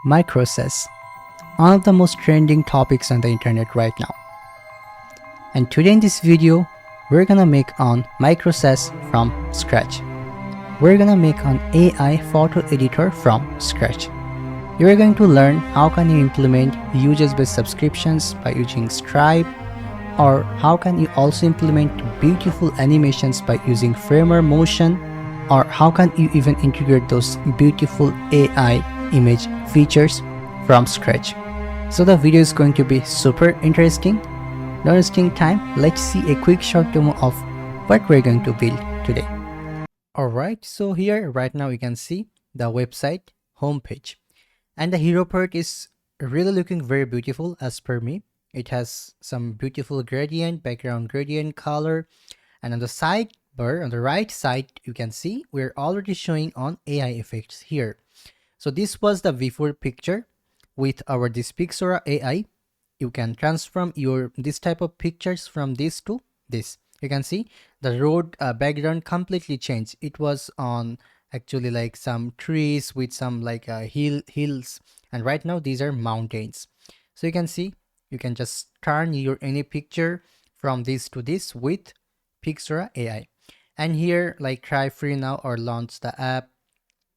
microSaaS, one of the most trending topics on the internet right now. And today in this video, we're gonna make an microSaaS from scratch. We're gonna make an AI photo editor from scratch. You're going to learn how can you implement usage-based subscriptions by using Stripe, or how can you also implement beautiful animations by using Framer Motion, or how can you even integrate those beautiful AI image features from scratch. So the video is going to be super interesting. Not wasting time, let's see a quick short demo of what we're going to build today. Alright, so here right now you can see the website homepage, and the hero part is really looking very beautiful as per me. It has some beautiful gradient, background gradient color, and on the sidebar on the right side you can see we're already showing on AI effects here. So this was the before picture with our this Pixora AI. You can transform your this type of pictures from this to this. You can see the road background completely changed. It was on actually like some trees with some like hills, and right now these are mountains. So you can see you can just turn your any picture from this to this with Pixora AI. And here like try free now or launch the app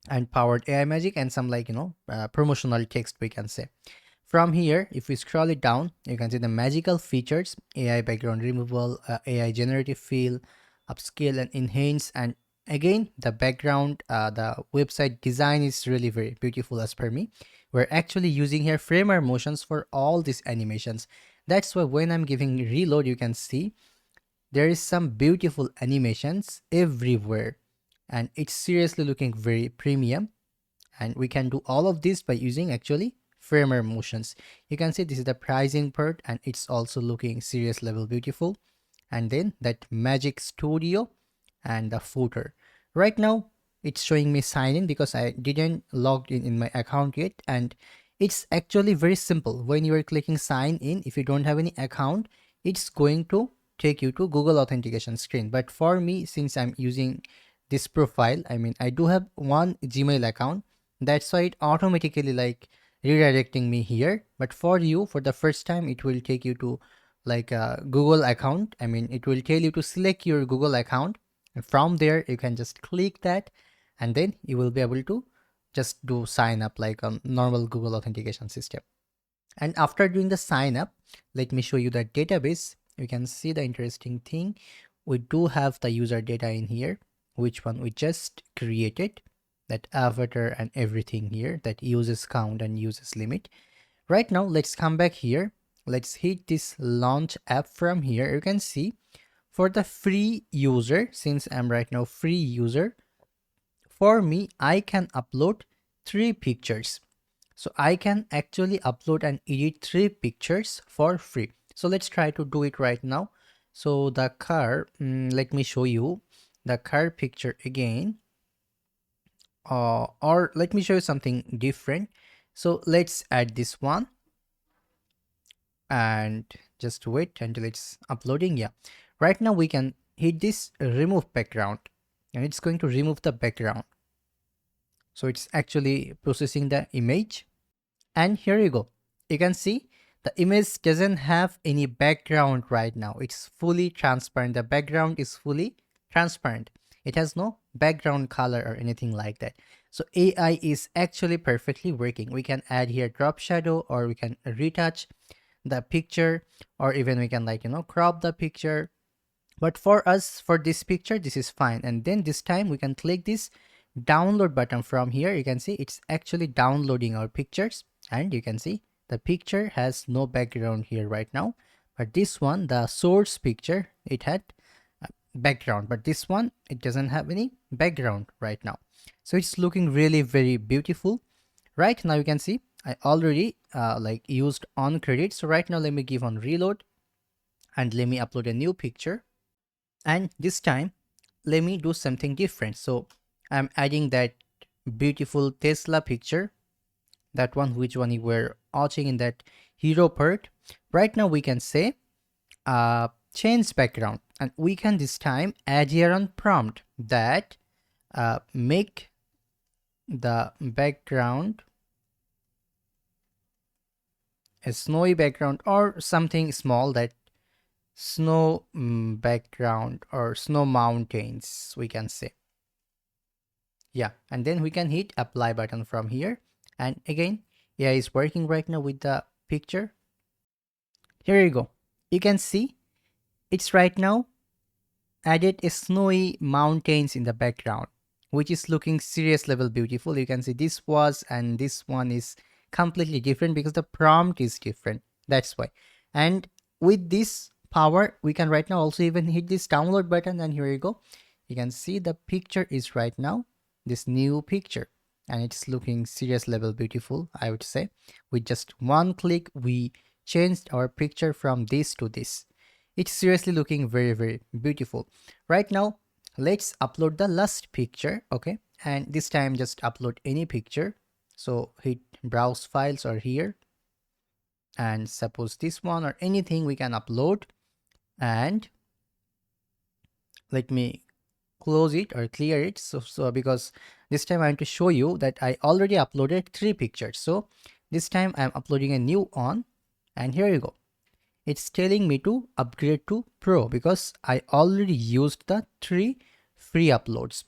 and powered AI magic and some like promotional text we can say. From here, if we scroll it down, you can see the magical features: AI background removal, AI generative fill, upscale and enhance, and again the background, the website design is really very beautiful as per me. We're actually using here Framer motions for all these animations. That's why when I'm giving reload, you can see there is some beautiful animations everywhere, and it's seriously looking very premium. And we can do all of this by using actually Framer motions. You can see this is the pricing part, and it's also looking serious level beautiful. And then that magic studio and the footer. Right now it's showing me sign in because I didn't log in my account yet, and it's actually very simple. When you are clicking sign in, if you don't have any account, it's going to take you to Google authentication screen. But for me, since I'm using this profile, I mean I do have one Gmail account, that's why it automatically like redirecting me here. But for you, for the first time, it will take you to like a Google account. I mean it will tell you to select your Google account, and from there you can just click that, and then you will be able to just do sign up like a normal Google authentication system. And after doing the sign up, let me show you the database. You can see the interesting thing. We do have the user data in here, which one we just created, that avatar and everything here, that uses count and uses limit. Right now let's come back here. Let's hit this launch app. From here you can see for the free user, since I'm right now free user, for me I can upload 3 pictures. So I can actually upload and edit 3 pictures for free. So let's try to do it right now. So the car, let me show you the car picture again, or let me show you something different. So let's add this one and just wait until it's uploading. Yeah, right now we can hit this remove background, and it's going to remove the background. So it's actually processing the image, and here you go. You can see the image doesn't have any background right now. It's fully transparent. The background is fully transparent. It has no background color or anything like that. So AI is actually perfectly working. We can add here drop shadow, or we can retouch the picture, or even we can like crop the picture. But for us, for this picture, this is fine. And then this time we can click this download button. From here you can see it's actually downloading our pictures, and you can see the picture has no background here right now. But this one, the source picture, it had background, but this one, it doesn't have any background right now. So it's looking really very beautiful. Right now you can see I already like used on credit. So right now let me give on reload, and let me upload a new picture, and this time let me do something different. So I'm adding that beautiful Tesla picture, that one which one you were watching in that hero part. Right now we can say change background, and we can this time add here on prompt that make the background a snowy background or something small, that snow background or snow mountains, we can say. Yeah, and then we can hit apply button from here. And again, AI is working right now with the picture. Here you go. You can see it's right now added a snowy mountains in the background, which is looking serious level beautiful. You can see this was and this one is completely different because the prompt is different. That's why. And with this power, we can right now also even hit this download button, and here you go. You can see the picture is right now this new picture, and it's looking serious level beautiful, I would say. With just one click, we changed our picture from this to this. It's seriously looking very, very beautiful. Right now, let's upload the last picture, okay? And this time just upload any picture. So hit browse files or here. And suppose this one or anything we can upload. And let me close it or clear it. So because this time I want to show you that I already uploaded 3 pictures. So this time I'm uploading a new one. And here you go. It's telling me to upgrade to Pro because I already used the 3 free uploads.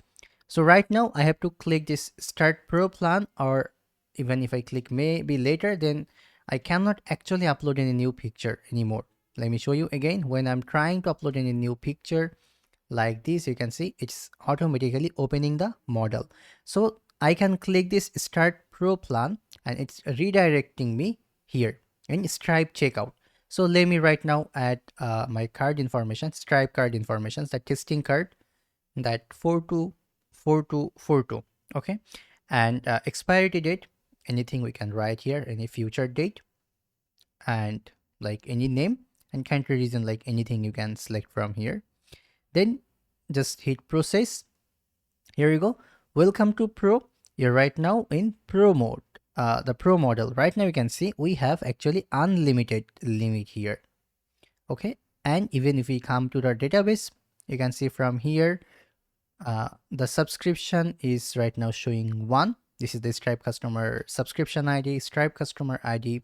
So right now I have to click this Start Pro plan, or even if I click maybe later, then I cannot actually upload any new picture anymore. Let me show you again. When I'm trying to upload any new picture like this, you can see it's automatically opening the model. So I can click this Start Pro plan and it's redirecting me here in Stripe checkout. So let me right now add my card information, Stripe card information, the testing card, that 424242. Okay, and expiry date, anything we can write here, any future date, and like any name, and country region, like anything you can select from here. Then just hit process. Here you go. Welcome to Pro. You're right now in Pro mode. The Pro model. Right now you can see we have actually unlimited limit here. Okay, and even if we come to the database, you can see from here the subscription is right now showing 1. This is the Stripe customer subscription ID, Stripe customer ID,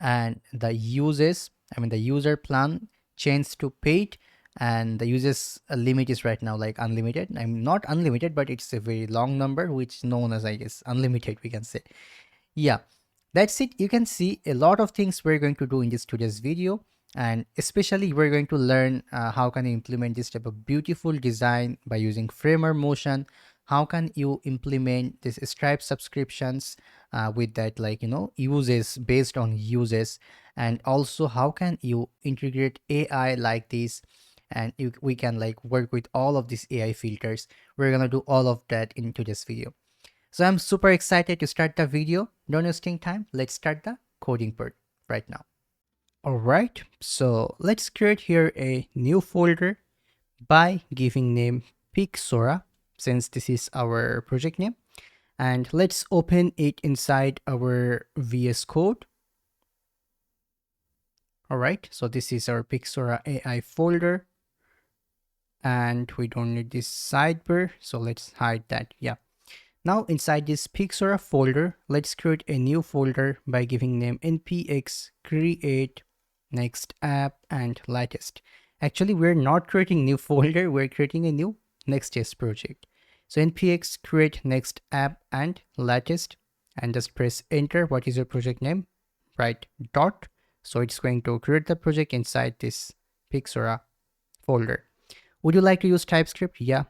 and the uses, I mean the user plan changed to paid, and the users limit is right now like unlimited. I'm not unlimited, but it's a very long number which known as, I guess, unlimited, we can say. Yeah, that's it. You can see a lot of things we're going to do in this today's video, and especially we're going to learn how can you implement this type of beautiful design by using Framer motion. How can you implement this Stripe subscriptions with that, like, you know, uses based on uses, and also how can you integrate AI like this, and we can like work with all of these AI filters. We're gonna do all of that in today's video. So I'm super excited to start the video. Don't wasting time. Let's start the coding part right now. Alright, so let's create here a new folder by giving name Pixora, since this is our project name. And let's open it inside our VS Code. Alright, so this is our Pixora AI folder. And we don't need this sidebar, so let's hide that. Yeah. Now inside this Pixora folder, let's create a new folder by giving name npx create next app and latest. Actually, we're not creating new folder, we're creating a new Next.js project. So npx create next app and latest, and just press enter. What is your project name? Write dot. So it's going to create the project inside this Pixora folder. Would you like to use TypeScript? Yeah.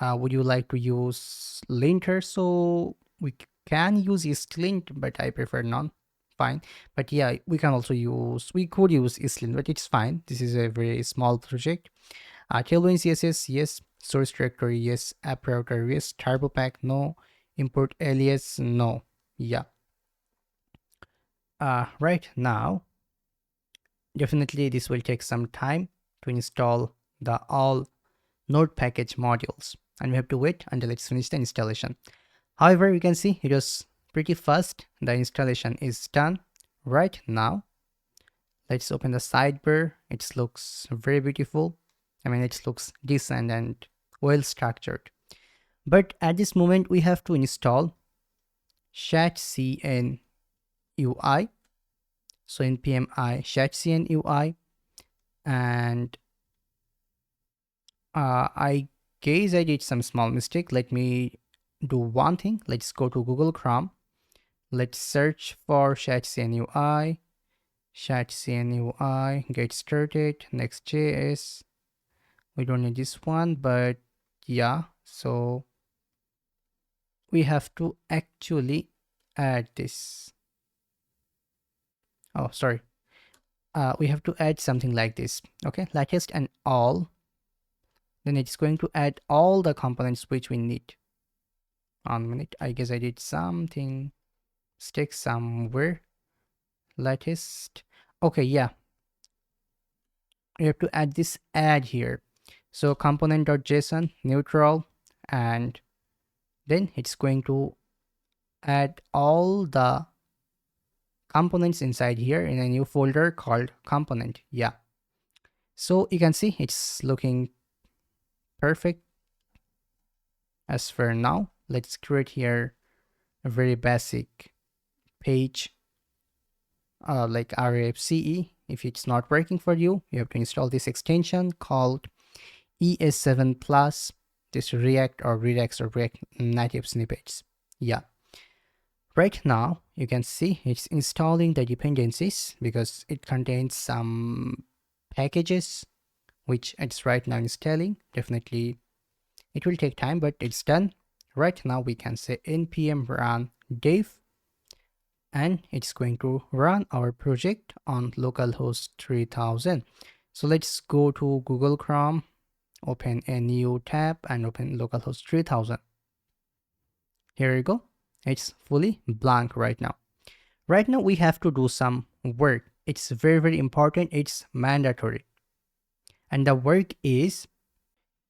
Would you like to use linter? So we can use ESLint, but I prefer none. Fine. But yeah, we could use ESLint, but it's fine. This is a very small project. Tailwind CSS, yes. Source directory, yes. App router, yes. Turbo pack, no. Import alias, no. Yeah. Right now, definitely this will take some time to install the all node package modules, and we have to wait until it's finished the installation. However, you can see it was pretty fast. The installation is done right now. Let's open the sidebar. It looks very beautiful. I mean, it looks decent and well structured. But at this moment, we have to install chat CN UI. So npm I chatcn UI, and I guess I did some small mistake. Let me do one thing. Let's go to Google Chrome. Let's search for chatcn UI, chatcn UI, get started, Next.js. We don't need this one, but yeah, so we have to actually add this. Oh, sorry. We have to add something like this. Okay, latest and all. Then it's going to add all the components which we need. On minute, I guess I did something stick somewhere. Latest. Okay, yeah. We have to add this add here. So component.json neutral, and then it's going to add all the components inside here in a new folder called component. Yeah. So you can see it's looking perfect as for now. Let's create here a very basic page like RFCE. If it's not working for you, you have to install this extension called ES7 Plus, this React or Redux or React native snippets. Yeah. Right now, you can see it's installing the dependencies because it contains some packages which it's right now installing. Definitely it will take time, but it's done. Right now we can say npm run dev, and it's going to run our project on localhost 3000. So let's go to Google Chrome, open a new tab and open localhost 3000. Here you go. It's fully blank right now. Right now we have to do some work. It's very, very important. It's mandatory. And the work is,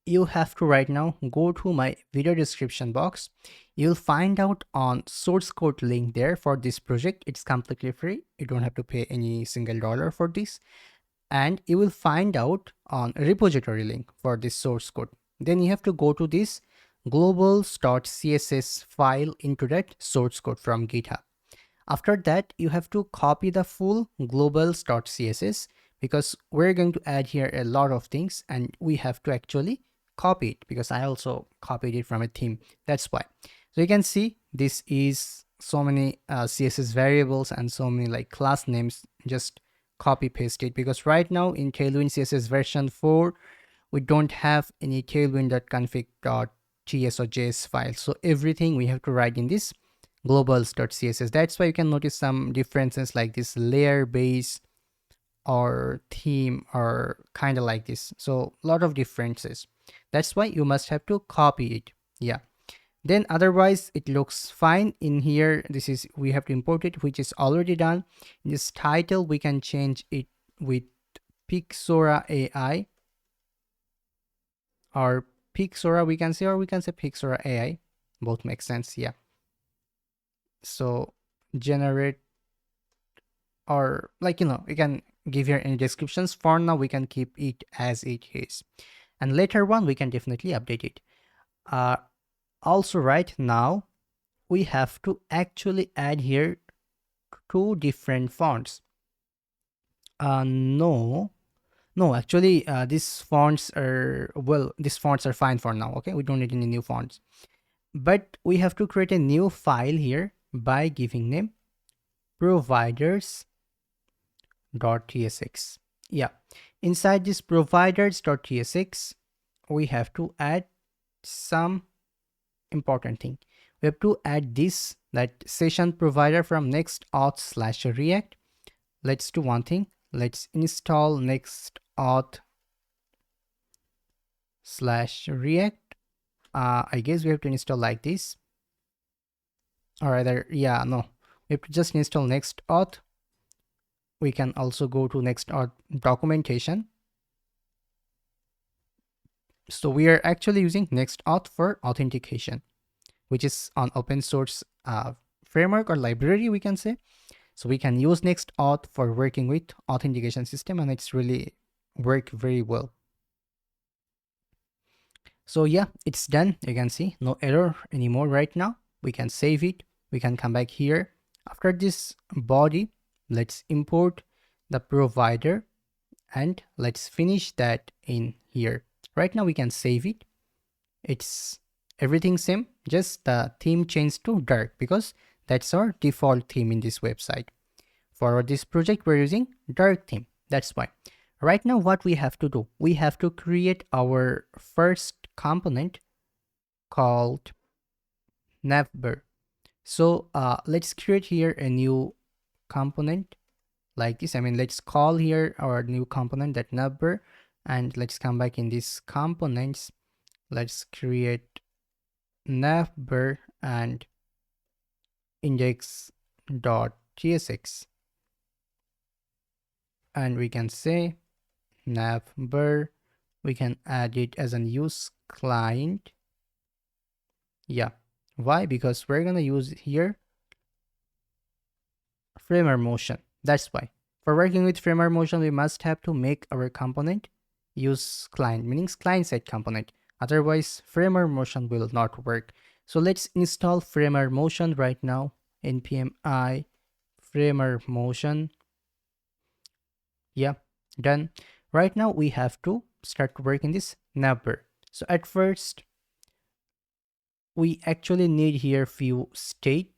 you have to right now go to my video description box. You'll find out on source code link there for this project. It's completely free. You don't have to pay any single dollar for this. And you will find out on repository link for this source code. Then you have to go to this globals.css file into that source code from GitHub. After that, you have to copy the full globals.css because we're going to add here a lot of things and we have to actually copy it because I also copied it from a theme. That's why. So you can see this is so many CSS variables and so many like class names. Just copy paste it because right now in Tailwind CSS version 4, we don't have any tailwind.config.ts or js file. So everything we have to write in this globals.css. That's why you can notice some differences like this layer base or theme or kind of like this. So a lot of differences. That's why you must have to copy it. Yeah. Then otherwise it looks fine in here. This is, we have to import it, which is already done. In this title, we can change it with Pixora AI or Pixora we can say, or we can say Pixora AI. Both make sense. Yeah. So generate, or like, you know, you can give here any descriptions. For now, we can keep it as it is. And later on, we can definitely update it. Also right now, we have to actually add here two different fonts. No, actually, these fonts are, well, these fonts are fine for now. Okay, we don't need any new fonts. But we have to create a new file here by giving name providers.tsx. Yeah, inside this providers.tsx, we have to add some important thing. We have to add this, that session provider from Next.Auth/React. Let's do one thing. Let's install Next.Auth/React. I guess we have to install like this. Or rather, yeah, no. We have to just install Next.Auth. We can also go to Next.Auth documentation. So we are actually using Next.Auth for authentication, which is on open source framework or library, we can say. So we can use Next.Auth for working with authentication system, and it's really work very well. So yeah, it's done. You can see no error anymore right now. We can save it. We can come back here. After this body, let's import the provider and let's finish that in here. Right now we can save it. It's everything same, just the theme changed to dark because that's our default theme in this website. For this project we're using dark theme, that's why. Right now what we have to do, we have to create our first component called Navbar. So let's create here a new component like this. I mean, let's call here our new component that Navbar, and let's come back in these components. Let's create Navbar and index.tsx, and we can say Navbar. We can add it as an use client. Yeah, why? Because we're gonna use here framer motion. That's why. For working with framer motion, we must have to make our component use client, meaning client-side component. Otherwise, framer motion will not work. So let's install framer motion right now. npm I framer motion. Yeah, done. Right now we have to start working this Navbar. So at first, we actually need here few state.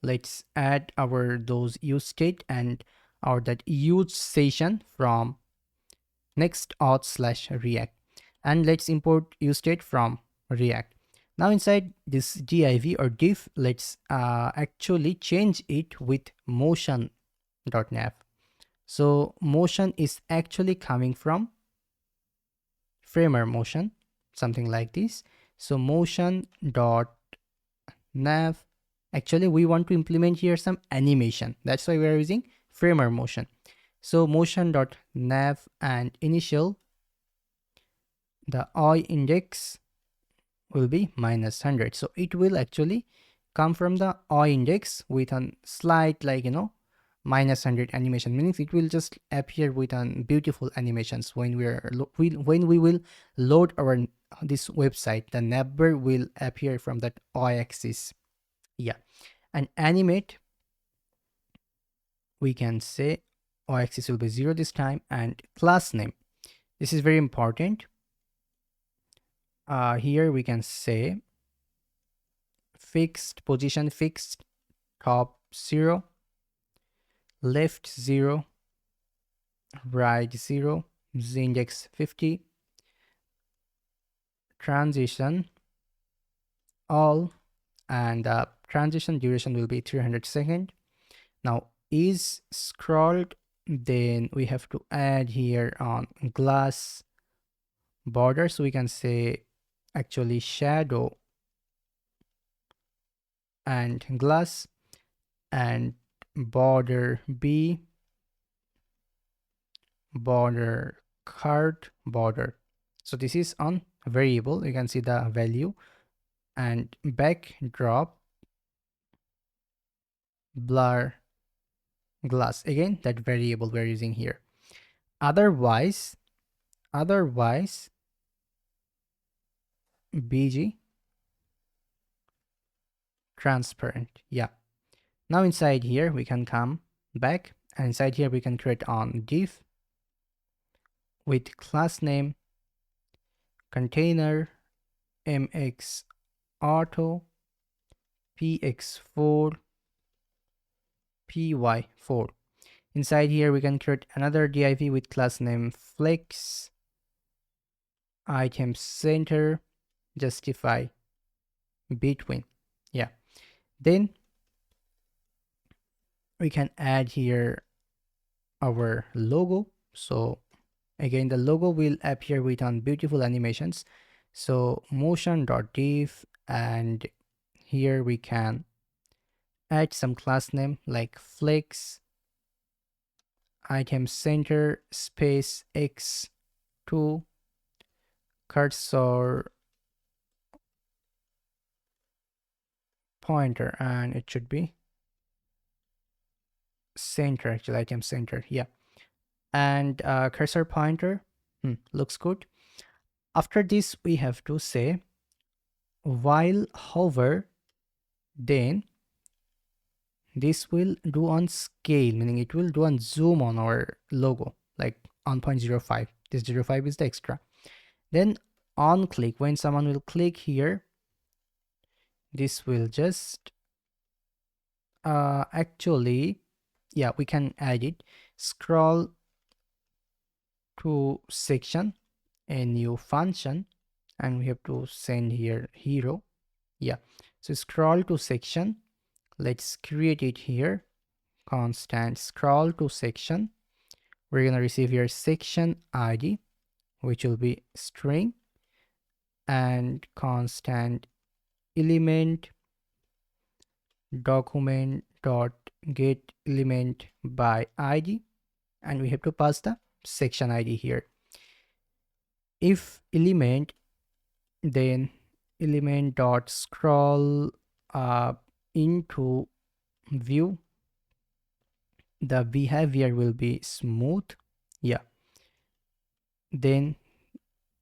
Let's add our those use state and our that use session from Next.js/React, and let's import use state from React. Now inside this div or div, let's actually change it with motion.nav. So motion is actually coming from framer motion, something like this. So motion.nav, actually we want to implement here some animation, that's why we are using framer motion. So motion.nav and initial, the I index will be -100. So it will actually come from the I index with a slight, like, -100 animation, meaning it will just appear with an beautiful animations when when we will load our this website. The Navbar will appear from that I axis. Yeah, and animate, we can say Y axis will be 0 this time, and class name, this is very important. Here we can say fixed position, fixed, top 0, left 0, right 0, z-index 50, transition all, and transition duration will be 300 seconds. Now is scrolled, then we have to add here on glass border, so we can say actually shadow and glass, and border B, border card border. So this is on variable, you can see the value, and backdrop blur glass, again that variable we're using here. Otherwise bg transparent. Yeah, now inside here we can come back, and inside here we can create on div with class name container mx auto px4 py4. Inside here we can create another div with class name flex item center justify between. Yeah, then we can add here our logo. So again the logo will appear with on beautiful animations. So motion.div, and here we can add some class name like flex item center space x2 cursor pointer, and it should be center, actually item center. Yeah, and cursor pointer looks good. After this we have to say while hover, then this will do on scale, meaning it will do on zoom on our logo, like on 0.05. This 0.5 is the extra. Then on click, when someone will click here, this will just actually, yeah, we can add it. Scroll to section, a new function, and we have to send here hero. Yeah, so scroll to section, let's create it here. Constant scroll to section, we're gonna receive here section ID, which will be string, and constant element document dot get element by ID, and we have to pass the section ID here. If element, then element dot scroll into view, the behavior will be smooth. Yeah, then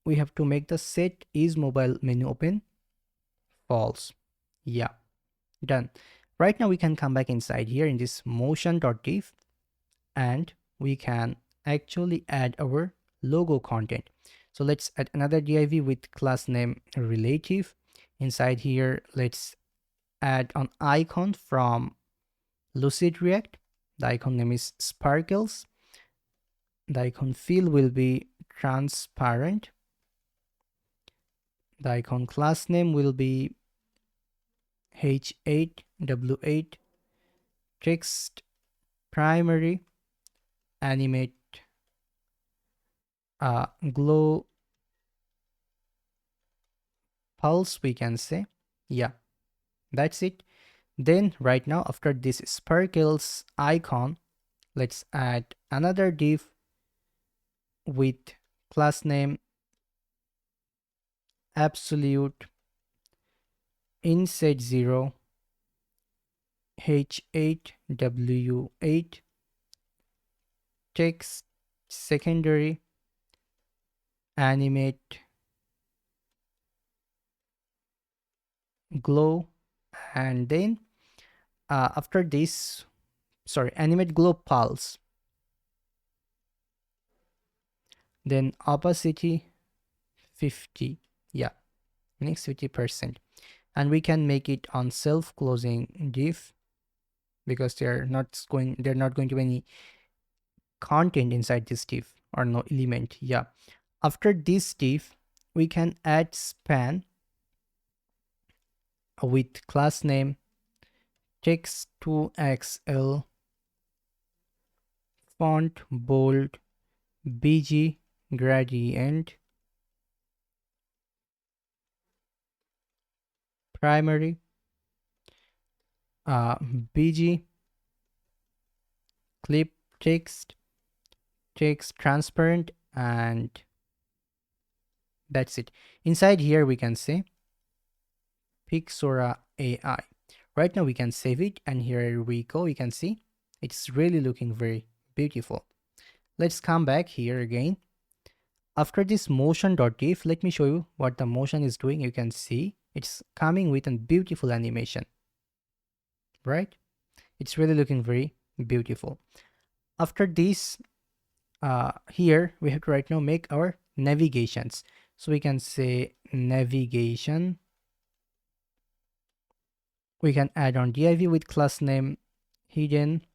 we have to make the set is mobile menu open false. Yeah, done. Right now we can come back inside here in this motion.div, and we can actually add our logo content. So let's add another div with class name relative. Inside here, let's add an icon from Lucid React. The icon name is sparkles. The icon fill will be transparent. The icon class name will be h8w8 text primary animate glow pulse, we can say. Yeah, that's it. Then right now, after this sparkles icon, let's add another div with class name absolute inset 0 h8w8 text secondary animate glow, and then after this, sorry, animate glow pulse, then opacity 50. Yeah, next 50%, and we can make it on self-closing div because they're not going to be any content inside this div or no element. Yeah, after this div we can add span with class name text2xl font bold bg gradient primary bg clip text transparent, and that's it. Inside here we can say Pixora AI. Right now we can save it, and here we go. You can see it's really looking very beautiful. Let's come back here again. After this motion.div, let me show you what the motion is doing. You can see it's coming with a beautiful animation, right? It's really looking very beautiful. After this, here we have to right now make our navigations. So we can say navigation. We can add on div with class name hidden.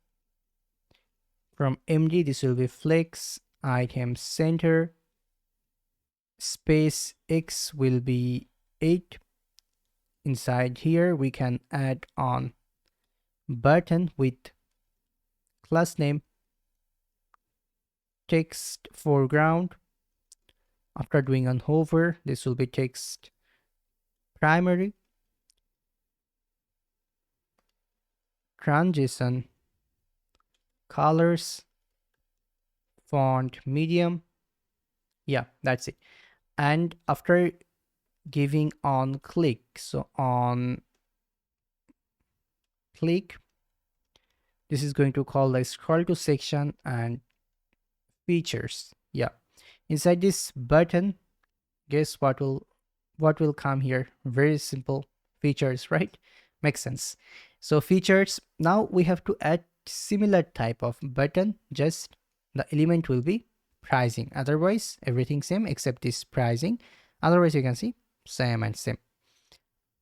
From md, this will be flex item center. Space x will be 8. Inside here we can add on button with class name text foreground. After doing on hover, this will be text primary. Transition colors font medium. Yeah, that's it. And after giving on click, so on click, this is going to call the scroll to section and features. Yeah, inside this button, guess what will come here? Very simple features, right? Makes sense. So features, now we have to add similar type of button, just the element will be pricing, otherwise everything same except this pricing. Otherwise you can see same and same.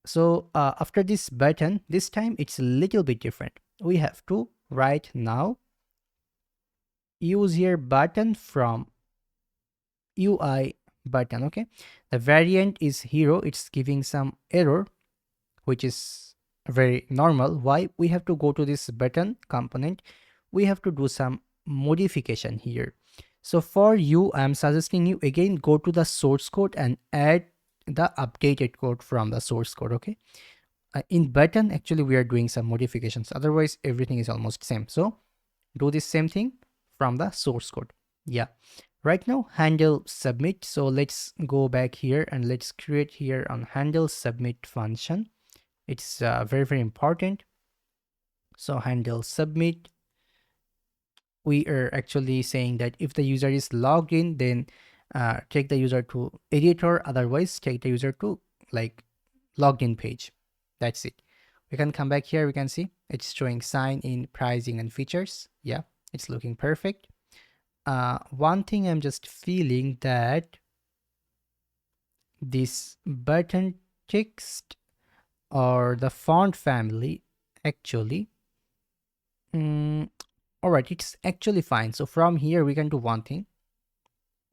So after this button, this time it's a little bit different. We have to write now use here button from UI button. Okay, the variant is hero, it's giving some error which is very normal. Why? We have to go to this button component, we have to do some modification here. So for you, I'm suggesting you again go to the source code and add the updated code from the source code. Okay, in button actually we are doing some modifications, otherwise everything is almost same. So do this same thing from the source code. Yeah, right now handle submit. So let's go back here and let's create here on handle submit function. It's very important. So handle submit, we are actually saying that if the user is logged in, then take the user to editor, otherwise take the user to like logged in page. That's it. We can come back here, we can see it's showing sign in, pricing and features. Yeah, it's looking perfect. One thing I'm just feeling that this button text or the font family actually all right, it's actually fine. So from here we can do one thing,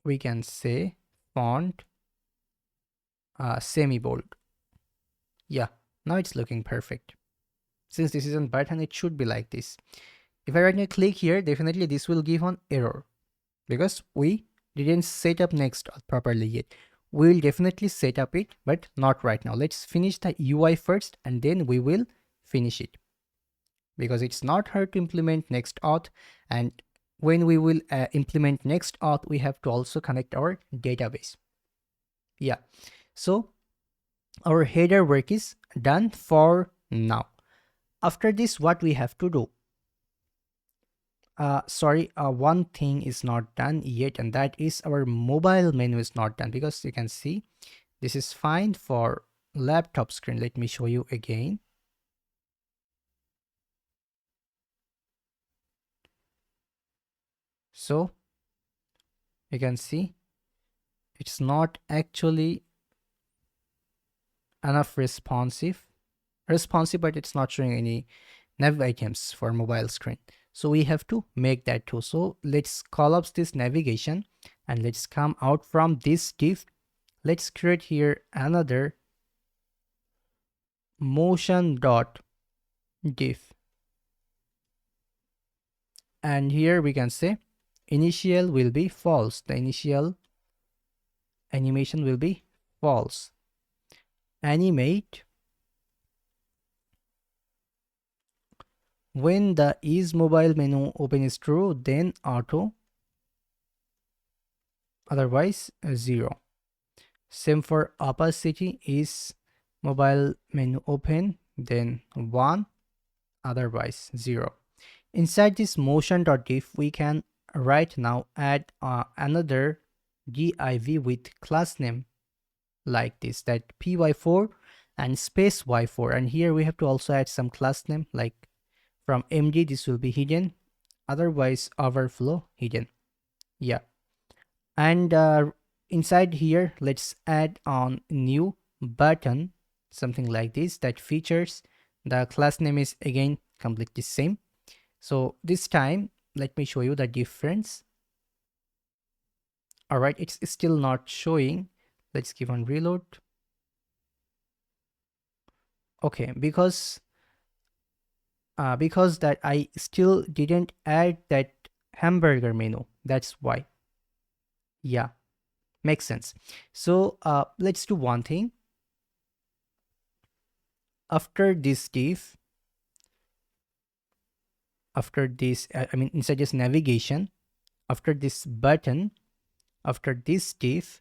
we can say font semi bold. Yeah, now it's looking perfect. Since this is a button, it should be like this. If I right now click here, definitely this will give an error because we didn't set up Next.js properly yet. We'll definitely set up it, but not right now. Let's finish the UI first and then we will finish it, because it's not hard to implement Next.auth, and when we will implement Next.auth, we have to also connect our database. Yeah, so our header work is done for now. After this, what we have to do? One thing is not done yet, and that is our mobile menu is not done, because you can see this is fine for laptop screen. Let me show you again. So you can see it's not actually enough responsive, but it's not showing any nav items for mobile screen. So we have to make that too. So let's collapse this navigation and let's come out from this div. Let's create here another motion.div, and here we can say initial will be false, the initial animation will be false. Animate when the is mobile menu open is true, then auto, otherwise 0. Same for opacity, is mobile menu open, then 1, otherwise 0. Inside this motion.div, we can right now add another div with class name like this, that py4 and space y4, and here we have to also add some class name, like from md this will be hidden, otherwise overflow hidden. Yeah, and inside here let's add on new button, something like this, that features, the class name is again completely same. So this time let me show you the difference. All right, it's still not showing. Let's give on reload. Okay, because that I still didn't add that hamburger menu, that's why. Yeah, makes sense. So let's do one thing. After this div, after this I mean inside this navigation, after this button, after this div,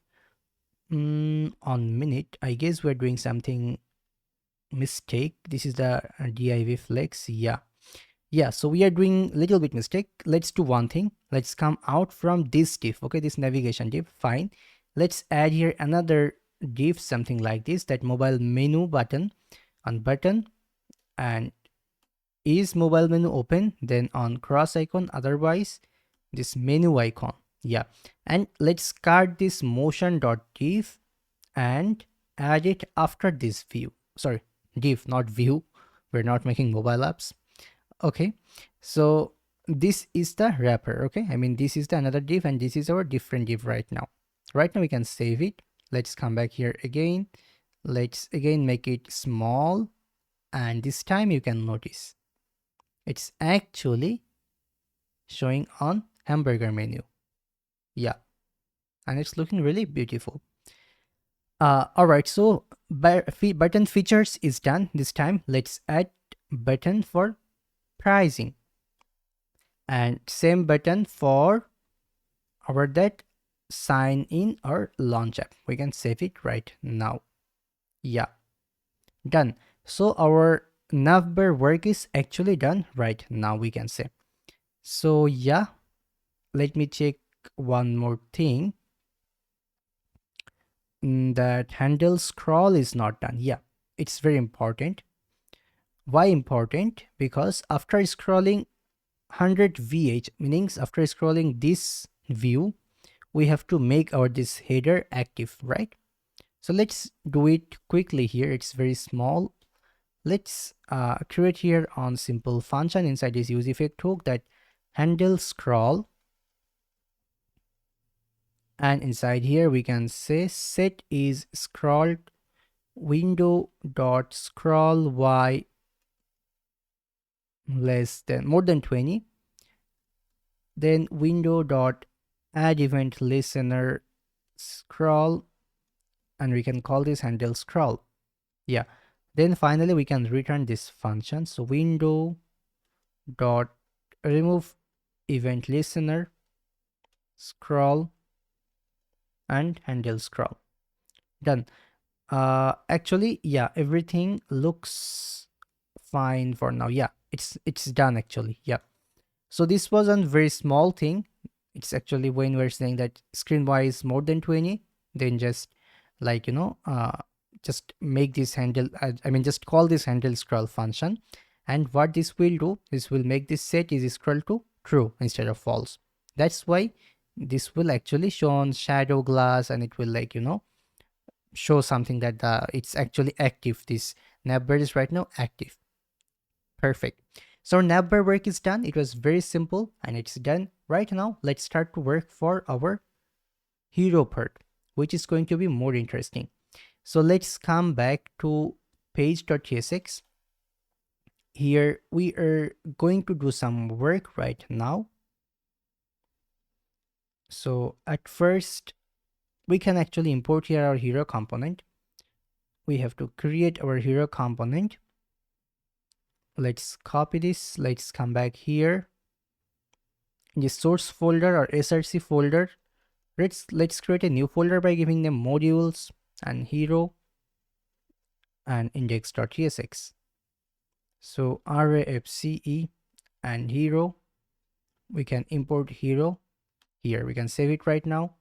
on minute, I guess we're doing something mistake. This is the div flex. Yeah, so we are doing a little bit mistake. Let's do one thing, let's come out from this div. Okay, this navigation div, fine. Let's add here another div, something like this, that mobile menu button on button, and is mobile menu open, then on cross icon, otherwise this menu icon. Yeah, and let's cart this motion.div and add it after this view. Sorry, div, not view. We're not making mobile apps. Okay, so this is the wrapper. Okay, I mean this is the another div and this is our different div right now. Right now we can save it. Let's come back here again. Let's again make it small, and this time you can notice it's actually showing on hamburger menu. Yeah, and it's looking really beautiful. All right, so button features is done. This time let's add button for pricing, and same button for our that sign in or launch app. We can save it right now. Yeah, done. So our Navbar work is actually done right now, we can say. So yeah, let me check one more thing. That handle scroll is not done. Yeah, it's very important. Why important? Because after scrolling 100 VH, meanings after scrolling this view, we have to make our this header active, right? So let's do it quickly here. It's very small. Let's create here on simple function inside this use effect hook that handle scroll, and inside here we can say set is scroll window dot scroll y less than more than 20, then window dot add event listener scroll, and we can call this handle scroll. Yeah, then finally we can return this function. So window dot remove event listener scroll and handle scroll. Done. Actually, yeah, everything looks fine for now. Yeah, it's done actually. Yeah, so this was a very small thing. It's actually when we're saying that screen wise more than 20, then just like just make this handle, I mean just call this handle scroll function, and what this will do is will make this set is scroll to true instead of false. That's why this will actually show on shadow glass, and it will like show something that it's actually active. This Navbar is right now active. Perfect. So our Navbar work is done. It was very simple and it's done. Right now, let's start to work for our hero part, which is going to be more interesting. So let's come back to page.tsx. Here we are going to do some work right now. So at first, we can actually import here our hero component. We have to create our hero component. Let's copy this. Let's come back here in the source folder or src folder. Let's create a new folder by giving them modules and hero and index.tsx. So rafce and hero, we can import hero here. We can save it right now.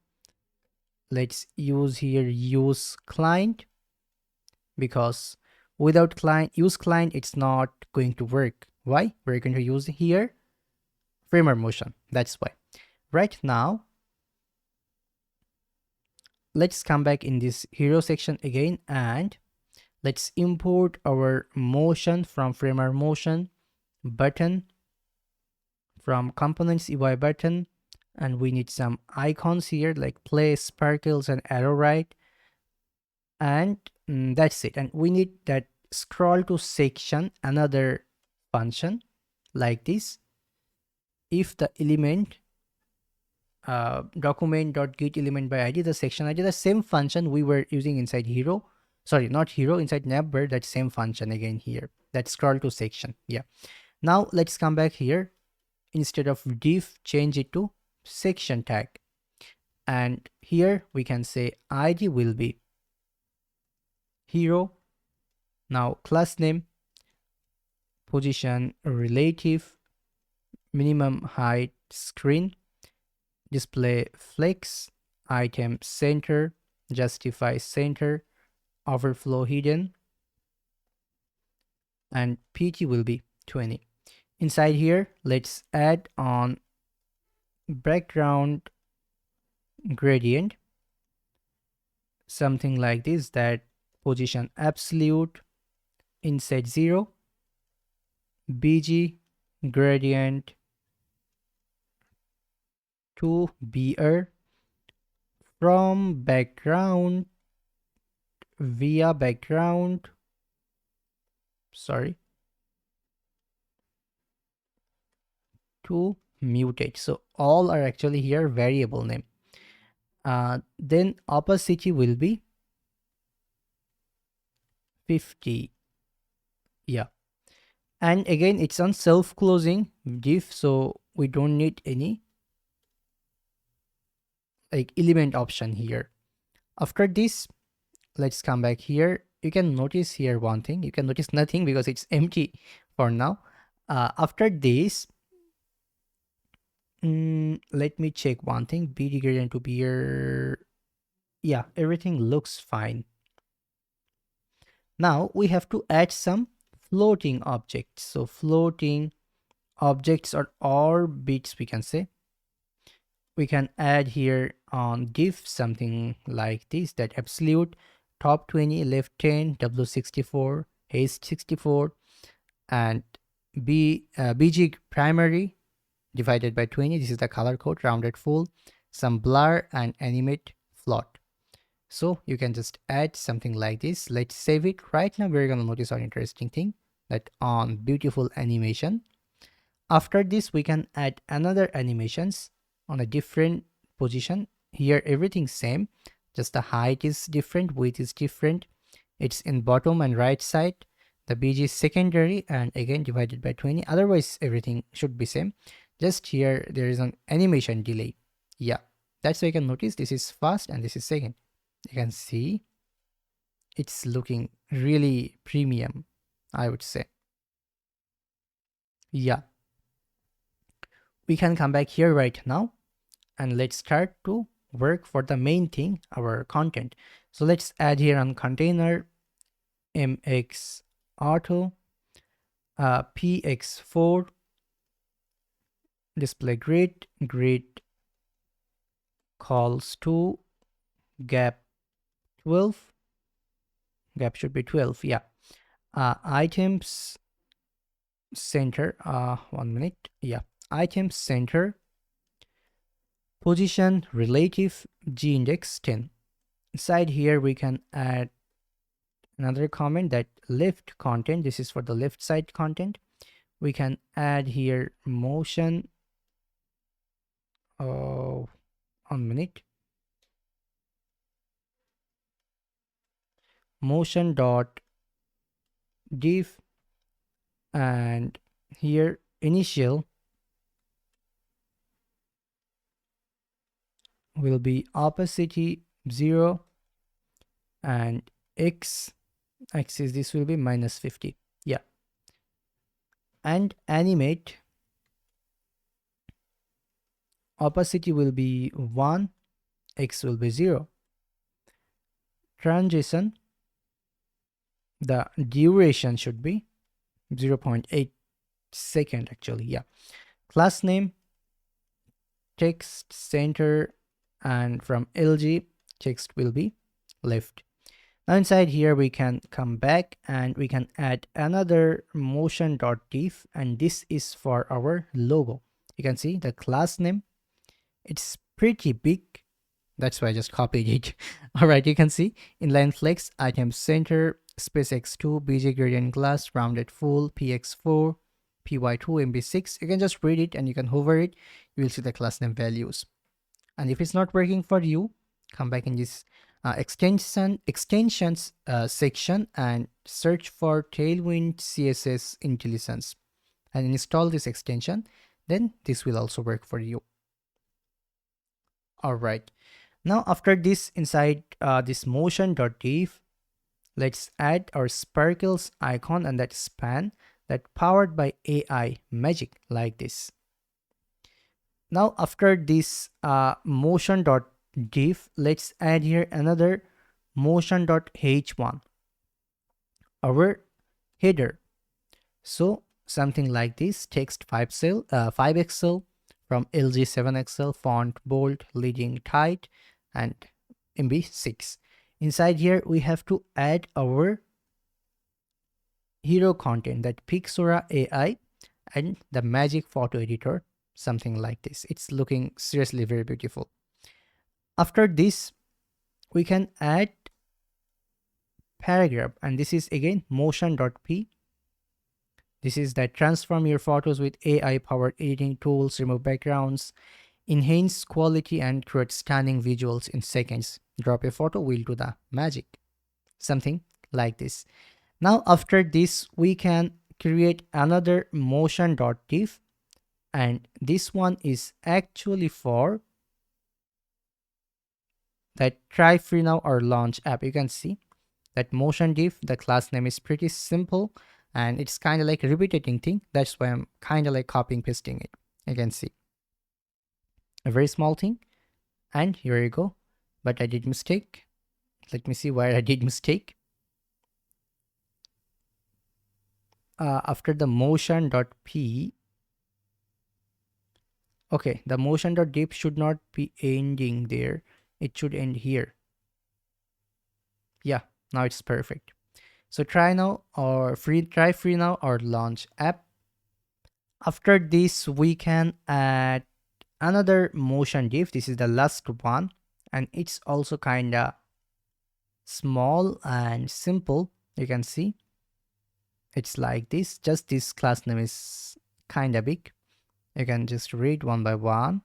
Let's use here use client, because without use client it's not going to work. Why? We're going to use here framer motion. That's why. Right now, let's come back in this hero section again, and let's import our motion from framer motion button from components UI button, and we need some icons here like play, sparkles, and arrow right, and that's it. And we need that scroll to section, another function like this. If the element document.get element by id, the section id, the same function we were using inside hero, sorry, not hero, inside Navbar, that same function again here, that scroll to section. Yeah, now let's come back here. Instead of div, change it to section tag, and here we can say id will be hero. Now class name, position relative, minimum height screen, display flex, item center, justify center, overflow hidden, and pt will be 20. Inside here, let's add on background gradient, something like this, that position absolute inside 0, bg gradient to BR from background via background, sorry, to mutate. So all are actually here variable name. Then opacity will be 50. Yeah. And again, it's on self-closing div, so we don't need any like element option here. After this, let's come back here. You can notice here one thing. You can notice nothing because it's empty for now. After this, let me check one thing. BD gradient to beer. Yeah, everything looks fine. Now we have to add some floating objects. So floating objects or bits, we can say. We can add here on div something like this, that absolute top 20, left 10, W64, H64, and BG primary divided by 20. This is the color code, rounded full, some blur, and animate float. So you can just add something like this. Let's save it. Right now we're going to notice an interesting thing, that on beautiful animation. After this, we can add another animations on a different position. Here everything's same, just the height is different, width is different. It's in bottom and right side. The BG is secondary and again divided by 20. Otherwise everything should be same. Just here there is an animation delay. Yeah, that's why you can notice this is fast and this is second. You can see it's looking really premium, I would say. Yeah, we can come back here right now and let's start to work for the main thing, our content. So let's add here on container mx auto px4 display grid calls to gap 12, gap should be 12, yeah. Items center, 1 minute, yeah, items center position relative g index 10. Inside here we can add another comment, that left content, this is for the left side content. We can add here motion, 1 minute, motion dot div, and here initial will be opacity 0 and x axis, this will be -50. Yeah, and animate opacity will be 1, x will be 0. Transition, the duration should be 0.8 second actually. Yeah, class name text center, and from LG text will be left. Now inside here we can come back and we can add another motion.div, and this is for our logo. You can see the class name, it's pretty big, that's why I just copied it. All right, you can see inline flex, item center, space x2, bg gradient class, rounded full, px4, py2, mb6. You can just read it and you can hover it, you will see the class name values. And if it's not working for you, come back in this extensions section and search for Tailwind CSS Intelligence and install this extension. Then this will also work for you. All right, now after this, inside this motion.div, let's add our sparkles icon and that span, that powered by AI magic, like this. Now after this motion.div, let's add here another motion.h1, our header. So something like this: text 5XL from LG 7XL, font bold, leading tight, and MB6. Inside here we have to add our hero content, that Pixora AI and the magic photo editor, something like this. It's looking seriously very beautiful. After this we can add paragraph, and this is again motion.p. This is that transform your photos with AI powered editing tools, remove backgrounds, enhance quality, and create stunning visuals in seconds. Drop a photo, we'll do the magic. Something like this. Now after this we can create another motion.div, and this one is actually for that try free now or launch app. You can see that motion div, the class name is pretty simple and it's kind of like a repeating thing. That's why I'm kind of like copying pasting it. You can see a very small thing, and here you go. But I did mistake. Let me see where I did mistake. After the motion.p, okay, the motion.div should not be ending there. It should end here. Yeah, now it's perfect. So try now or try free now or launch app. After this we can add another motion div. This is the last one, and it's also kinda small and simple. You can see it's like this. Just this class name is kinda big. You can just read one by one.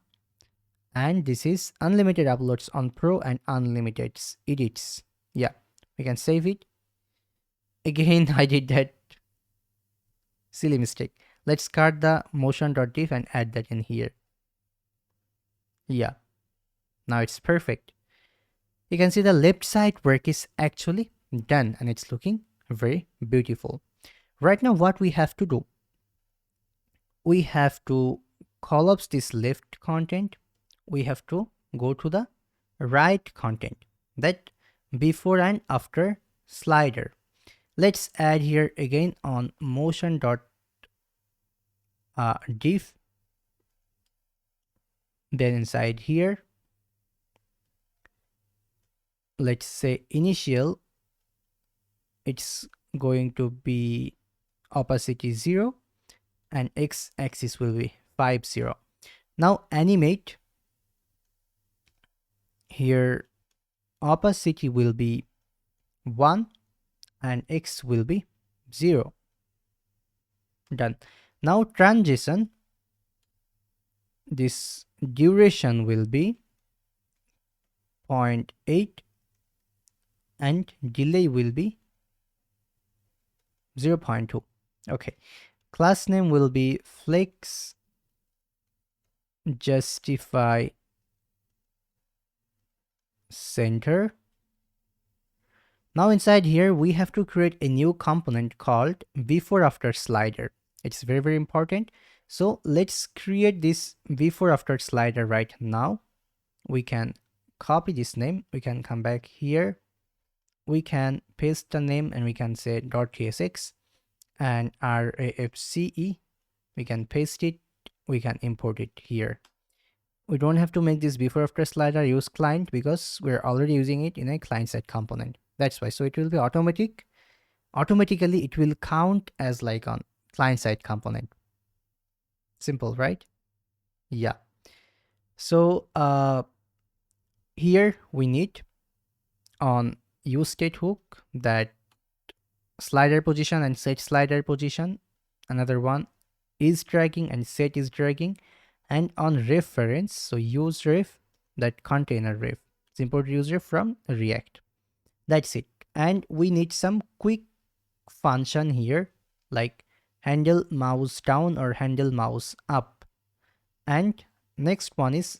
And this is unlimited uploads on Pro and unlimited edits. Yeah, we can save it. Again, I did that silly mistake. Let's cut the motion.div and add that in here. Yeah, now it's perfect. You can see the left side work is actually done and it's looking very beautiful. Right now what we have to do, we have to collapse this left content. We have to go to the right content, that before and after slider. Let's add here again on motion.div. Then inside here, let's say initial, it's going to be opacity 0 and x-axis will be 50. Now animate, here opacity will be 1 and x will be 0. Done. Now transition, this duration will be 0.8 and delay will be 0.2. Okay, class name will be flex justify center. Now inside here we have to create a new component called before after slider. It's very important. So let's create this before after slider right now. We can copy this name, we can come back here, we can paste the name and we can say .tsx and rafce, we can paste it, we can import it here. We don't have to make this before after slider use client because we're already using it in a client side component. That's why. So it will be automatically it will count as like on client side component. Simple, right? Yeah. So here we need on use state hook that slider position and set slider position. Another one is dragging and set is dragging. And on reference, so use ref, that container ref. It's import use ref from React. That's it. And we need some quick function here like handle mouse down or handle mouse up. And next one is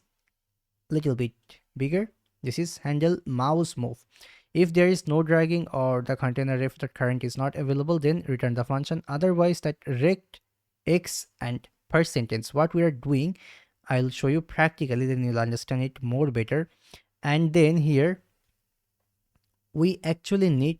little bit bigger. This is handle mouse move. If there is no dragging or the container ref the current is not available, then return the function. Otherwise, that rect x and percentage, what we are doing, I'll show you practically, then you'll understand it more better. And then here we actually need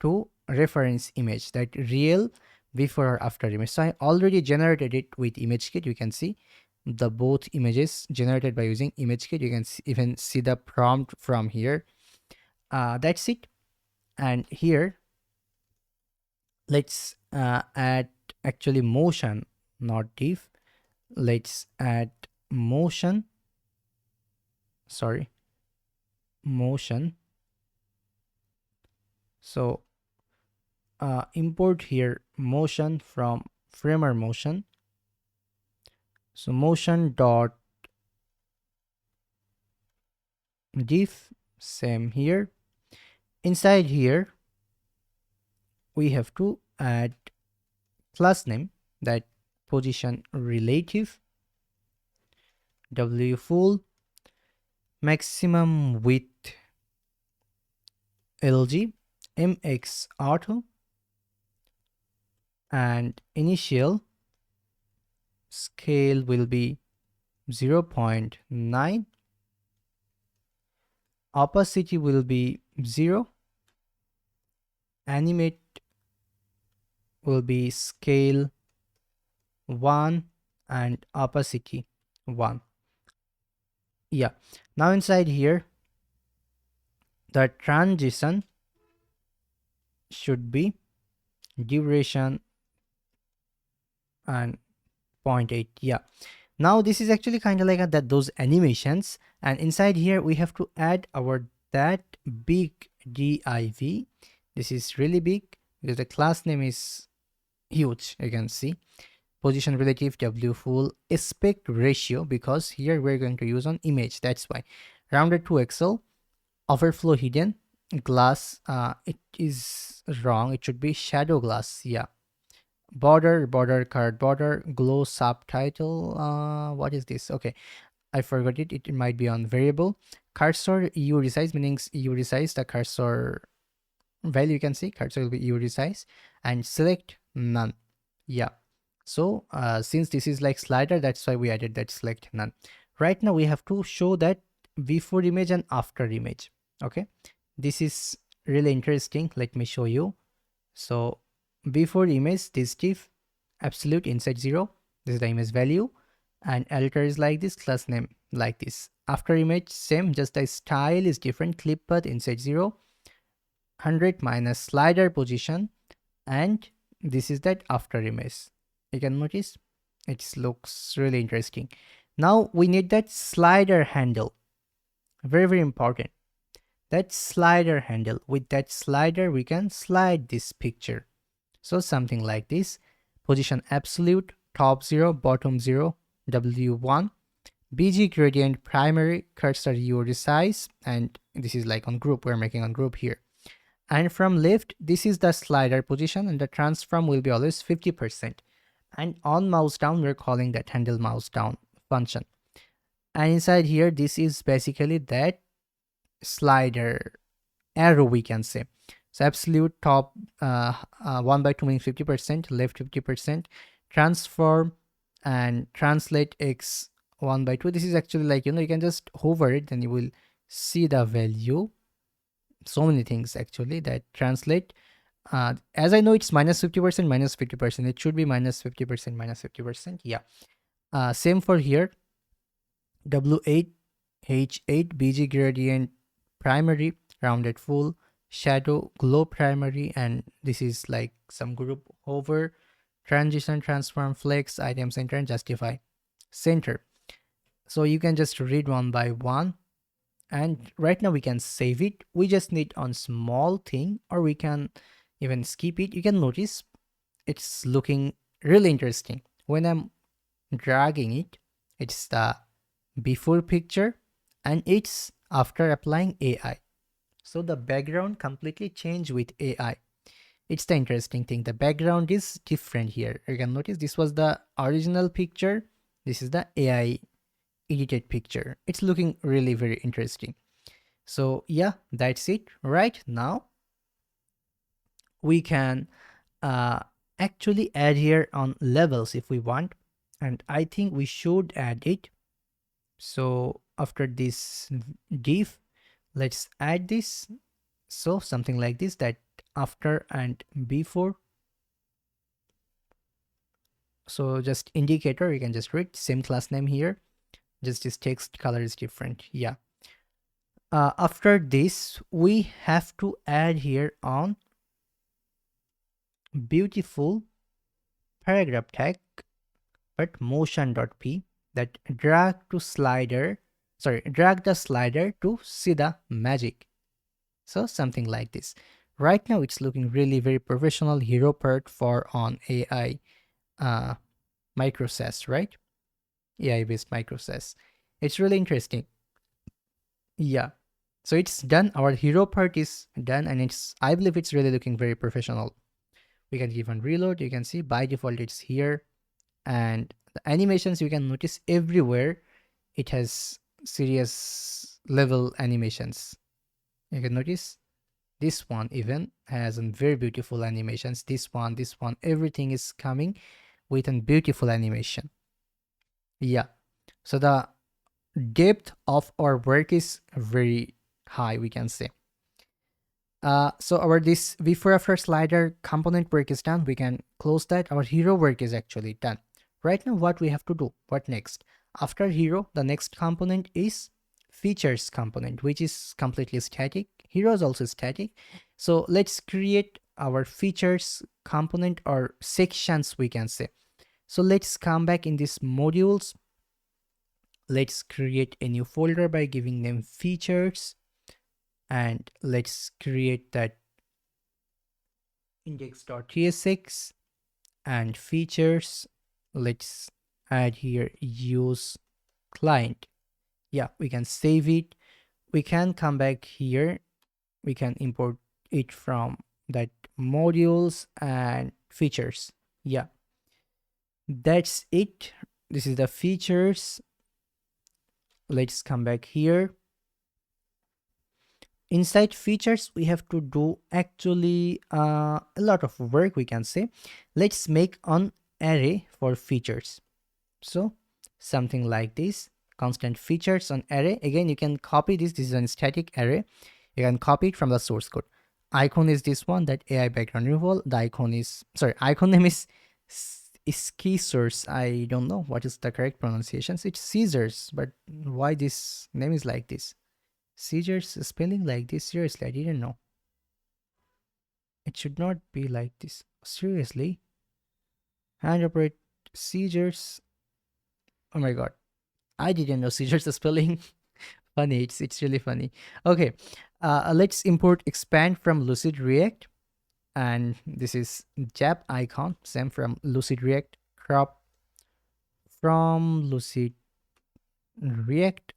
to reference image, that real before or after image. So I already generated it with ImageKit. You can see the both images generated by using ImageKit. You can even see the prompt from here. That's it. And here let's add actually motion, not div. Let's add motion, sorry, motion. So import here motion from framer motion. So motion dot div, same here. Inside here we have to add class name, that position relative, w full, maximum width lg, mx auto, and initial scale will be 0.9, opacity will be 0, animate will be scale 1, and opacity 1. Yeah, now inside here the transition should be duration and 0.8. Yeah, now this is actually kind of like those animations, and inside here we have to add our that big div. This is really big because the class name is huge. You can see position relative, w full, aspect ratio, because here we're going to use on image, that's why. Rounded to excel, overflow hidden, glass, it is wrong, it should be shadow glass. Yeah, border card border, glow subtitle, what is this? Okay, I forgot it. It might be on variable. Cursor EU resize, meaning EU resize the cursor value. You can see cursor will be EU resize, and select none. Yeah, so since this is like slider, that's why we added that select none. Right now we have to show that before image and after image. Okay, this is really interesting. Let me show you. So before image, this div absolute inside 0, this is the image value, and alter is like this, class name like this. After image, same, just the style is different. Clip path inside 0, 100 minus slider position, and this is that after image. You can notice it looks really interesting. Now we need that slider handle, very important. That slider handle, with that slider we can slide this picture. So something like this, position absolute, top 0, bottom 0, w1, bg gradient primary, cursor you resize, and this is like on group, we're making on group here. And from left, this is the slider position, and the transform will be always 50%. And on mouse down, we're calling that handle mouse down function. And inside here, this is basically that slider arrow, we can say. So absolute top 1 by 2 means 50%, left 50%, transform and translate x 1 by 2. This is actually like, you can just hover it and you will see the value. So many things actually that translate. As I know, it's minus 50%, minus 50%. It should be minus 50%, minus 50%. Yeah. Same for here. W8, H8, BG gradient primary, rounded full, shadow, glow primary, and this is like some group hover, transition, transform, flex, item center, and justify center. So you can just read one by one. And right now we can save it. We just need on small thing, or we can even skip it. You can notice it's looking really interesting. When I'm dragging it, it's the before picture and it's after applying AI. So the background completely changed with AI. It's the interesting thing. The background is different here. You can notice this was the original picture. This is the AI edited picture. It's looking really very interesting. So yeah, that's it. Right now we can actually add here on levels if we want, and I think we should add it. So after this div, let's add this. So something like this, that after and before. So just indicator, you can just read same class name here, just this text color is different. Yeah. After this, we have to add here on beautiful paragraph tag, but motion.p, that drag the slider to see the magic. So something like this. Right now it's looking really very professional hero part for on AI micro SaaS, right? AI based micro SaaS. It's really interesting. Yeah. So it's done. Our hero part is done, and I believe it's really looking very professional. We can even reload. You can see by default it's here, and the animations you can notice everywhere. It has serious level animations. You can notice this one even has some very beautiful animations. This one, everything is coming with a beautiful animation. Yeah. So the depth of our work is very high, we can say. So our this before after slider component work is done. We can close that. Our hero work is actually done. Right now, what we have to do? What next? After hero, the next component is features component, which is completely static. Hero is also static. So let's create our features component or sections, we can say. So let's come back in this modules. Let's create a new folder by giving them features, and let's create that index.tsx and features. Let's add here use client. Yeah, we can save it. We can come back here. We can import it from that modules and features. Yeah, that's it. This is the features. Let's come back here. Inside features, we have to do actually a lot of work, we can say. Let's make an array for features. So something like this, constant features on array. Again, you can copy this. This is a static array. You can copy it from the source code. Icon is this one, that AI background removal. The icon is, sorry, icon name is key source. I don't know what is the correct pronunciations. It's Caesars, but why this name is like this? Caesars spelling like this? Seriously, I didn't know. It should not be like this. Seriously. Hand operate Caesars. Oh my god. I didn't know Caesars spelling. Funny, it's really funny. Okay. Let's import expand from Lucid React. And this is Jap icon. Same from Lucid React. Crop from Lucid React.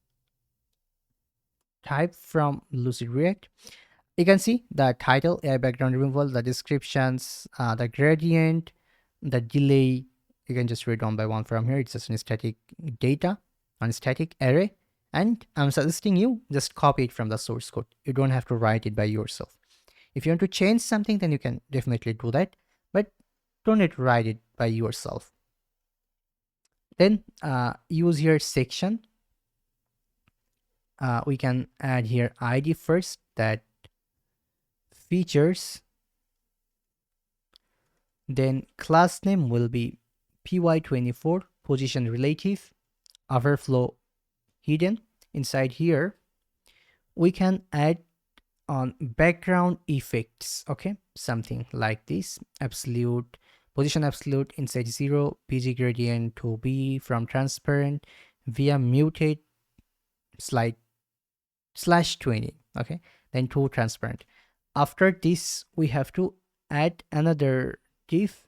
Type from Lucid React. You can see the title, AI background removal, the descriptions, the gradient, the delay. You can just read one by one from here. It's just a static data on static array. And I'm suggesting you just copy it from the source code. You don't have to write it by yourself. If you want to change something, then you can definitely do that. But don't need to write it by yourself. Then use here section. We can add here ID first, that features, then class name will be py24, position relative, overflow hidden. Inside here we can add on background effects, okay, something like this, absolute position, absolute inside 0, pg gradient to be from transparent via mutate slide /20, okay, then to transparent. After this we have to add another div,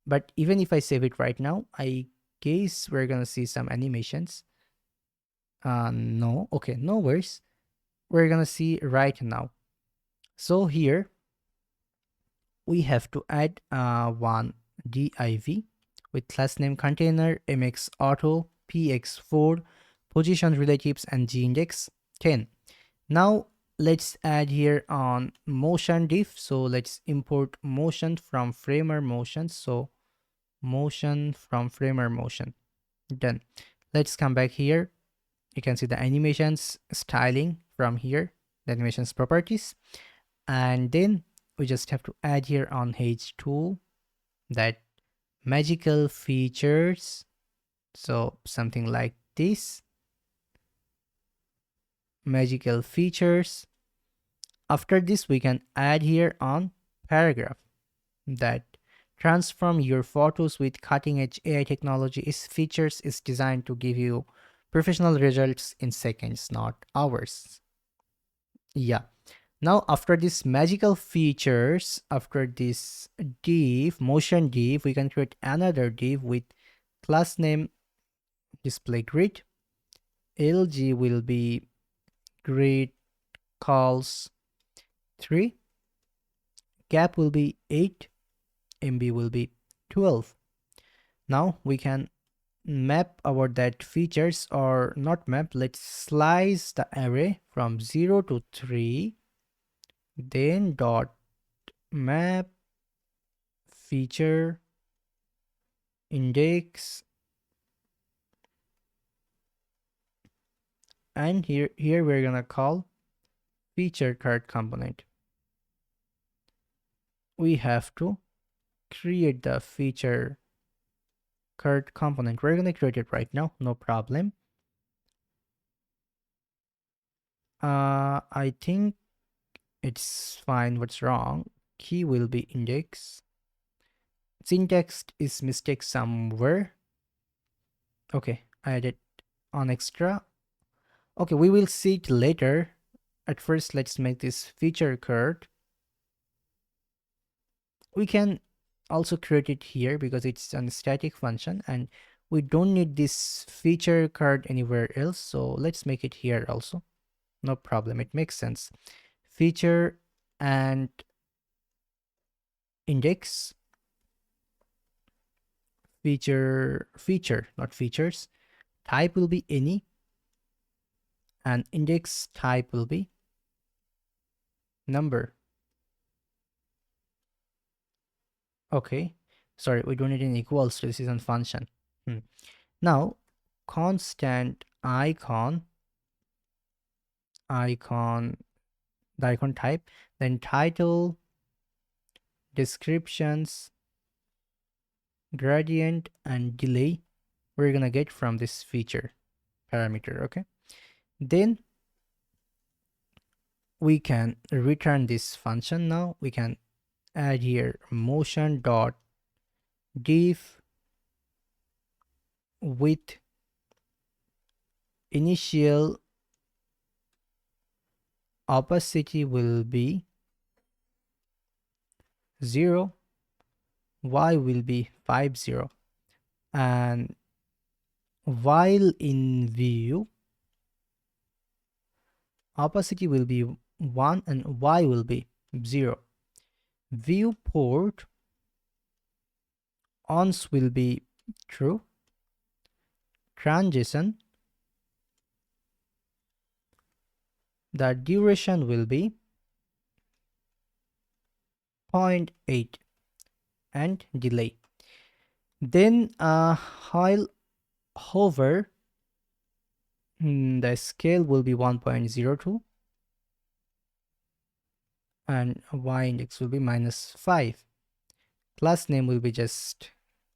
but even if I save it right now, I guess we're gonna see some animations. No, okay, no worries, we're gonna see right now. So here we have to add one div with class name container mx auto px4 position relatives andgindex 10. Now let's add here on motion div. So let's import motion from framer motion. So motion from framer motion, done. Let's come back here. You can see the animations styling from here, the animations properties, and then we just have to add here on h2 that magical features. So something like this, magical features. After this, we can add here on paragraph that transform your photos with cutting edge AI technology is features is designed to give you professional results in seconds, not hours. Yeah. Now after this magical features, after this div, motion div, we can create another div with class name display grid. LG will be grid calls 3, cap will be 8, MB will be 12. Now we can map our that features, or not map, let's slice the array from 0 to 3, then dot map feature index, and here we're gonna call feature card component. We have to create the feature card component. We're gonna create it right now, no problem. I think it's fine. What's wrong? Key will be index. Syntax is mistake somewhere. Okay, I added on extra. Okay, we will see it later. At first, let's make this feature card. We can also create it here because it's a static function and we don't need this feature card anywhere else. So let's make it here also. No problem, it makes sense. Feature and index. Feature, not features. Type will be any, and index type will be number. Okay, sorry, we don't need an equals to this is a function. Now constant icon, the icon type, then title, descriptions, gradient, and delay we're gonna get from this feature parameter. Okay, then we can return this function. Now we can add here motion dot div with initial opacity will be 0, y will be 50, and while in view opacity will be 1 and y will be 0. Viewport ons will be true. Transition, the duration will be 0.8, and delay. Then while hover, the scale will be 1.02 and y index will be -5. Class name will be just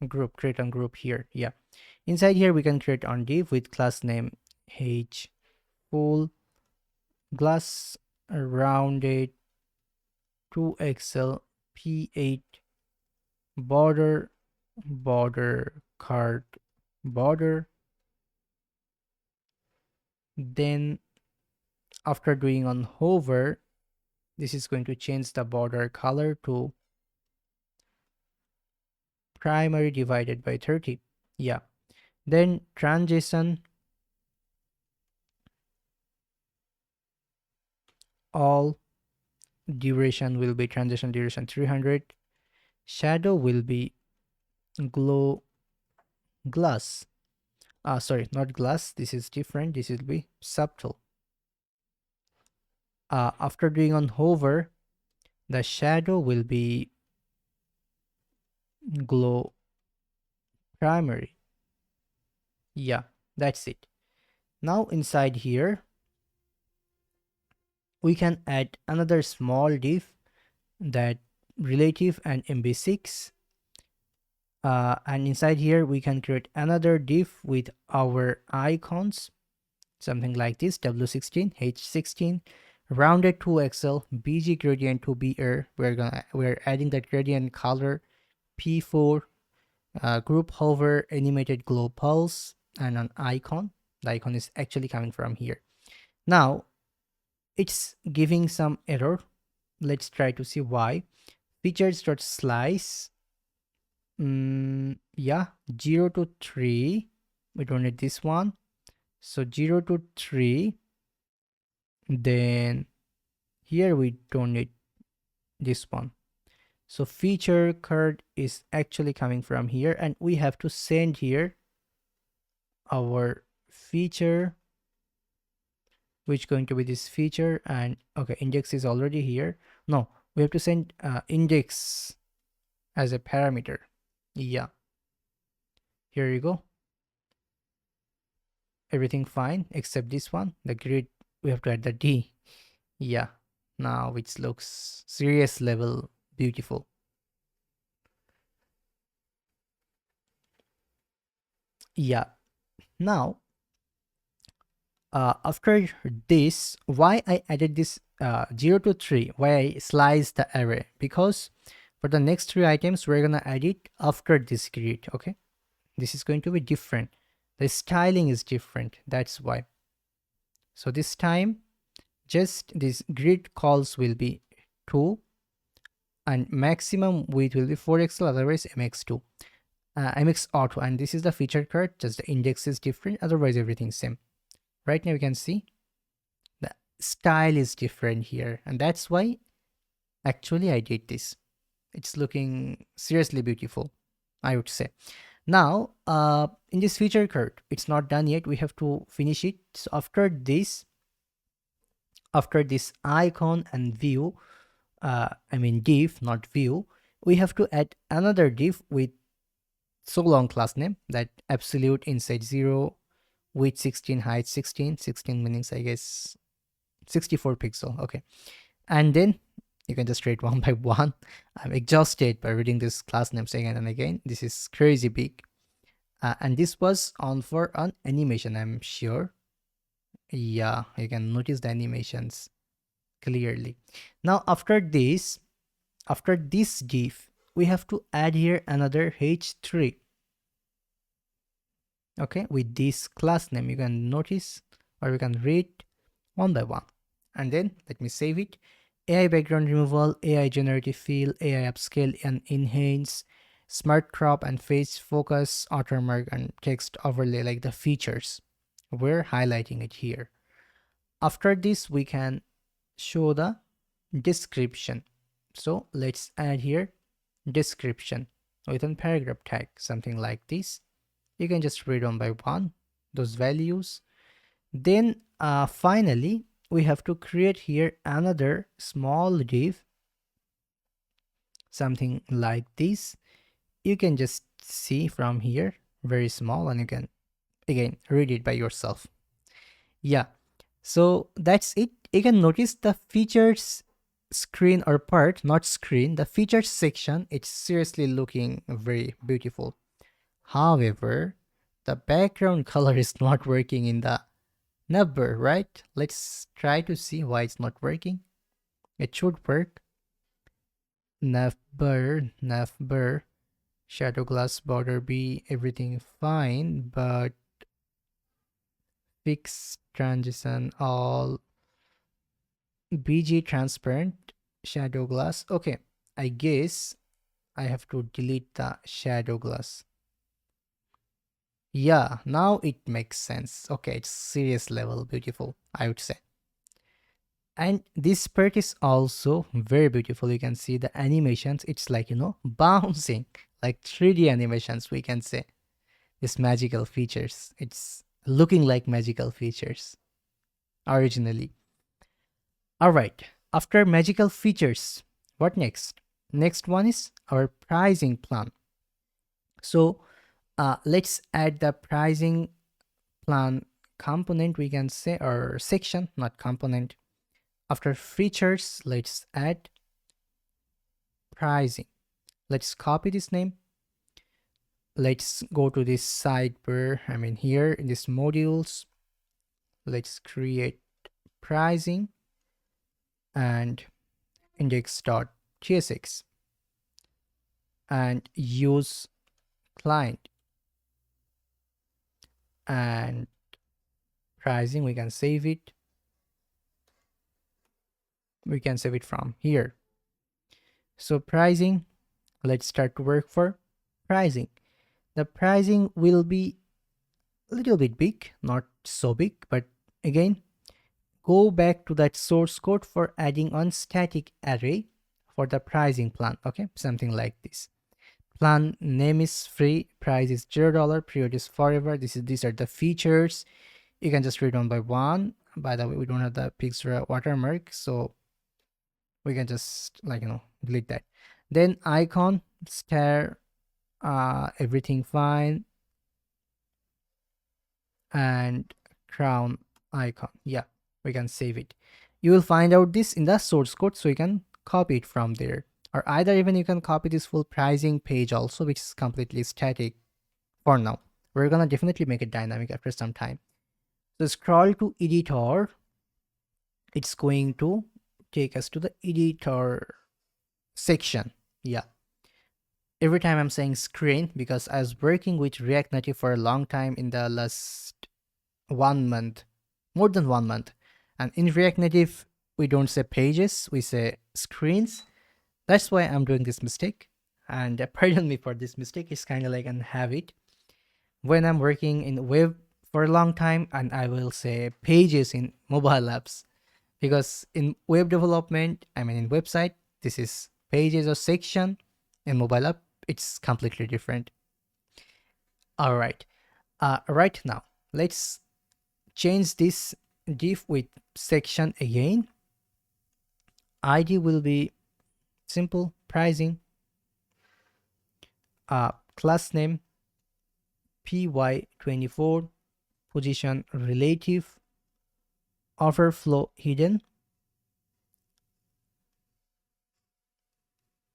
group, create on group here. Yeah, inside here we can create on div with class name h full glass rounded 2xl p8 border card border. Then after doing on hover, this is going to change the border color to primary divided by 30. Yeah, then transition all duration will be transition duration 300. Shadow will be glow glass. Sorry, not glass, this is different, this will be subtle. After doing on hover, the shadow will be glow primary. Yeah, that's it. Now inside here we can add another small div, that relative and MB6. And inside here we can create another div with our icons, something like this: W16, H16, rounded to XL, BG gradient to BR. We're adding that gradient color, P4, group hover, animated glow pulse, and an icon. The icon is actually coming from here. Now it's giving some error. Let's try to see why. Features.slice, yeah, 0 to 3, we don't need this one. So 0 to 3, then here we don't need this one. So feature card is actually coming from here, and we have to send here our feature, which going to be this feature. And okay, index is already here. No, we have to send index as a parameter. Yeah, here you go. Everything fine except this one, the grid. We have to add the D. Yeah, now it looks serious level beautiful. Yeah, now after this, why I added this 0 to 3, why I sliced the array, because for the next 3 items we're gonna add it after this grid. Okay, this is going to be different, the styling is different, that's why. So this time just this grid calls will be 2 and maximum width will be 4xl, otherwise mx2, mx auto, and this is the feature card, just the index is different, otherwise everything's same. Right now you can see the style is different here, and that's why actually I did this. It's looking seriously beautiful, I would say. Now in this feature card, it's not done yet, we have to finish it. So after this icon and view, I mean div, not view, we have to add another div with so long class name, that absolute inside 0, width 16, height 16, 16 means I guess 64 pixel. Okay, and then you can just rate one by one. I'm exhausted by reading this class names again and again, this is crazy big. And this was on for an animation, I'm sure. Yeah, you can notice the animations clearly. Now after this div, we have to add here another h3. Okay, with this class name, you can notice, or you can read one by one. And then let me save it. AI background removal, AI generative fill, AI upscale and enhance, smart crop and face focus, watermark and text overlay, like the features. We're highlighting it here. After this, we can show the description. So let's add here description with a paragraph tag, something like this. You can just read one by one those values. Then finally we have to create here another small div, something like this. You can just see from here, very small, and you can again read it by yourself. Yeah, so that's it. You can notice the features screen or part, not screen, the features section, it's seriously looking very beautiful. However, the background color is not working in the Navbar, right? Let's try to see why it's not working. It should work. Navbar, shadow glass border B, everything fine, but fix transition all, BG transparent, shadow glass. Okay, I guess I have to delete the shadow glass. Yeah, now it makes sense. Okay, it's serious level beautiful, I would say. And this part is also very beautiful. You can see the animations, it's like, bouncing, like 3D animations, we can say. These magical features, it's looking like magical features originally. All right, after magical features, what next? Next one is our pricing plan. So let's add the pricing plan component, we can say, or section, not component. After features, let's add pricing. Let's copy this name. let's go to this sidebar. I mean, here in this modules, let's create pricing and index.jsx and use client and pricing. We can save it. We can save it from here. So pricing, let's start to work for pricing. The pricing will be a little bit big, not so big, but again, go back to that source code for adding on static array for the pricing plan. Okay, something like this. Plan name is free, price is $0, period is forever. These are the features. You can just read one by one. By the way, we don't have the pixel watermark, so we can just delete that. Then icon, star, everything fine, and crown icon. Yeah, we can save it. You will find out this in the source code, so you can copy it from there, or either even you can copy this full pricing page also, which is completely static for now. We're gonna definitely make it dynamic after some time. So scroll to editor. It's going to take us to the editor section. Yeah, every time I'm saying screen because I was working with React Native for a long time in the last 1 month, more than 1 month. And in React Native, we don't say pages, we say screens. That's why I'm doing this mistake. And pardon me for this mistake. It's kind of like an habit when I'm working in web for a long time, and I will say pages in mobile apps, because in web development, I mean in website, this is pages or section. In mobile app, it's completely different. All right. Right now, let's change this div with section again. ID will be simple pricing. Class name py24, position relative, offer flow hidden,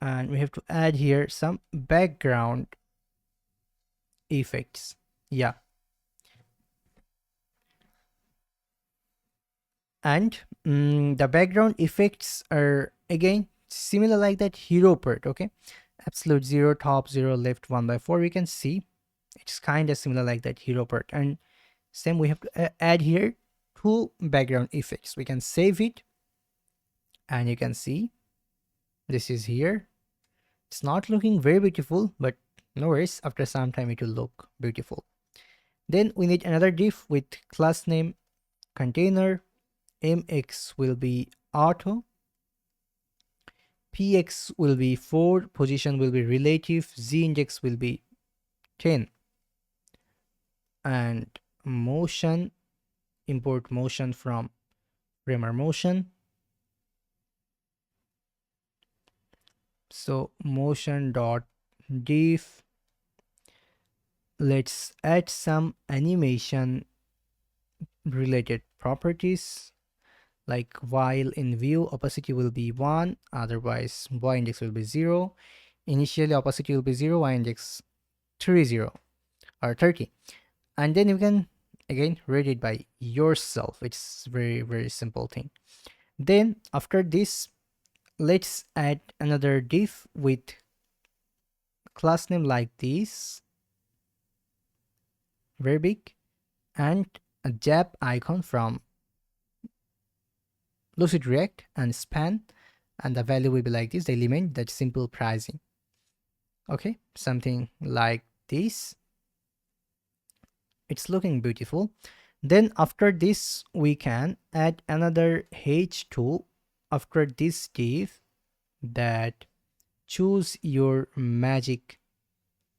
and we have to add here some background effects. Yeah, and the background effects are again similar like that hero part. Okay, absolute 0, top 0, left 1/4. We can see it's kind of similar like that hero part, and same we have to add here two background effects. We can save it, and you can see this is here. It's not looking very beautiful, but no worries, after some time it will look beautiful. Then we need another div with class name container. mx will be auto, px will be 4, position will be relative, z index will be 10, and motion, import motion from Framer motion. So motion dot div, let's add some animation related properties, like while in view opacity will be 1, otherwise y index will be 0. Initially opacity will be 0, y index 30 or 30, and then you can again read it by yourself. It's very simple thing. Then after this, let's add another div with class name like this, very big, and a jab icon from Lucid React and span, and the value will be like this, the element, that simple pricing. Okay, something like this. It's looking beautiful. Then after this, we can add another h2 after this div, that choose your magic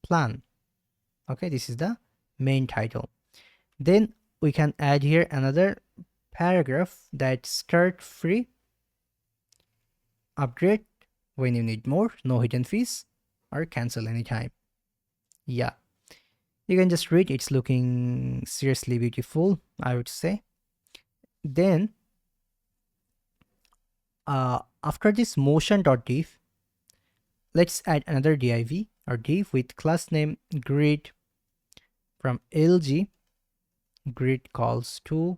plan. Okay, this is the main title. Then we can add here another paragraph that start free, upgrade when you need more, no hidden fees, or cancel anytime. Yeah, you can just read, it's looking seriously beautiful, I would say. Then after this motion.div, let's add another div or div with class name grid from LG. Grid calls to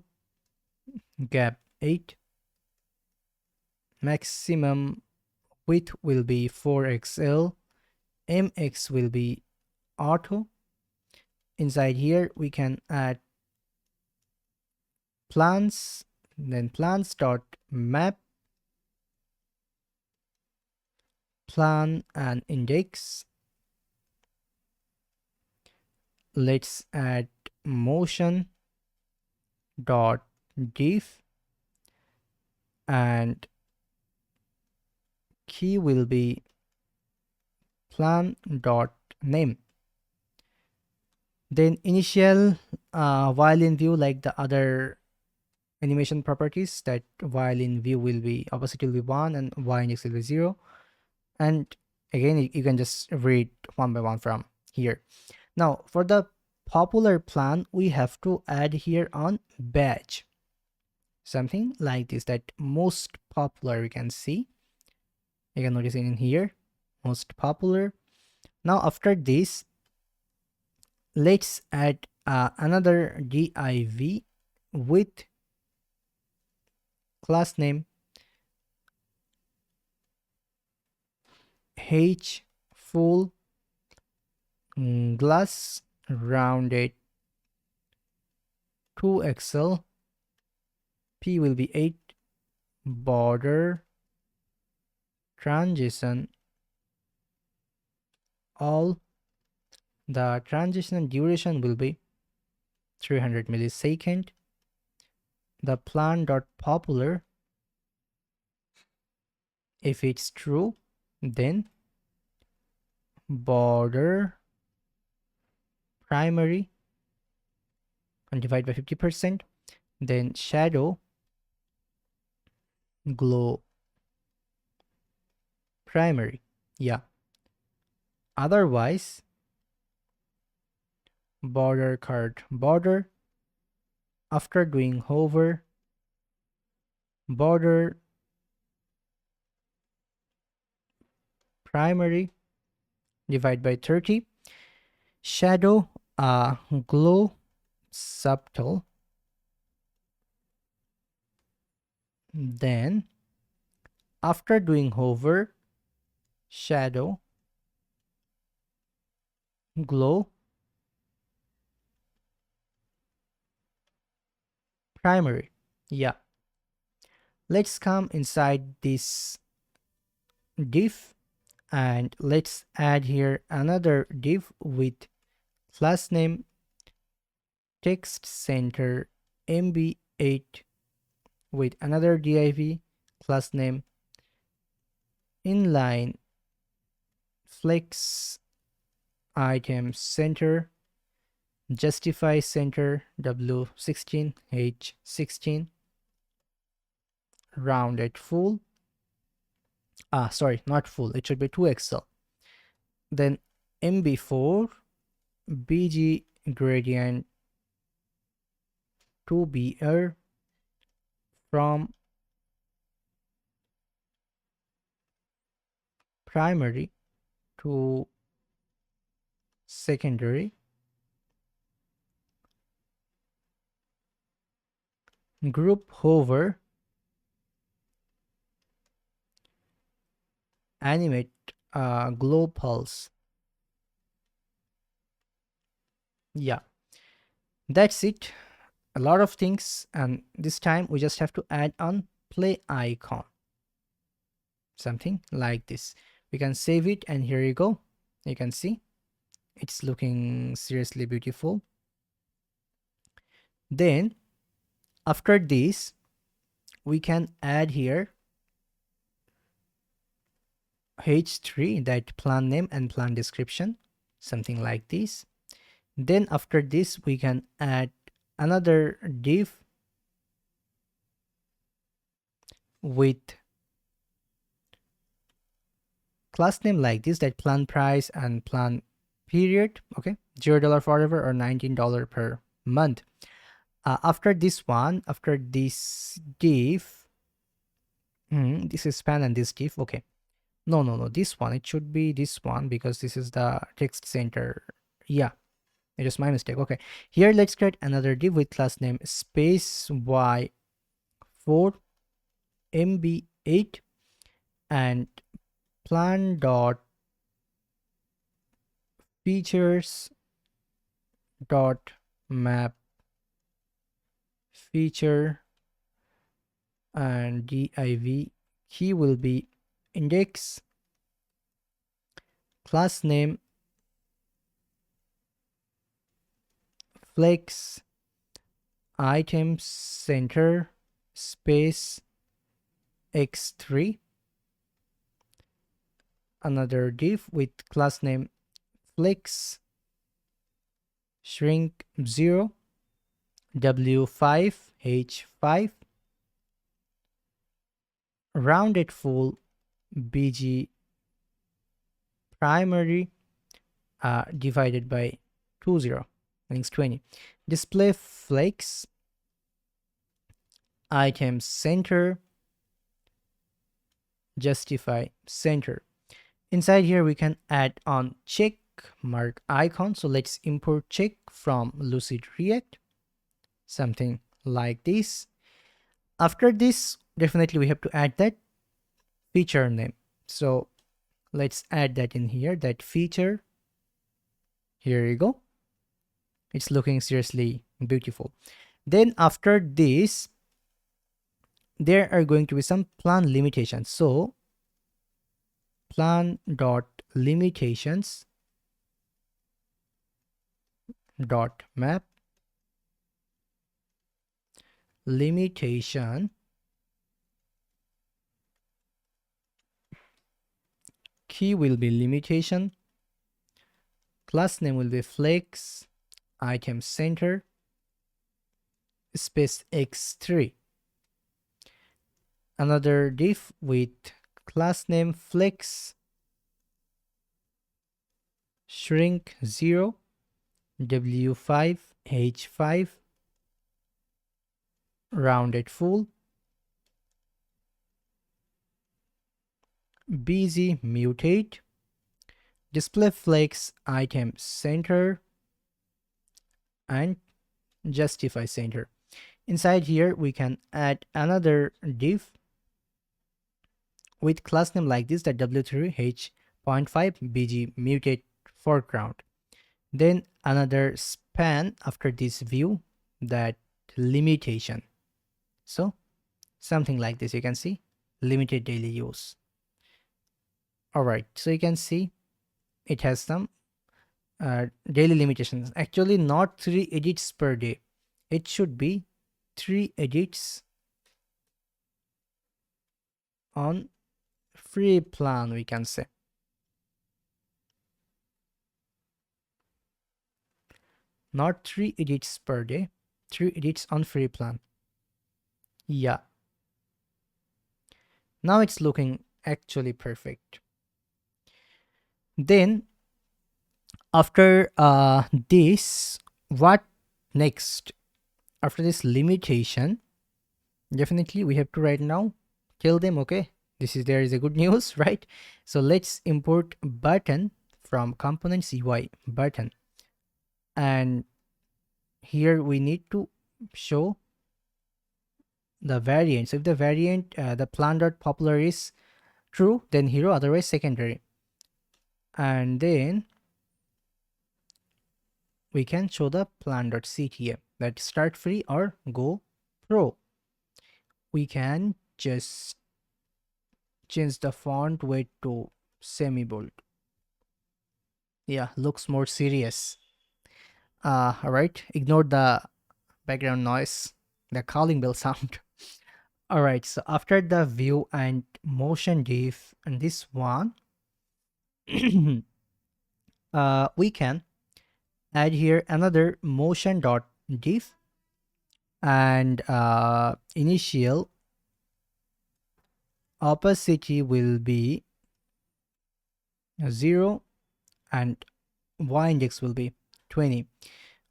gap 8. Maximum width will be 4xl. mx will be auto. Inside here we can add plans, then plans dot map plan and index. Let's add motion dot div, and key will be plan dot name. Then initial while in view, like the other animation properties, that while in view will be opposite will be 1 and y index will be 0. And again, you can just read one by one from here. Now for the popular plan, we have to add here on badge something like this, that most popular. We can see, you can notice it in here, most popular. Now after this, let's add another div with class name h full glass rounded 2xl. P will be 8. Border transition all. The transition duration will be 300 millisecond. The plan dot popular, if it's true, then border primary and divide by 50%. Then shadow glow primary. Yeah. Otherwise, border card border. After doing hover, border primary divide by 30. Shadow glow subtle. Then after doing hover, shadow glow primary. Yeah. Let's come inside this div and let's add here another div with class name text center mb8 with another div class name inline flex item center justify center w16 h16 rounded full. Sorry, not full, it should be 2xl. Then mb4 bg gradient to br from primary to secondary. Group hover animate glow pulse. Yeah, that's it. A lot of things, and this time we just have to add on play icon, something like this. We can save it, and here you go. You can see it's looking seriously beautiful. Then after this, we can add here h3, that plan name and plan description, something like this. Then after this, we can add another div with class name like this, that plan price and plan period. Okay, $0 forever or $19 per month. After this one, after this div, this is span and this div. Okay, No, this one, it should be this one because this is the text center. Yeah, it is my mistake. Okay, here let's create another div with class name space y4 mb8 and plan dot features dot map feature, and div key will be index, class name flex item center space x3, another div with class name flex shrink 0 w5 h5 rounded full bg primary divided by 20 means 20, display flex item center justify center. Inside here we can add on check mark icon, so let's import check from Lucid React, something like this. After this, definitely we have to add that feature name, so let's add that in here, that feature. Here you go, it's looking seriously beautiful. Then after this there are going to be some plan limitations, so plan dot limitations dot map limitation key will be limitation, class name will be flex item center space x3, another div with class name flex shrink 0 w5 h5 rounded full bg mutate, display flex item center and justify center. Inside here we can add another div with class name like this, that w3 h.5 bg mutate foreground, then another span after this view, that limitation, so something like this, you can see limited daily use. All right, so you can see it has some daily limitations, actually not 3 edits per day, it should be 3 edits on free plan, we can say. Not 3 edits per day, 3 edits on free plan. Yeah, now it's looking actually perfect. Then after this, what next? After this limitation, definitely we have to right now tell them, okay, there is a good news, right? So let's import button from components UI button, and here we need to show the variant. So if the variant the plan.popular is true, then hero, otherwise secondary, and then we can show the plan.ctm, that start free or go pro. We can just change the font weight to semi-bold. Yeah, looks more serious. All right, ignore the background noise, the calling bell sound. All right, so after the view and motion div and this one, we can add here another motion dot div, and initial opacity will be 0 and y index will be 20,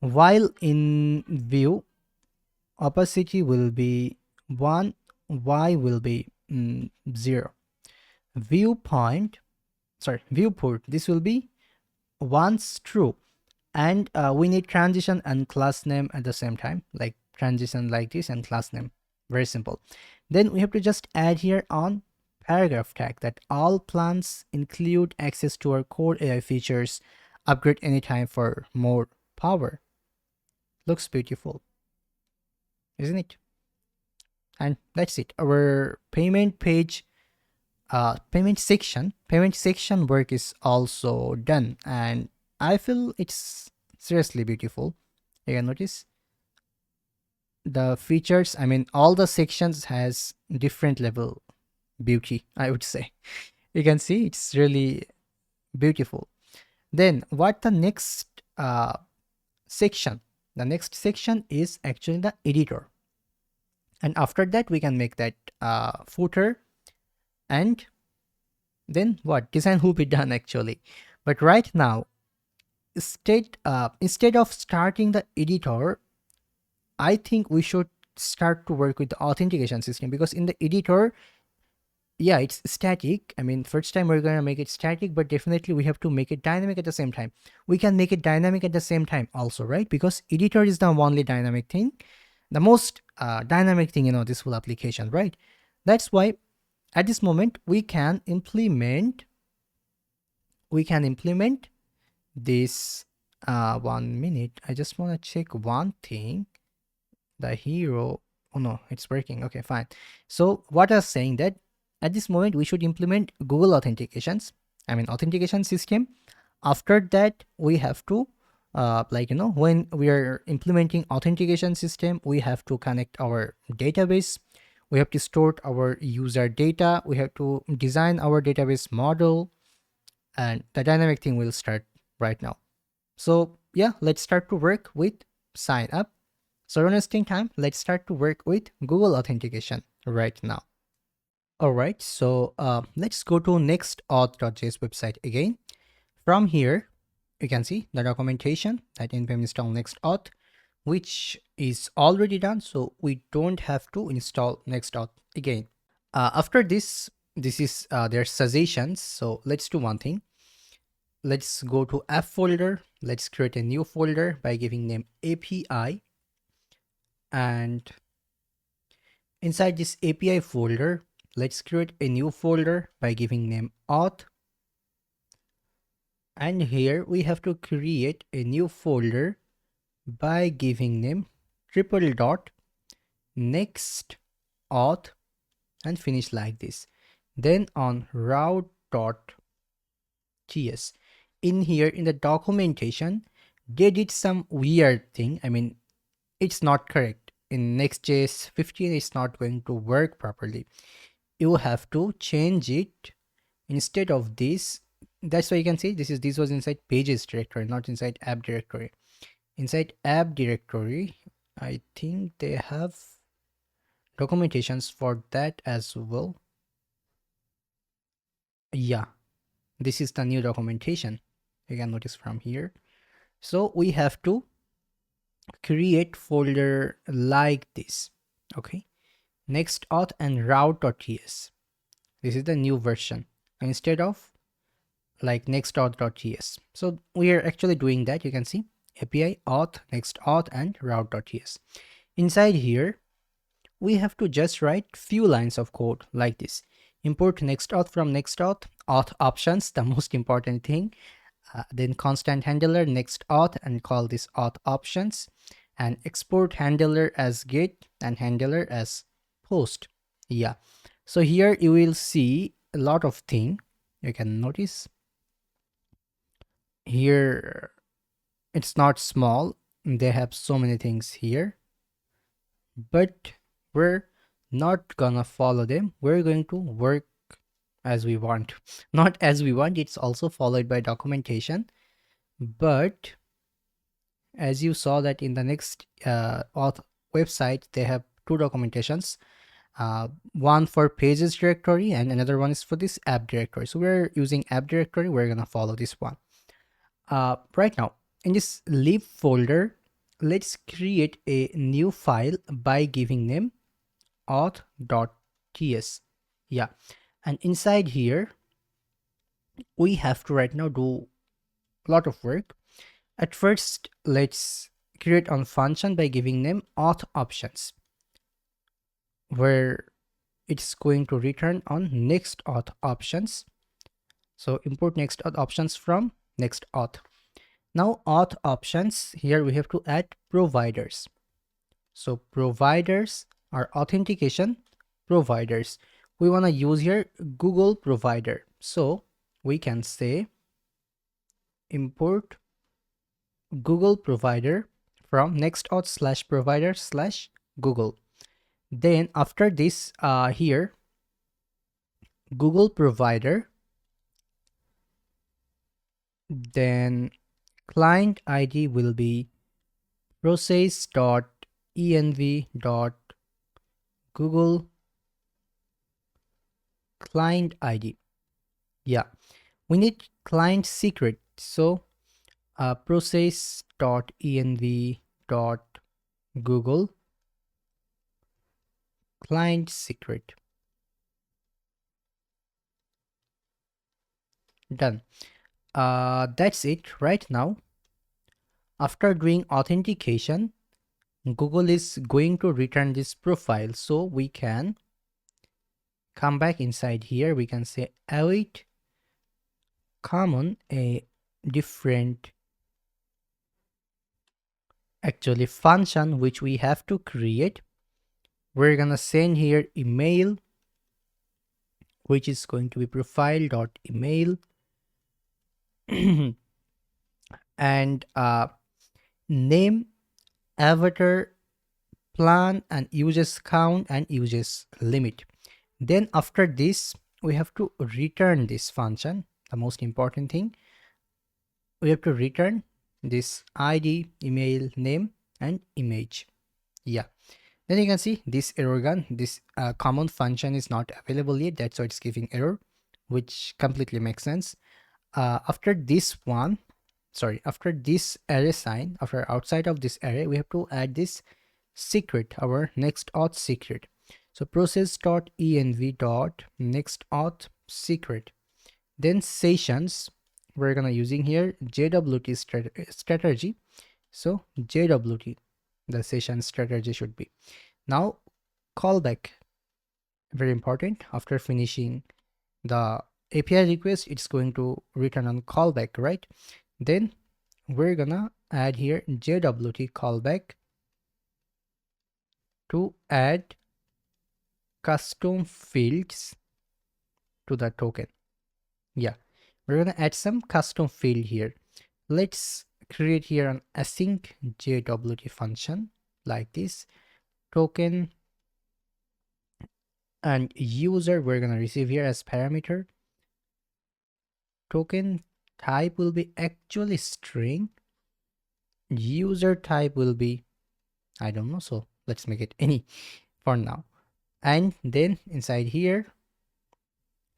while in view opacity will be 1, y will be 0, viewport, this will be once true, and we need transition and class name at the same time, like transition like this and class name. Very simple. Then we have to just add here on paragraph tag that all plans include access to our core AI features. Upgrade anytime for more power. Looks beautiful, isn't it? And that's it. Our payment section work is also done, and I feel it's seriously beautiful. You can notice the features, I mean all the sections has different level beauty, I would say. You can see it's really beautiful. Then what the next section, the next section is actually the editor, and after that we can make that footer, and then what design will be done actually. But right now, instead of starting the editor, I think we should start to work with the authentication system, because in the editor, yeah, it's static. I mean, first time we're gonna make it static, but definitely we have to make it dynamic at the same time. We can make it dynamic at the same time also, right? Because editor is the only dynamic thing, the most dynamic thing in this whole application, right? That's why at this moment we can implement this. 1 minute, I just want to check one thing. The hero, oh no, it's working. Okay, fine. So what I was saying, that at this moment we should implement Google authentication system. After that we have to when we are implementing authentication system, we have to connect our database, we have to store our user data, we have to design our database model, and the dynamic thing will start right now. So yeah, let's start to work with sign up. So don't wasting time, let's start to work with Google authentication right now. Alright, so let's go to Next.js website again. From here, you can see the documentation that npm install Next.auth, which is already done, so we don't have to install Next.auth again. After this is their suggestions. So let's do one thing. Let's go to app folder. Let's create a new folder by giving name API, and inside this API folder, let's create a new folder by giving name Auth, and here we have to create a new folder by giving name triple dot next auth and finish like this. Then on route.js, in here in the documentation, they did some weird thing. I mean, it's not correct. In Next.js 15, it's not going to work properly. You have to change it. Instead of this, that's why you can see this was inside pages directory, not inside app directory. Inside app directory, I think they have documentations for that as well. Yeah, this is the new documentation, you can notice from here. So we have to create folder like this. Okay, next auth and route.js. This is the new version instead of like next.auth.js. So we are actually doing that. You can see API auth, next auth, and route.js. Inside here, we have to just write few lines of code like this. Import next auth from next auth, auth options, the most important thing. Then constant handler next auth and call this auth options, and export handler as get and handler as post. Yeah, so here you will see a lot of thing. You can notice here it's not small, they have so many things here, but we're not gonna follow them. We're going to work as we want. Not as we want, it's also followed by documentation, but as you saw that in the next auth website, they have two documentations, one for pages directory and another one is for this app directory. So we're using app directory, we're gonna follow this one. Right now in this lib folder, let's create a new file by giving name auth.ts. Yeah, And inside here, we have to right now do a lot of work. At first, let's create a function by giving name auth options, where it's going to return on next auth options. So import next auth options from next auth. Now auth options, here we have to add providers. So providers are authentication providers. We want to use here Google provider. So we can say import Google provider from nextauth slash provider slash Google. Then after this, here Google provider, then client ID will be process.env.google client ID. Yeah, we need client secret. So process.env.google client secret. Done. That's it. Right now, after doing authentication, Google is going to return this profile. So we can come back inside here. We can say await common a different actually function which we have to create. We're gonna send here email, which is going to be profile.email and name, avatar, plan, and users count and users limit. Then after this, we have to return this function. The most important thing, we have to return this ID, email, name, and image. Yeah. Then you can see this error gun, this common function is not available yet. That's why it's giving error, which completely makes sense. After this array sign, after outside of this array, we have to add this secret, our next auth secret. So process.env.next auth secret. Then sessions, we're gonna using here JWT strategy. So JWT, the session strategy should be. Now callback, very important. After finishing the API request, it's going to return on callback, right? Then we're gonna add here JWT callback to add custom fields to the token. Yeah, we're gonna add some custom field here. Let's create here an async JWT function like this. Token and user we're gonna receive here as parameter. Token type will be actually string. User type will be, I don't know, so let's make it any for now. And then inside here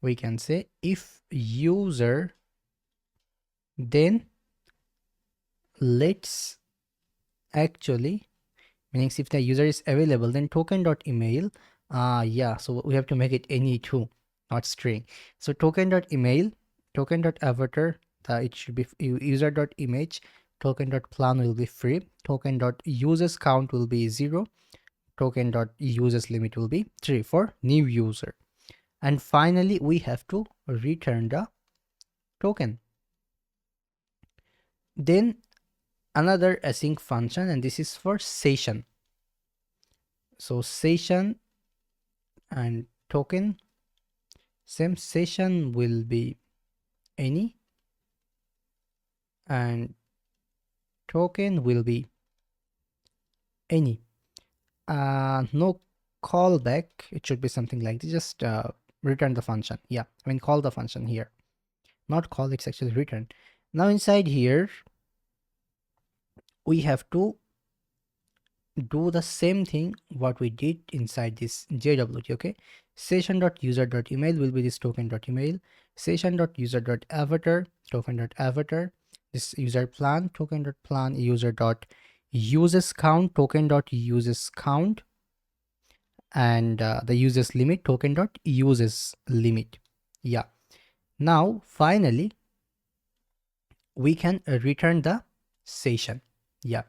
we can say if user, then let's actually, meaning if the user is available, then token.email, yeah, so we have to make it any too, not string. So token.email, token.avatar, it should be user.image, token.plan will be free, token.users count will be 0, token.users limit will be 3 for new user. And finally we have to return the token. Then another async function, and this is for session. So session and token, same, session will be any and token will be any. No callback, it should be something like this, just return the function. Yeah, I mean call the function here, not call, it's actually return. Now inside here we have to do the same thing what we did inside this JWT. Okay, session.user.email will be this token.email, session.user.avatar, token.avatar, this user plan, token.plan, user.users count, token.users count, and the uses limit token dot uses limit. Yeah, now finally we can return the session. Yeah,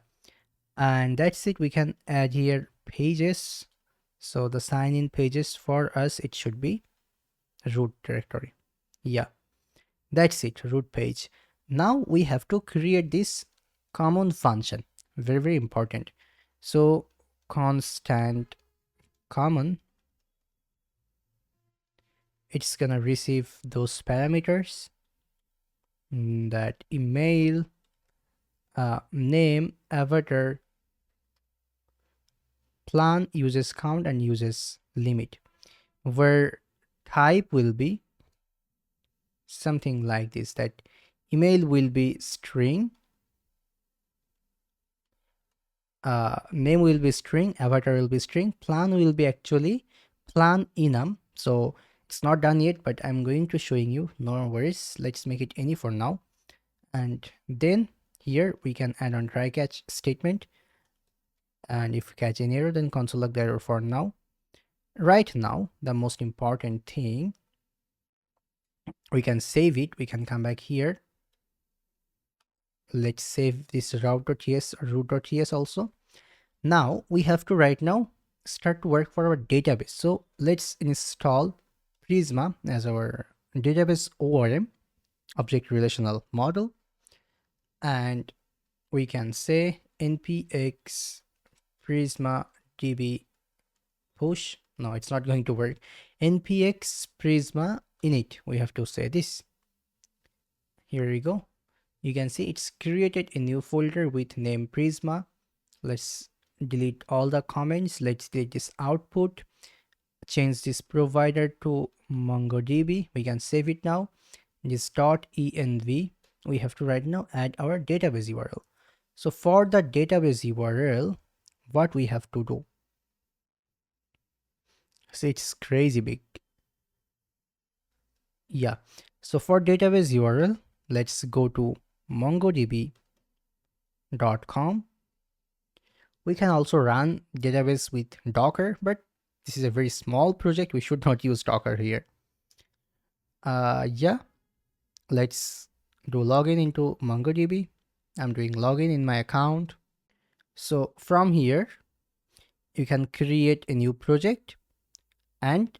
and that's it. We can add here pages. So the sign in pages for us, it should be root directory. Yeah, that's it, root page. Now we have to create this common function, very very important. So constant common, it's gonna receive those parameters, that email, name, avatar, plan, uses count, and uses limit, where type will be something like this, that email will be string, name will be string, avatar will be string, plan will be actually plan enum. So it's not done yet, but I'm going to showing you, no worries. Let's make it any for now. And then here we can add on try catch statement, and if we catch an error, then console log the error for now. Right now, the most important thing, we can save it. We can come back here. Let's save this route.ts or root.ts also. Now we have to right now start to work for our database. So let's install Prisma as our database ORM, object relational model, and we can say npx prisma db push. No, it's not going to work. Npx prisma init, we have to say this. Here we go. You can see it's created a new folder with name Prisma. Let's delete all the comments. Let's delete this output, change this provider to MongoDB. We can save it now. This .env, we have to right now add our database URL. So for the database URL, what we have to do? So it's crazy big. Yeah. So for database URL, let's go to mongodb.com. We can also run database with Docker, but this is a very small project. We should not use Docker here. Yeah, let's do login into MongoDB. I'm doing login in my account. So from here, you can create a new project, and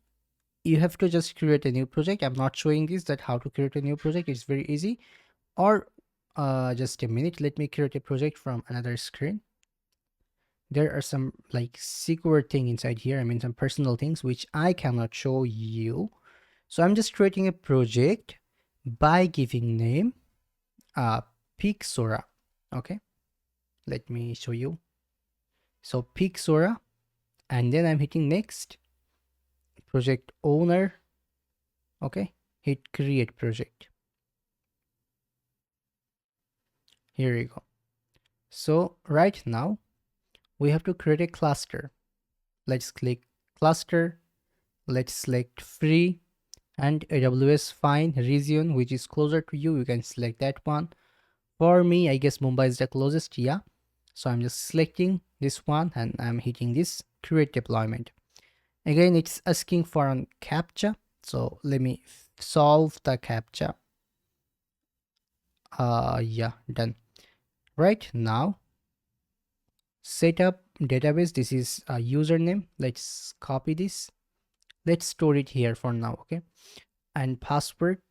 you have to just create a new project. I'm not showing this, that how to create a new project. It's very easy. Or just a minute, let me create a project from another screen. There are some like secret thing inside here. I mean, some personal things which I cannot show you. So I'm just creating a project by giving name Pixora. Okay, let me show you. So Pixora, and then I'm hitting next, project owner. Okay, hit create project. Here you go. So right now we have to create a cluster. Let's click cluster. Let's select free and AWS fine region, which is closer to you. You can select that one. For me, I guess Mumbai is the closest. Yeah. So I'm just selecting this one and I'm hitting this create deployment. Again, it's asking for a CAPTCHA. So let me solve the CAPTCHA. Yeah, done. Right now, setup database. This is a username. Let's copy this. Let's store it here for now. Okay. And password,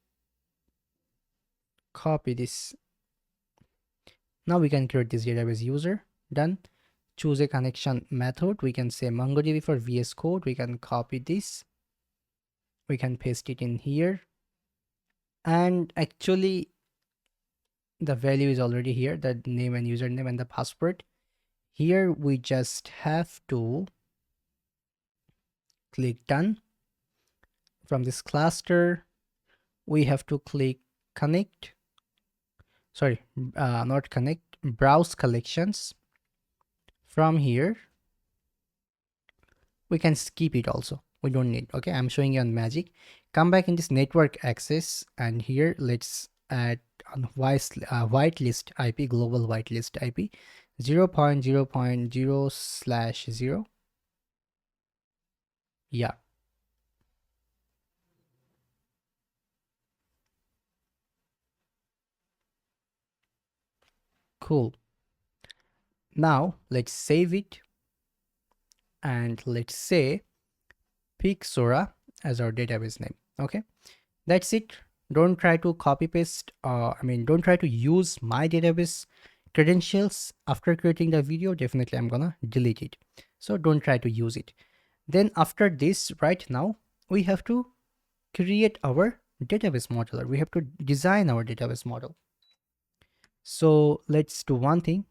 copy this. Now we can create this database user. Done. Choose a connection method. We can say MongoDB for VS Code. We can copy this. We can paste it in here. And actually, the value is already here, the name and username and the password. Here we just have to click done. From this cluster, we have to click connect. Sorry, not connect, browse collections. From here, we can skip it also. We don't need. Okay, I'm showing you on Magic. Come back in this network access, and here let's add on whitelist IP, global whitelist IP 0.0.0/0. Yeah, cool. Now let's save it and let's say Pixora as our database name. Okay, that's it. Don't try to copy paste, don't try to use my database credentials after creating the video. Definitely I'm gonna delete it. So don't try to use it. Then after this, right now, we have to create our database modeler. We have to design our database model. So let's do one thing.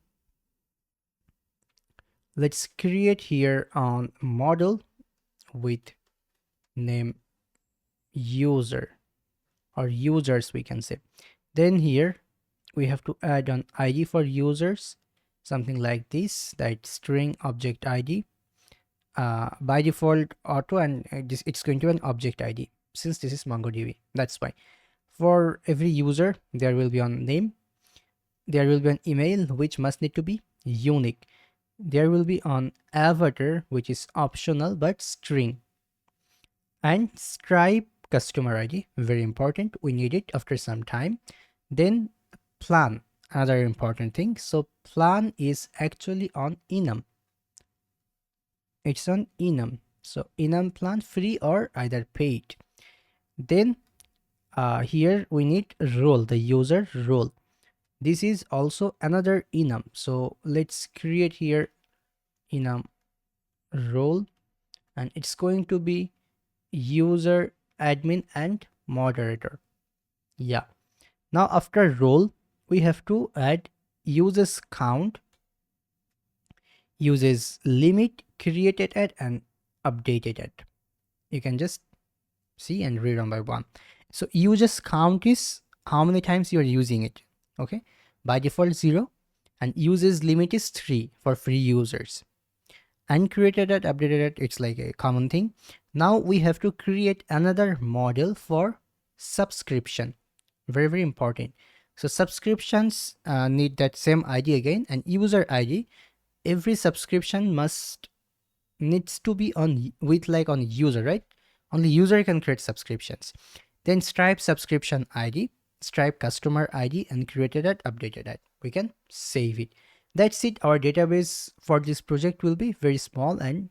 Let's create here on model with name user or users, we can say. Then here we have to add an ID for users, something like this, that string object ID. By default auto, and it's going to be an object ID since this is MongoDB. That's why for every user there will be a name, there will be an email which must need to be unique, there will be an avatar which is optional but string, and Stripe customer ID, very important, we need it after some time. Then plan, another important thing. So plan is actually on enum, it's on enum. So enum plan, free or either paid. Then here we need role, the user role. This is also another enum. So let's create here enum role, and it's going to be user, admin, and moderator. Yeah. Now after role, we have to add uses count, uses limit, created at, and updated at. You can just see and read one by one. So uses count is how many times you are using it. Okay. By default 0, and uses limit is 3 for free users. And created at, updated at, it's like a common thing. Now we have to create another model for subscription. Very, very important. So subscriptions need that same ID again, and user ID. Every subscription needs to be on with like on user, right? Only user can create subscriptions. Then Stripe subscription ID, Stripe customer ID, and created at, updated at. We can save it. That's it. Our database for this project will be very small and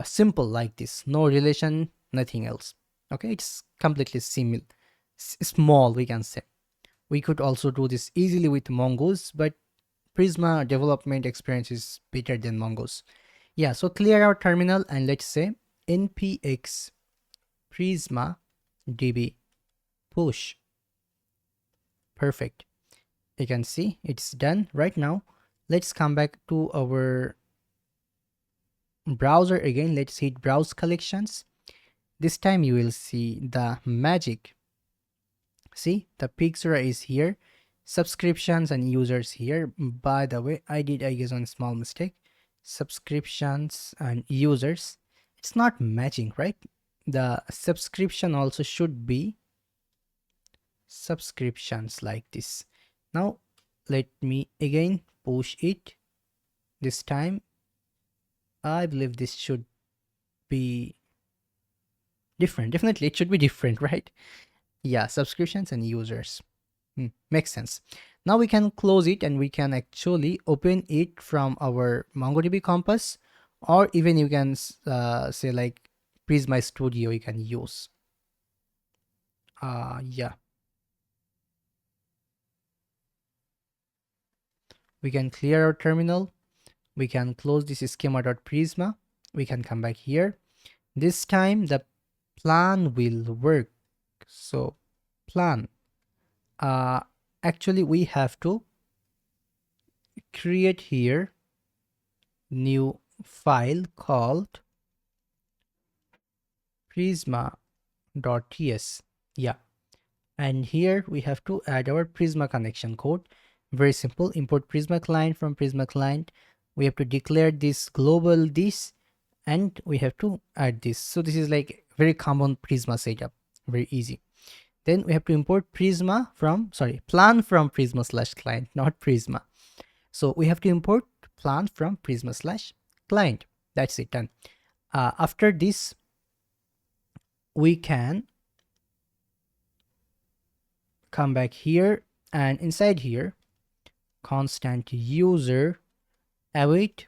simple like this. No relation, nothing else. Okay, it's completely small, we can say. We could also do this easily with Mongoose, but Prisma development experience is better than Mongoose. Yeah, so clear our terminal and let's say npx prisma db push. Perfect. You can see it's done right now. Let's come back to our browser again. Let's hit browse collections. This time you will see the magic. See, the Pixora is here, subscriptions and users here. By the way, I guess one small mistake. Subscriptions and users, it's not matching, right? The subscription also should be subscriptions like this. Now let me again push it. This time I believe this should be different. Definitely it should be different, right? Yeah, subscriptions and users. Makes sense. Now we can close it and we can actually open it from our MongoDB Compass, or even you can say like Prisma Studio you can use. Yeah. We can clear our terminal. We can close this schema.prisma. We can come back here. This time the plan will work. So plan. Actually we have to create here new file called prisma.ts. Yeah, and here we have to add our Prisma connection code. Very simple. Import Prisma client from Prisma client. We have to declare this global this, and we have to add this. So this is like very common Prisma setup. Very easy. Then we have to import Prisma from plan from Prisma slash client, not Prisma. So we have to import plan from Prisma slash client. That's it, done. After this, we can come back here, and inside here, constant user await.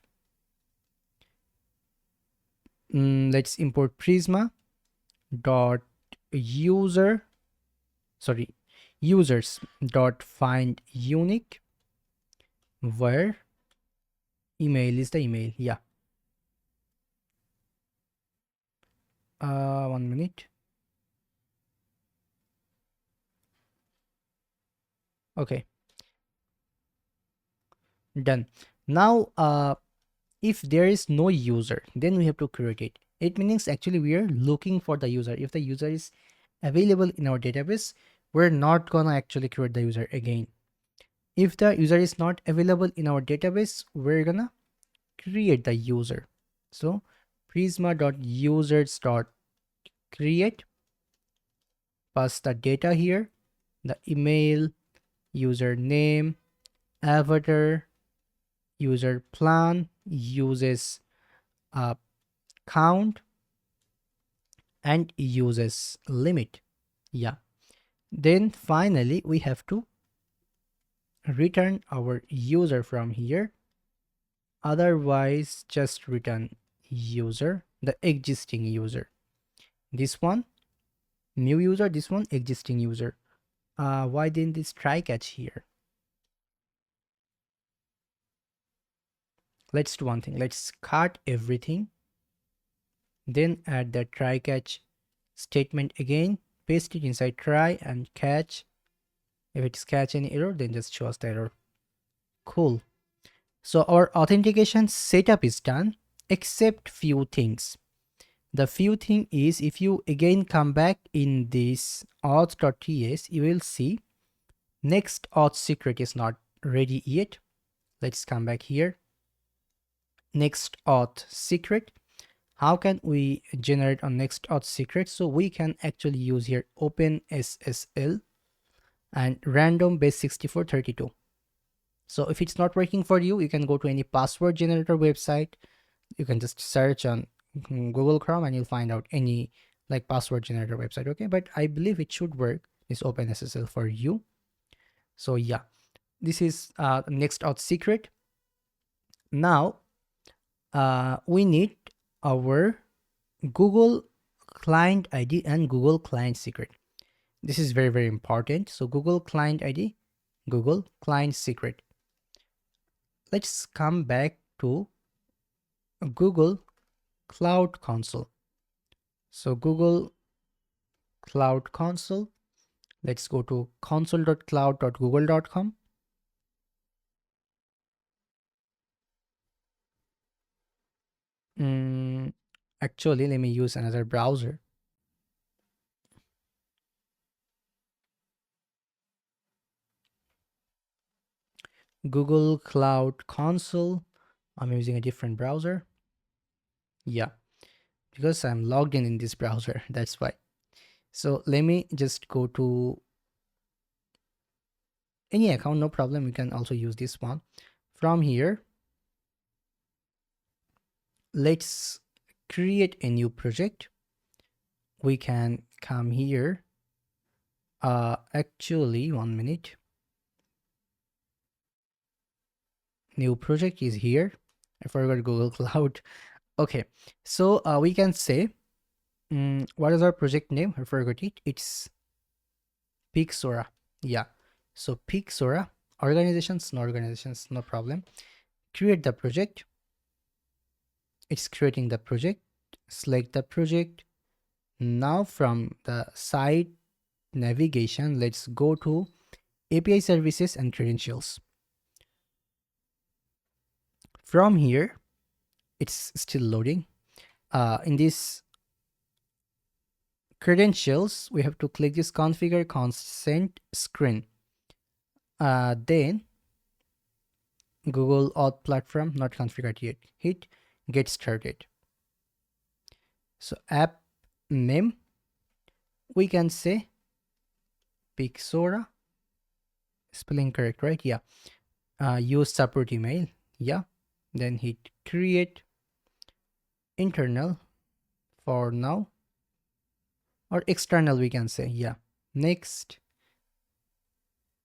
Let's import Prisma dot user, sorry, users dot find unique, where email is the email. Yeah. 1 minute. Okay, done. Now if there is no user, then we have to create it. It means actually we are looking for the user. If the user is available in our database, we're not gonna actually create the user again. If the user is not available in our database, we're gonna create the user. So prisma.users.create, pass the data here, the email, username, avatar, user plan, uses count, and uses limit. Yeah. Then finally we have to return our user from here. Otherwise just return user, the existing user. This one new user, this one existing user. Why didn't this try catch here? Let's do one thing. Let's cut everything, then add the try catch statement again, paste it inside try and catch. If it's catch any error, then just show us the error. Cool. So our authentication setup is done, except few things. The few thing is, if you again come back in this auth.ts, you will see next auth secret is not ready yet. Let's come back here. Next auth secret. How can we generate a next auth secret? So we can actually use here OpenSSL and random base 6432. So if it's not working for you, you can go to any password generator website. You can just search on Google Chrome and you'll find out any like password generator website. Okay, but I believe it should work, this OpenSSL for you. So yeah, this is next auth secret. Now we need our Google client ID and Google client secret. This is very, very important. So Google client ID, Google client secret. Let's come back to Google Cloud Console. So Google Cloud Console, let's go to console.cloud.google.com. Actually, let me use another browser. Google Cloud Console. I'm using a different browser. Yeah, because I'm logged in this browser, that's why. So let me just go to any account, no problem. You can also use this one. From here, let's create a new project. We can come here. Actually, 1 minute. New project is here. I forgot Google Cloud. Okay, so we can say, what is our project name? I forgot it. It's Pixora. Yeah. So Pixora, organizations, no problem. Create the project. It's creating the project. Select the project. Now from the site navigation, let's go to API services and credentials. From here, it's still loading. In this credentials, we have to click this configure consent screen. Then Google Auth platform not configured yet. Hit get started. So app name, we can say Pixora. Spelling correct, right? Yeah. Use support email. Yeah. Then hit create internal. for now, or external we can say. Yeah, next,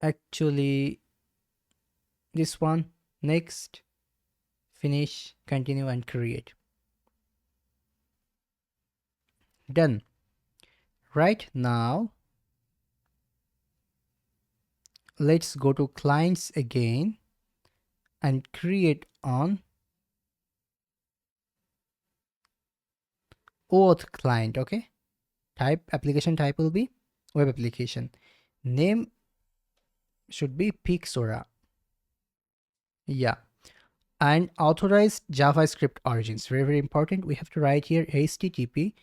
actually this one, next, finish, continue, and create. Done. Right now, let's go to clients again and create on Auth client. Okay, type, application type will be web application, name should be Pixora. Yeah, and authorized JavaScript origins, very very important. We have to write here http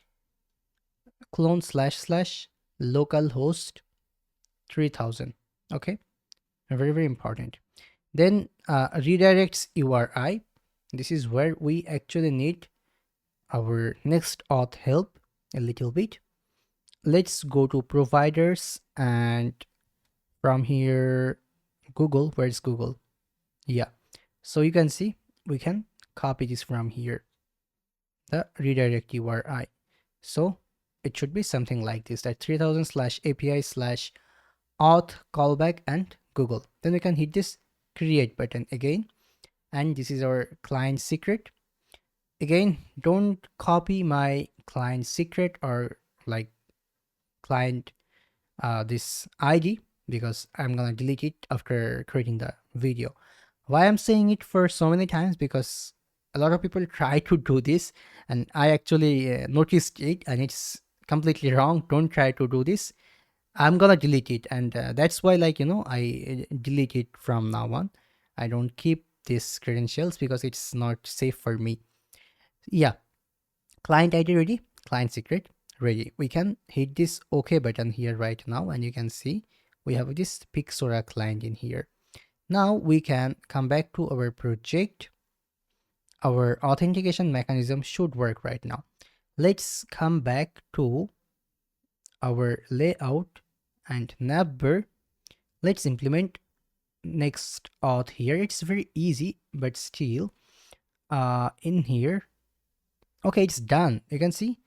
clone / localhost 3000. Okay, very very important. Then redirects URI. This is where we actually need our next auth help a little bit. Let's go to providers, and from here Google, where's Google? Yeah, so you can see we can copy this from here, the redirect URI. So it should be something like this, that 3000 / API / auth callback and Google. Then we can hit this create button again, and this is our client secret. Again, don't copy my client secret or like client this ID, because I'm gonna delete it after creating the video. Why I'm saying it for so many times, because a lot of people try to do this, and I actually noticed it, and it's completely wrong. Don't try to do this. I'm gonna delete it, and that's why, like, I delete it from now on. I don't keep these credentials because it's not safe for me. Yeah, client ID ready, client secret ready. We can hit this OK button here right now, and you can see we have this Pixora client in here. Now we can come back to our project. Our authentication mechanism should work right now. Let's come back to our layout and Navbar. Let's implement next auth here. It's very easy, but still in here. Okay, it's done. You can see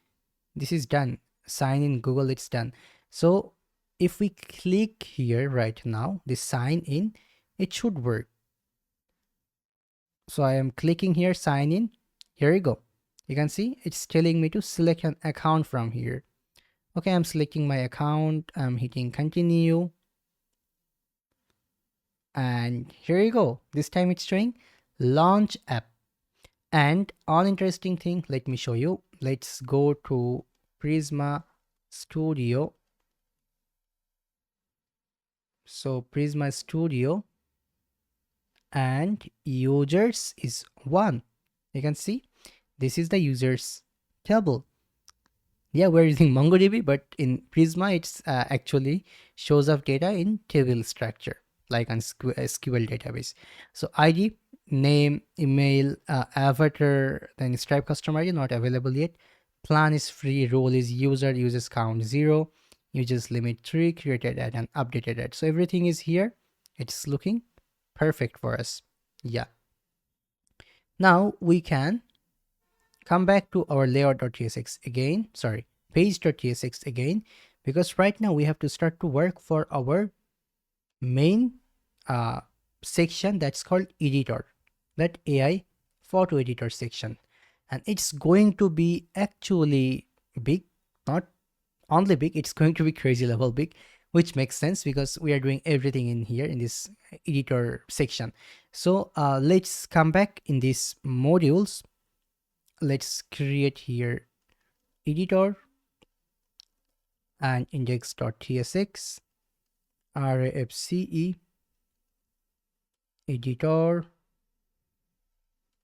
this is done. Sign in Google, it's done. So if we click here right now, this sign in, it should work. So I am clicking here, sign in. Here we go. You can see it's telling me to select an account from here. Okay, I'm selecting my account. I'm hitting continue. And here you go. This time it's showing launch app. And all interesting thing, let me show you. Let's go to Prisma Studio. So Prisma Studio, and users is 1. You can see this is the users table. Yeah, we're using MongoDB, but in Prisma it's actually shows up data in table structure, like on SQL database. So ID, name, email, avatar, then Stripe customer ID not available yet. Plan is free, role is user, users count 0, users limit 3, created ad and updated ad. So everything is here. It's looking perfect for us. Yeah. Now we can come back to our layout.tsx again, sorry, page.tsx again, because right now we have to start to work for our main section that's called editor, that AI photo editor section. And it's going to be actually big, not only big, it's going to be crazy level big, which makes sense because we are doing everything in here in this editor section. So let's come back in these modules. Let's create here editor and index.tsx, rafce editor,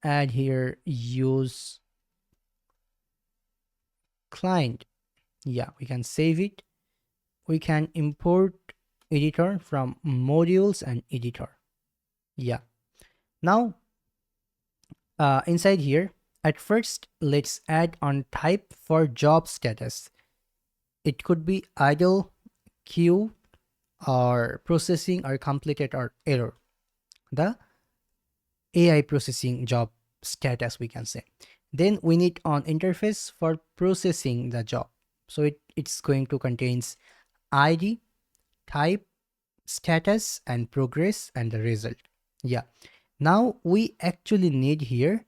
add here use client. Yeah, we can save it. We can import editor from modules and editor. Yeah. Now inside here, at first let's add on type for job status. It could be idle, queue, or processing, or completed, or error. The AI processing job status, we can say. Then we need on interface for processing the job. So it's going to contains ID, type, status, and progress, and the result. Yeah. Now we actually need here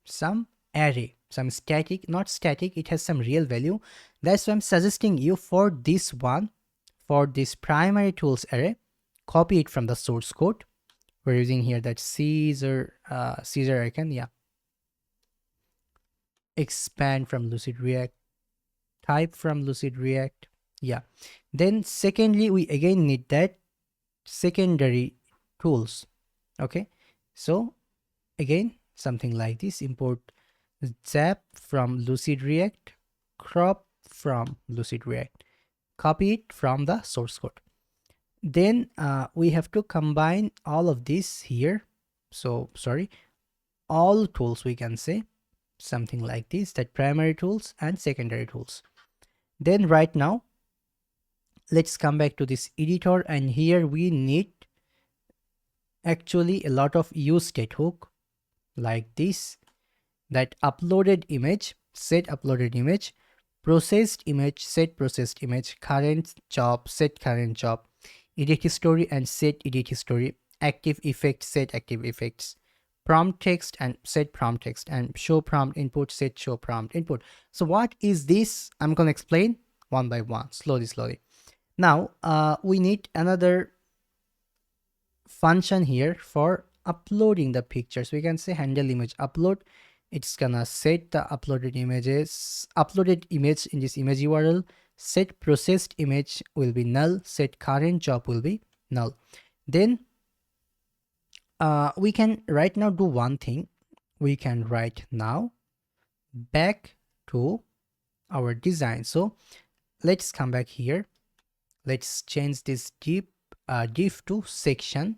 some array, some static, not static, it has some real value. That's why I'm suggesting you for this one, for this primary tools array, copy it from the source code. We're using here that Caesar icon. Yeah. Expand from Lucid React, type from Lucid React. Yeah. Then secondly, we again need that secondary tools. Okay. So again, something like this, import zap from Lucid React, crop from Lucid React, copy it from the source code. Then we have to combine all of this here. So sorry, all tools, we can say something like this, that primary tools and secondary tools. Then right now, let's come back to this editor, and here we need actually a lot of use state hook like this, that uploaded image, set uploaded image, processed image, set processed image, current job, set current job, edit history and set edit history, active effect, set active effects, prompt text and set prompt text, and show prompt input, set show prompt input. So what is this? I'm gonna explain one by one, slowly. Now we need another function here for uploading the pictures. We can say handle image upload. It's gonna set the uploaded image in this image URL. Set processed image will be null, set current job will be null. Then we can right now do one thing. We can right now back to our design. So let's come back here. Let's change this div to section,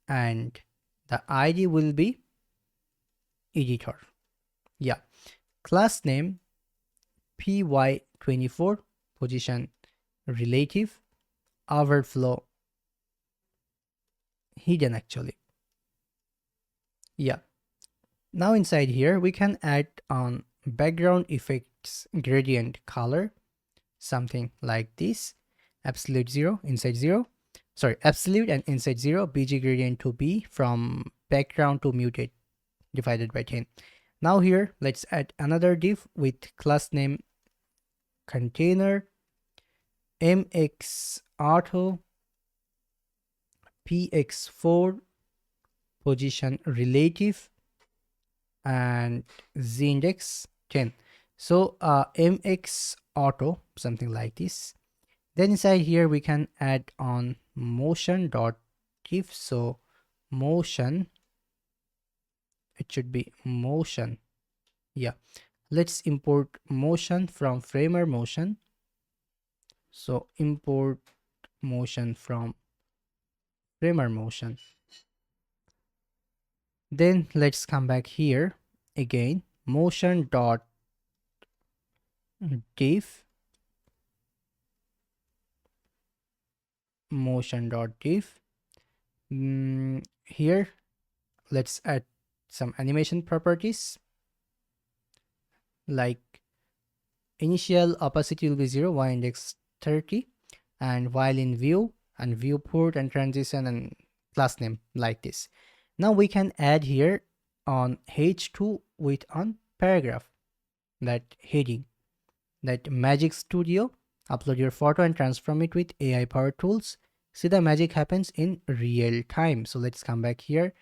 and the ID will be editor. Yeah. Class name py24, position relative, overflow hidden actually. Yeah. Now inside here we can add on background effects gradient color, something like this, absolute 0 inside 0, sorry, absolute and inside 0, bg gradient to be from background to muted divided by 10. Now here let's add another div with class name container mx auto px4 position relative and z index 10. So mx auto, something like this. Then inside here we can add on motion dot div. So motion, it should be motion. Yeah, let's import motion from framer motion. So import motion from framer motion. Then let's come back here again, motion dot div, motion dot div. Here let's add some animation properties, like initial opacity will be 0, y index 30, and while in view and viewport and transition and class name like this. Now we can add here on h2 with on paragraph, that heading, that Magic Studio, upload your photo and transform it with AI powered tools. See, the magic happens in real time. So let's come back here.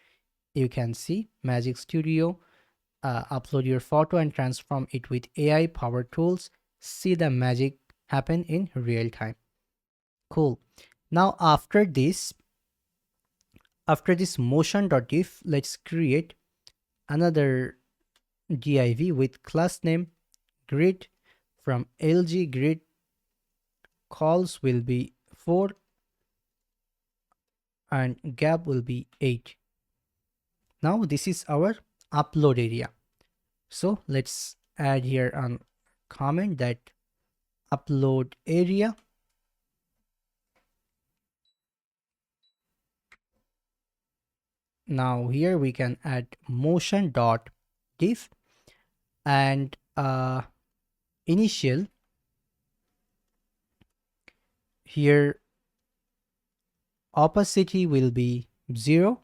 You can see Magic Studio, upload your photo and transform it with AI powered tools. See the magic happen in real time. Cool. Now after this motion.div, let's create another div with class name grid. From lg grid, calls will be 4 and gap will be 8. Now this is our upload area. So let's add here a comment that upload area. Now here we can add motion dot div, and initial here opacity will be 0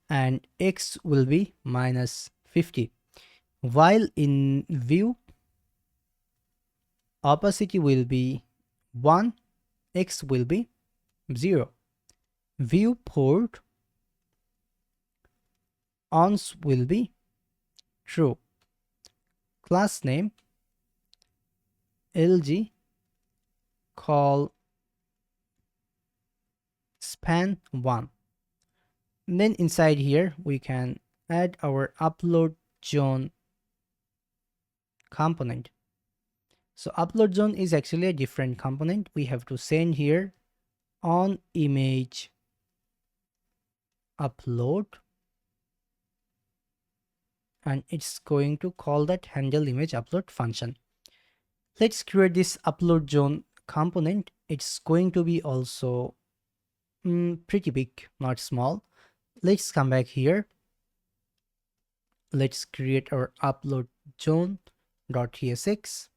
and x will be -50, while in view opacity will be 1, x will be 0. Viewport ons will be true. Class name lg call span1. Then inside here we can add our upload zone component. So upload zone is actually a different component. We have to send here on image upload, and it's going to call that handle image upload function. Let's create this upload zone component. It's going to be also pretty big, not small. Let's come back here. Let's create our upload zone.tsx,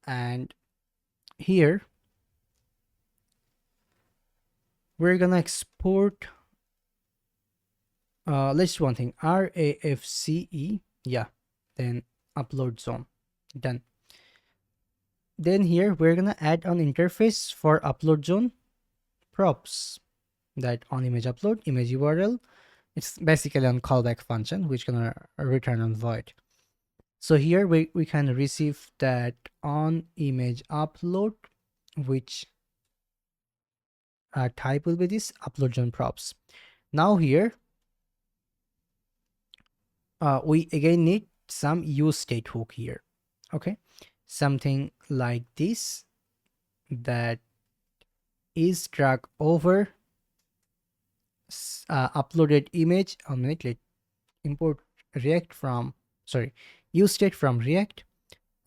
and here we're gonna export let's do one thing, RAFCE, yeah, then upload zone, done. Then here we're gonna add an interface for upload zone props, that on image upload image URL. It's basically on callback function which gonna return on void. So here we can receive that on image upload, which type will be this upload zone props. Now here we again need some use state hook here. Okay, something like this that is drag over uploaded image. A minute, let import react from, sorry, use state from React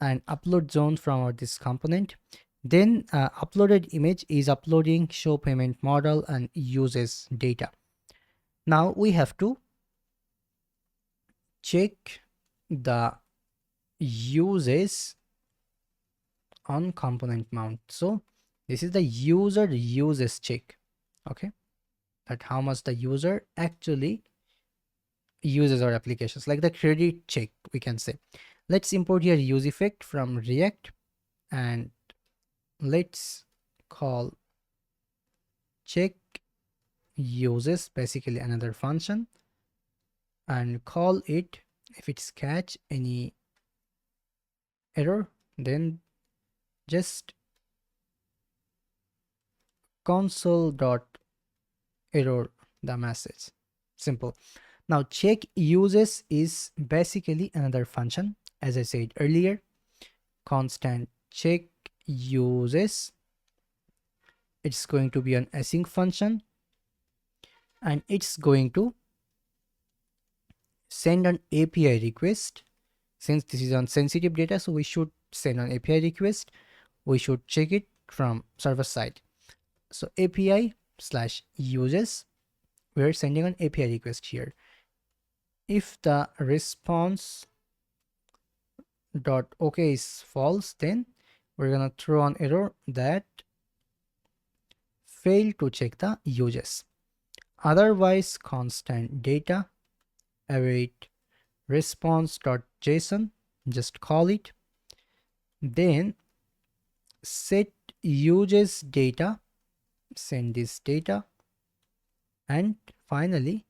and upload zone from this component. Then uploaded image is uploading show payment model and uses data. Now we have to check the uses on component mount. So this is the user uses check. Okay, that how much the user actually uses our applications, like the credit check we can say. Let's import here use effect from React, and let's call check uses, basically another function, and call it, if it's catch any error, then just console.error the message. Simple. Now check uses is basically another function. As I said earlier, constant check uses, it's going to be an async function, and it's going to send an API request. Since this is on sensitive data, so we should send an API request. We should check it from server side. So API/uses, we're sending an API request here. If the response dot OK is false, then we're gonna throw an error that failed to check the uses. Otherwise, constant data await response.json, just call it, then set uses data, send this data, and finally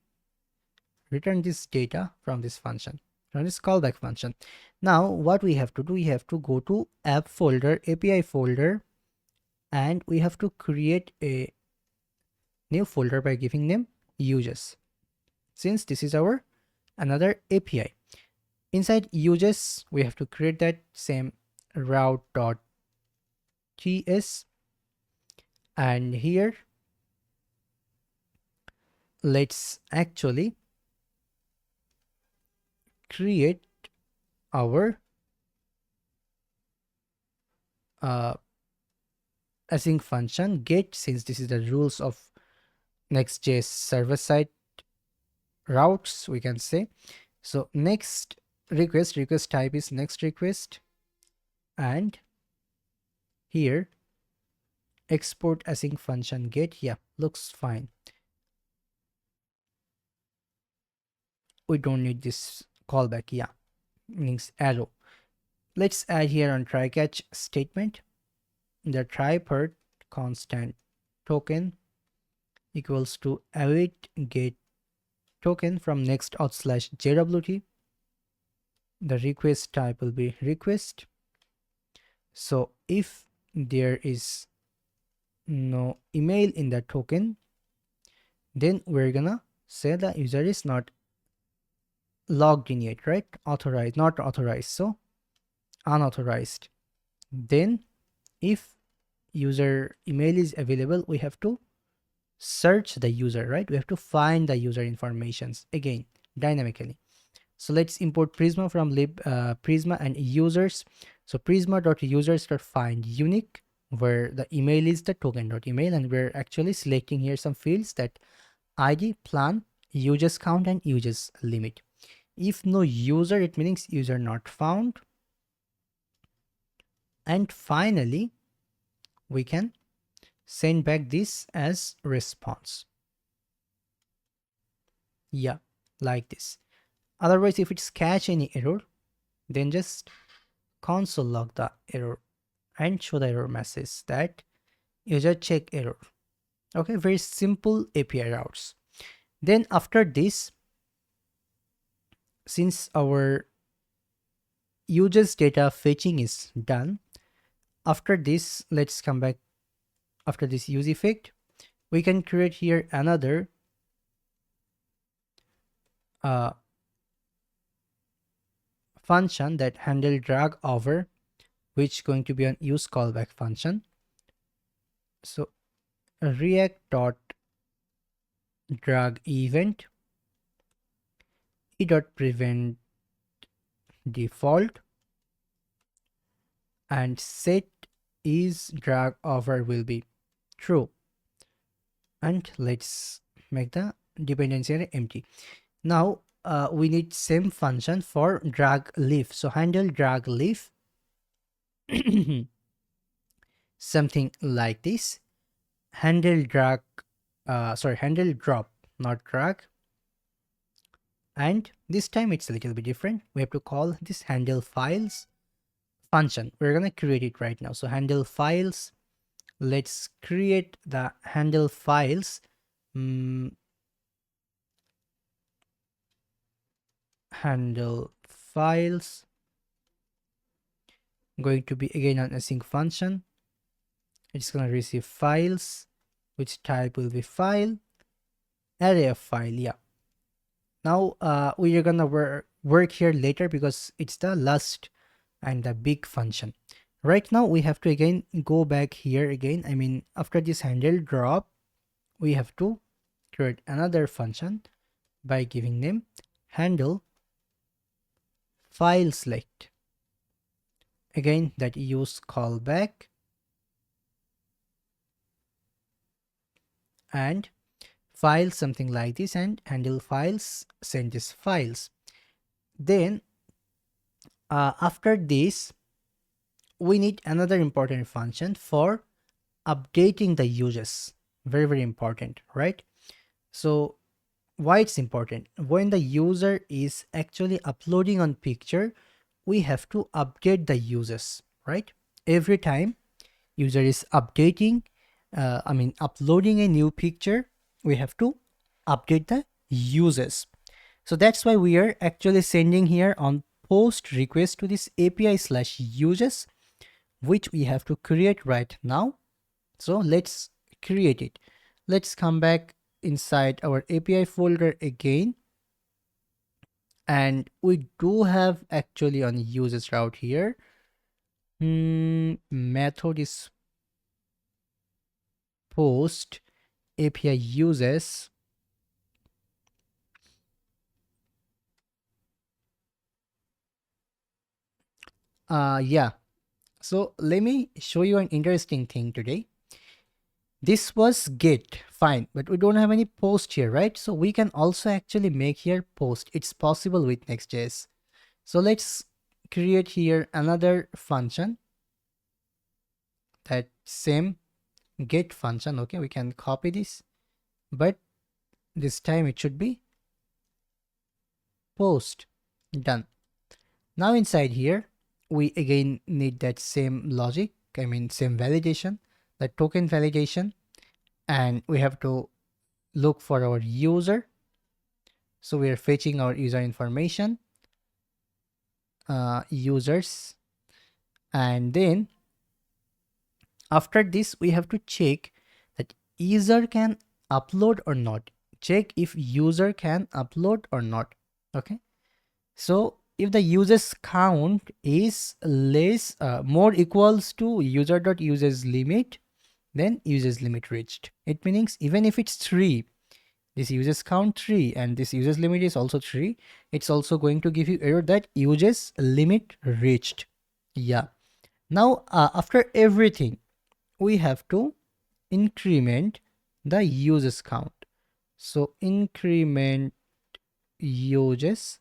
return this data from this function, from this callback function. Now what we have to do, we have to go to app folder, API folder, and we have to create a new folder by giving them uses, since this is our another API. Inside uses we have to create that same route.ts, and here let's actually create our async function get, since this is the rules of Next.js server-side routes, we can say. So next request type is next request, and here export async function get. Yeah, looks fine. We don't need this callback. Yeah, means arrow. Let's add here on try catch statement the try per constant token equals to await get token from next auth slash jwt. The request type will be request. So if there is no email in the token, then we're gonna say the user is not logged in yet, right? Authorized, not authorized, so unauthorized. Then if user email is available, we have to search the user, right? We have to find the user informations again dynamically. So let's import Prisma from lib Prisma and users. So prisma.users.find unique, where the email is the token.email, and we're actually selecting here some fields that ID, plan, users count, and users limit. If no user, it means user not found. And finally, we can send back this as response. Yeah, like this. Otherwise, if it's catch any error, then just console log the error and show the error message that user check error. Okay, very simple API routes. Then after this, since our users data fetching is done, after this, let's come back after this use effect. We can create here another function that handle drag over, which going to be an use callback function. So react dot drag event e dot prevent default and set is drag over will be true, and let's make the dependency array empty. Now we need same function for drag leaf. So handle drag leaf something like this. Handle drag handle drop, not drag. And this time it's a little bit different. We have to call this handle files function. We're gonna create it right now. So handle files, let's create the handle files. Handle files going to be again an async function. It's gonna receive files, which type will be file, array of file. Yeah, now we are gonna work here later because it's the last and the big function. Right now we have to again go back here again. I mean, after this handle drop, we have to create another function by giving name handle file select. Again, that use callback and file something like this, and handle files send this files. Then after this, we need another important function for updating the users. Very, very important, right? So why it's important? When the user is actually uploading on picture, we have to update the users, right? Every time user is updating, uploading a new picture, we have to update the users. So that's why we are actually sending here on post request to this API slash users, which we have to create right now. So let's create it. Let's come back inside our API folder again. And we do have actually on users route here. Method is post API users. Yeah. So let me show you an interesting thing today. This was get fine, but we don't have any post here, right? So we can also actually make here post. It's possible with Next.js. So let's create here another function, that same get function. Okay, we can copy this, but this time it should be post. Done. Now inside here we again need that same logic, I mean same validation, the token validation, and we have to look for our user. So we are fetching our user information, users, and then after this we have to check that user can upload or not. Check if user can upload or not. Okay, so if the users count is less more equals to user.users limit, then users limit reached. It means even if it's 3, this users count 3 and this users limit is also 3, it's also going to give you error that users limit reached. Yeah, now after everything we have to increment the users count. So increment users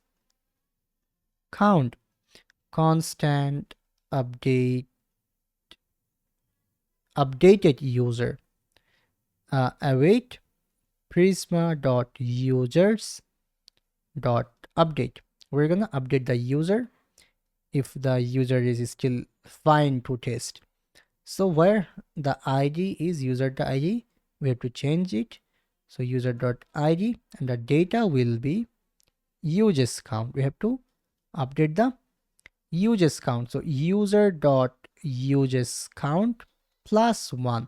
count, constant updated user, await prisma.users.update. We're gonna update the user if the user is still fine to test. So where the id is user.id, we have to change it. So user.id, and the data will be users count. We have to update the users count. So user.users count plus 1,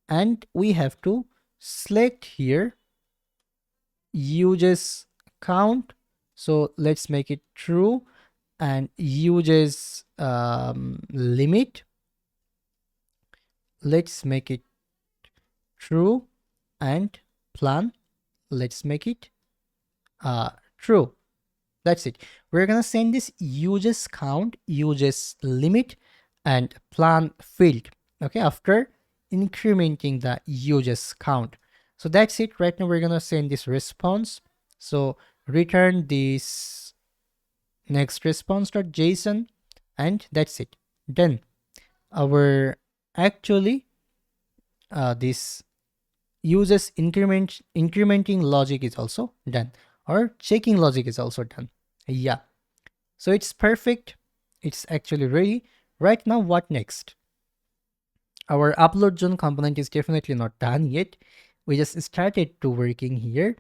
and we have to select here users count. So let's make it true, and users limit, let's make it true, and plan, let's make it true. That's it. We're gonna send this users count, users limit, and plan field, okay, after incrementing the users count. So that's it. Right now we're gonna send this response. So return this next response.json, and that's it. Done. Our actually this users incrementing logic is also done, or checking logic is also done. Yeah, so it's perfect. It's actually ready. Right now, what next? Our upload zone component is definitely not done yet. We just started to working here.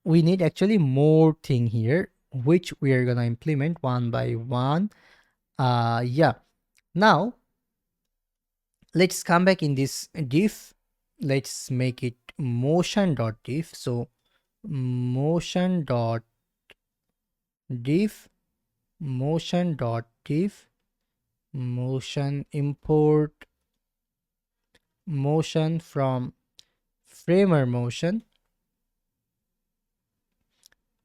We need actually more thing here, which we are gonna implement one by one. Yeah, now let's come back in this div. Let's make it motion.div. So motion.div, motion.div, motion import motion from framer motion,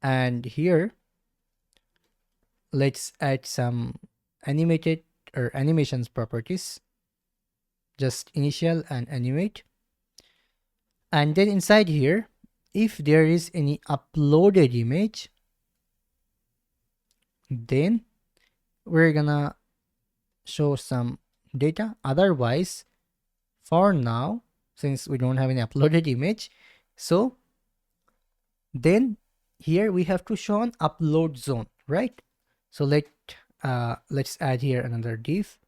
and here let's add some animated or animations properties, just initial and animate. And then inside here, if there is any uploaded image, then we're gonna show some data. Otherwise, for now, since we don't have any uploaded image, so then here we have to show an upload zone, right? So let's add here another div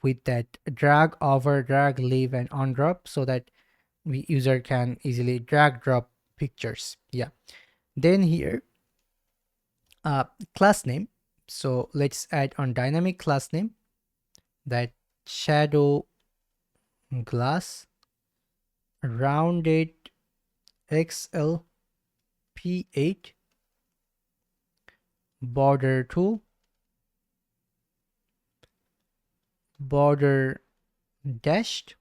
with that drag over, drag, leave, and on drop, so that user can easily drag drop pictures. Yeah, then here class name. So let's add on dynamic class name, that shadow glass rounded XL P8 border 2 border dashed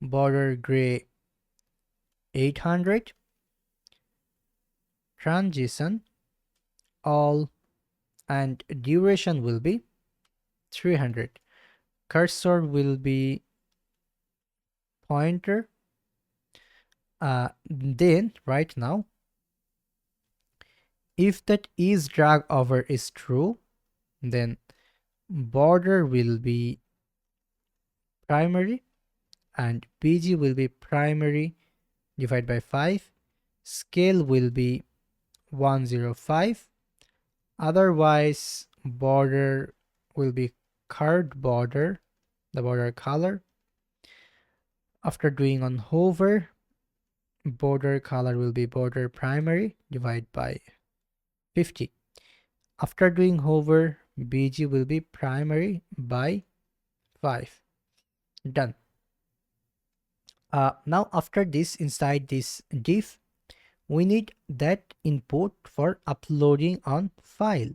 border gray 800 transition all, and duration will be 300. Cursor will be pointer Then right now, if that is drag over is true, then border will be primary and bg will be primary divided by 5. Scale will be 105. Otherwise, border will be curved border, the border color. After doing on hover, border color will be border primary divided by 50. After doing hover, bg will be primary by 5. Done. Now after this, inside this div, we need that input for uploading on file.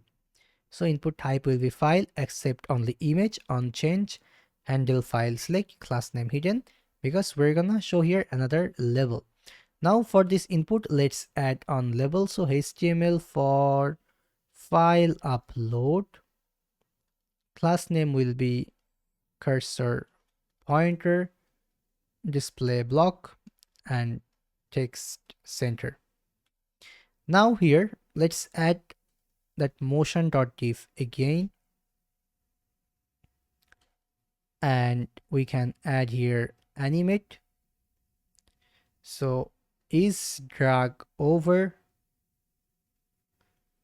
So input type will be file, accept only image, on change, handle file select, class name hidden, because we're gonna show here another level. Now for this input, let's add on label. So HTML for file upload, class name will be cursor pointer, display block, and text center. Now here, let's add that motion.div again, and we can add here animate. So is drag over,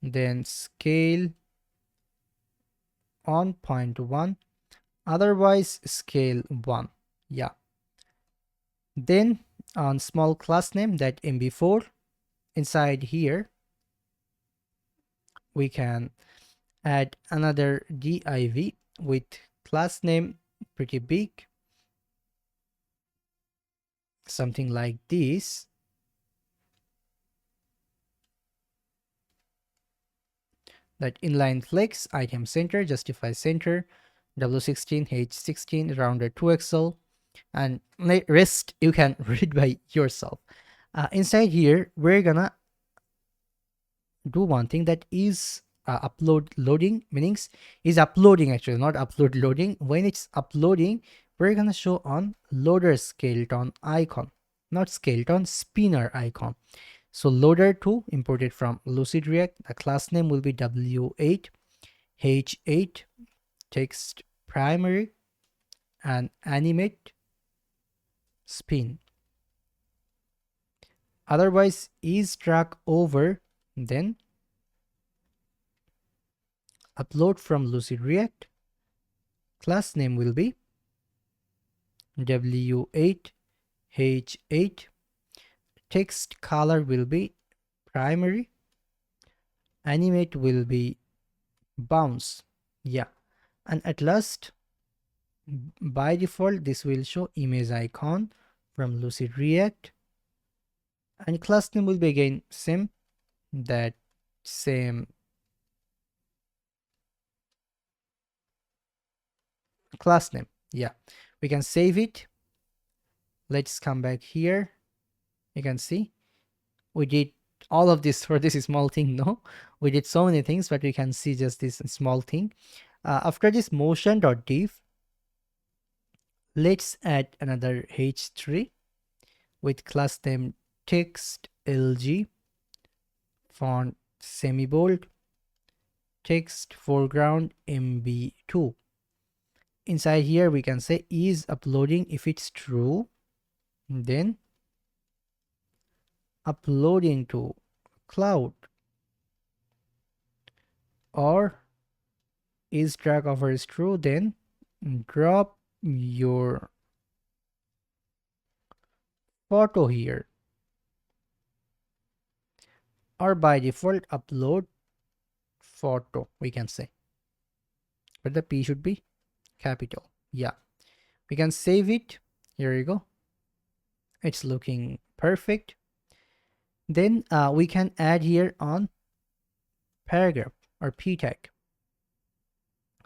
then scale on 0.1, otherwise scale 1. Yeah. Then on small class name, that mb4, inside here we can add another div with class name pretty big, something like this. That inline flex, item center, justify center, w16, h16, rounded 2xl, and rest you can read by yourself. Inside here, we're gonna do one thing, that is upload loading, meanings is uploading, actually not upload loading. When it's uploading, we're gonna show on loader skeleton icon, not skeleton, spinner icon. So loader 2 imported from Lucid React. The class name will be w8 h8 text primary and animate spin. Otherwise is drag over, then upload from Lucid React. Class name will be w8 h8, text color will be primary, animate will be bounce. Yeah, and at last, by default this will show image icon from Lucid React, and class name will be again same, that same class name. Yeah, we can save it. Let's come back here. You can see we did all of this for this small thing. No, we did so many things, but we can see just this small thing. After this motion.div, let's add another h3 with class name text lg, font semi bold, text foreground mb2. Inside here we can say is uploading. If it's true, then uploading to cloud, or is drag over is true, then drop your photo here, or by default upload photo, we can say, but the p should be capital. Yeah, we can save it. Here you go, it's looking perfect. Then we can add here on paragraph or p tag,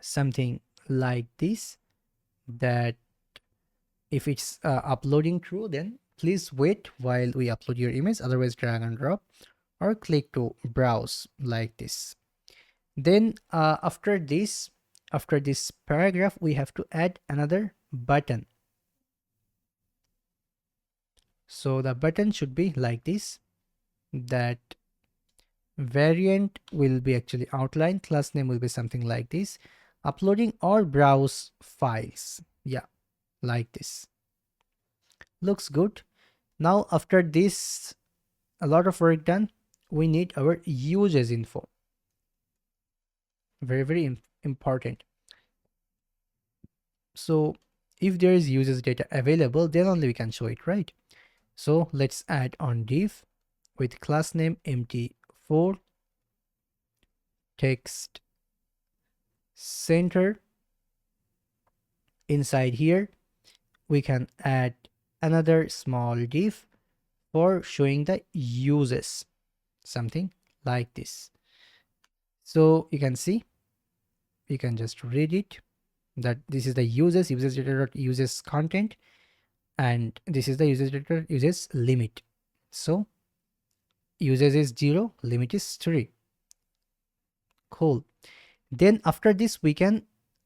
something like this, that if it's uploading true, then please wait while we upload your image, otherwise drag and drop or click to browse like this. Then after this paragraph, we have to add another button. So the button should be like this. That variant will be actually outline. Class name will be something like this. Uploading or browse files. Yeah, like this. Looks good. Now after this, a lot of work done, we need our users info. Very important. So if there is users data available, then only we can show it, right? So let's add on div with class name empty4 text center. Inside here we can add another small div for showing the uses, something like this. So you can see, you can just read it, that this is the users data uses content, and this is the users data uses limit. So users is 0, limit is 3. Cool. Then after this we can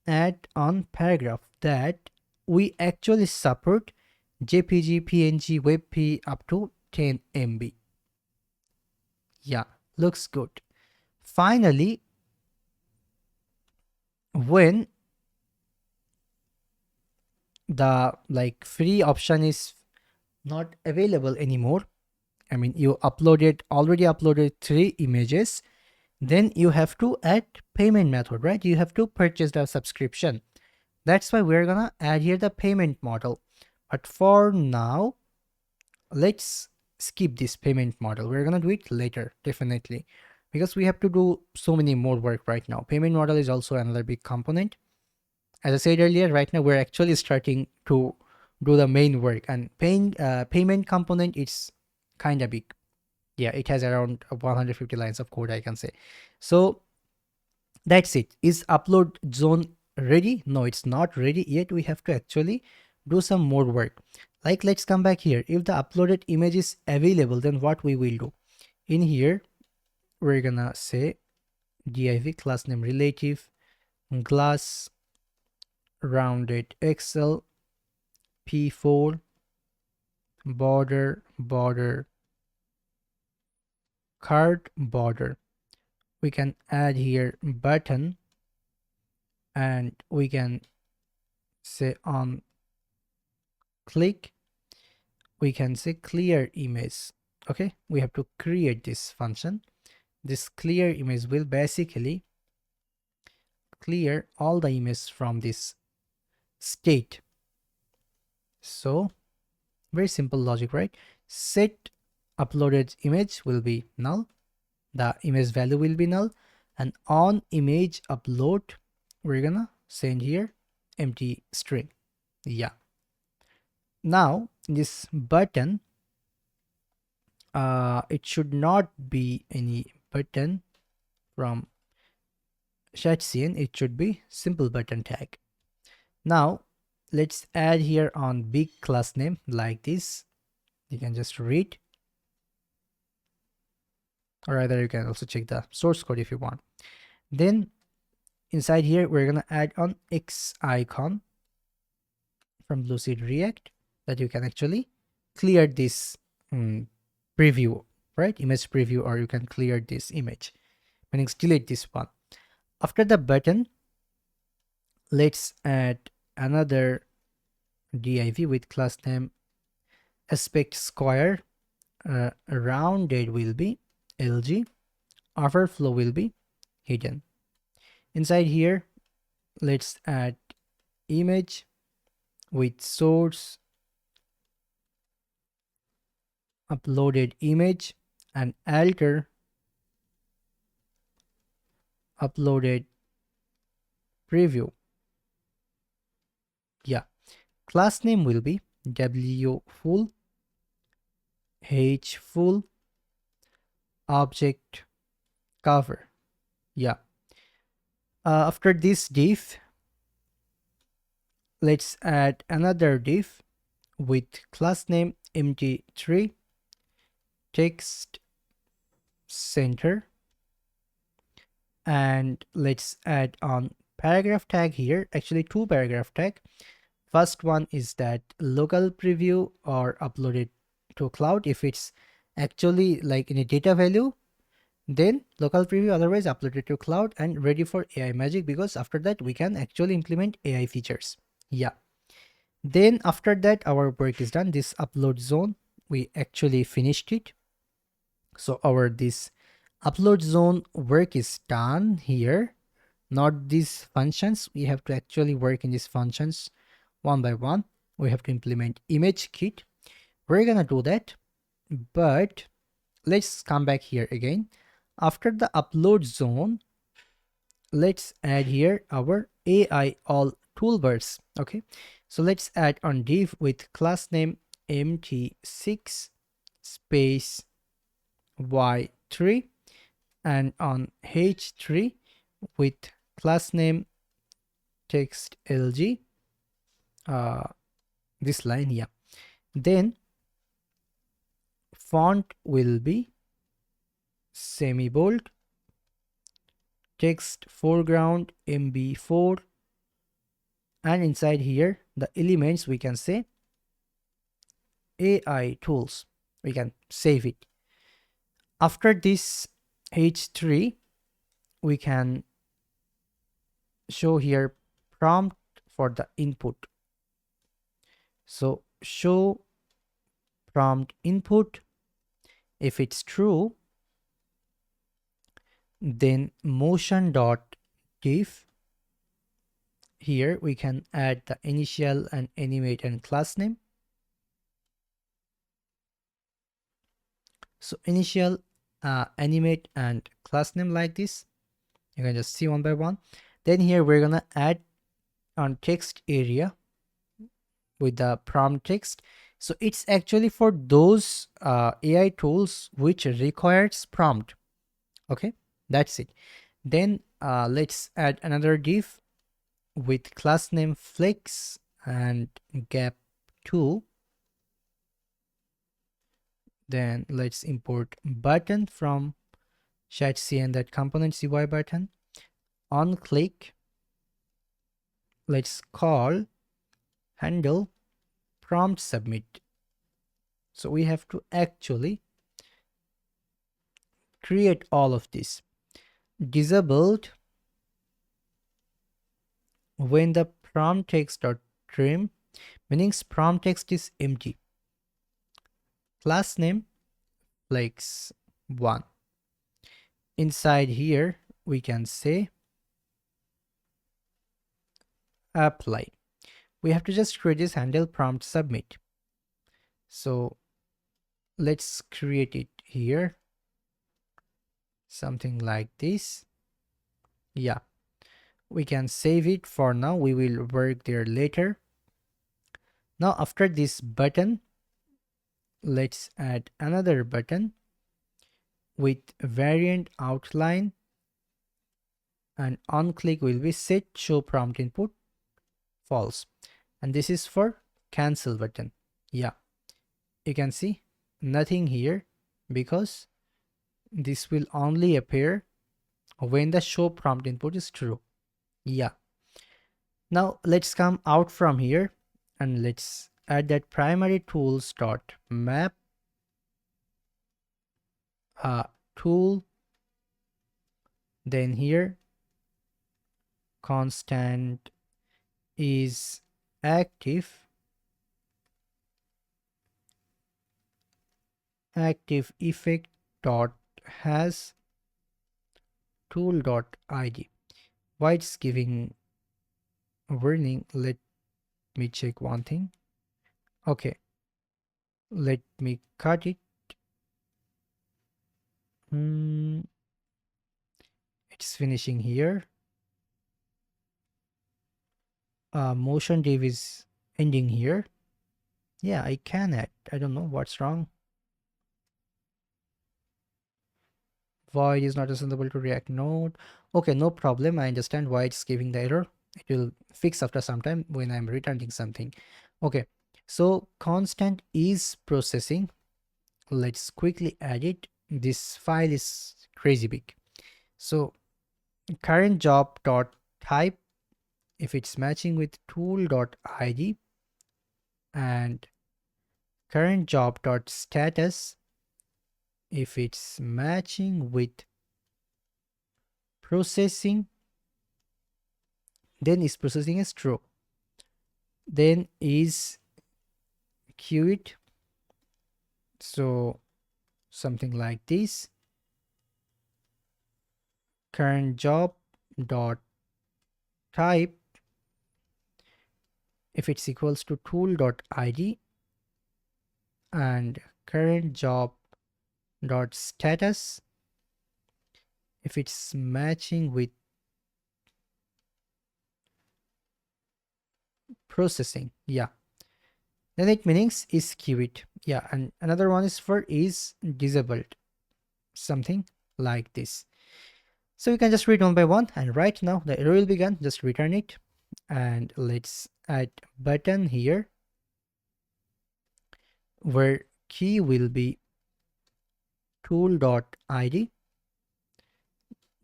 add on paragraph that we actually support JPG, PNG, WebP up to 10 MB. Yeah, looks good. Finally, when the free option is not available anymore, I mean you already uploaded 3 images, then you have to add payment method, right? You have to purchase the subscription. That's why we're gonna add here the payment model. But for now, let's skip this payment model. We're gonna do it later, definitely, because we have to do so many more work right now. Payment model is also another big component. As I said earlier, right now we're actually starting to do the main work, and payment component is kind of big. Yeah, it has around 150 lines of code, I can say. So that's it. Is upload zone ready? No, it's not ready yet. We have to actually do some more work. Like, let's come back here. If the uploaded image is available, then what we will do? In here, we're gonna say div class name relative glass rounded xl p4 border card border. We can add here button, and we can say on click, we can say clear image. Okay, we have to create this function. This clear image will basically clear all the images from this state. So very simple logic, right? Set uploaded image will be null, the image value will be null, and on image upload we're gonna send here empty string. Yeah, now this button, it should not be any button from scene, it should be simple button tag. Now let's add here on big class name like this. You can just read, or rather you can also check the source code if you want. Then inside here we're gonna add on X icon from Lucid React, that you can actually clear this preview, right? Image preview, or you can clear this image, meaning delete this one. After the button, let's add another div with class name aspect square, rounded will be lg, overflow will be hidden. Inside here, let's add image with source uploaded image and alter uploaded preview. Yeah, class name will be w full h full object cover. Yeah, after this div, let's add another div with class name empty3 text center, and let's add on paragraph tag here, actually 2 paragraph tag. First one is that local preview or uploaded to cloud. If it's actually like in a data value, then local preview, otherwise upload it to cloud and ready for AI magic, because after that we can actually implement AI features. Yeah. Then after that our work is done. This upload zone, we actually finished it. So our this upload zone work is done here, not these functions. We have to actually work in these functions one by one. We have to implement ImageKit. We're gonna do that, but let's come back here again. After the upload zone, let's add here our AI all toolbars. Okay, so let's add on div with class name mt6 space y3, and on h3 with class name text lg, this line. Yeah, then font will be semi bold, text foreground mb4, and inside here the elements we can say AI tools. We can save it. After this h3, we can show here prompt for the input. So show prompt input. If it's true, then motion dot div. Here we can add the initial and animate and class name. So initial, animate and class name like this. You can just see one by one. Then here we're gonna add on text area with the prompt text. So it's actually for those AI tools which requires prompt. Okay, that's it. Then let's add another div with class name flex and gap 2. Then let's import button from chatcn that component cy button. On click, let's call handle prompt submit. So we have to actually create all of this. Disabled when the prompt text dot trim, meaning prompt text is empty. Class name flex 1. Inside here we can say apply. We have to just create this handle prompt submit. So let's create it here, something like this. Yeah, we can save it for now. We will work there later. Now after this button, let's add another button with variant outline, and on click will be set show prompt input false, and this is for cancel button. Yeah, you can see nothing here because this will only appear when the show prompt input is true. Yeah, now let's come out from here and let's add that primary tools dot map tool. Then here constant is active effect dot has tool dot id. Why it's giving a warning? Let me check one thing. Okay, let me cut it. It's finishing here. Motion div is ending here. Yeah, I can add. I don't know what's wrong. Void is not assemblable to React node. Okay, no problem. I understand why it's giving the error. It will fix after some time when I'm returning something. Okay, so constant is processing. Let's quickly add it. This file is crazy big. So current job dot type, if it's matching with tool dot id, and current job dot status, if it's matching with processing, then is processing is true. Then is queued, so something like this. Current job dot type, if it's equals to tool dot id, and current job dot status, if it's matching with processing, yeah, then it means is queued. Yeah, and another one is for is disabled, something like this. So we can just read one by one, and right now the error will begin. Just return it, and let's add button here where key will be tool.id.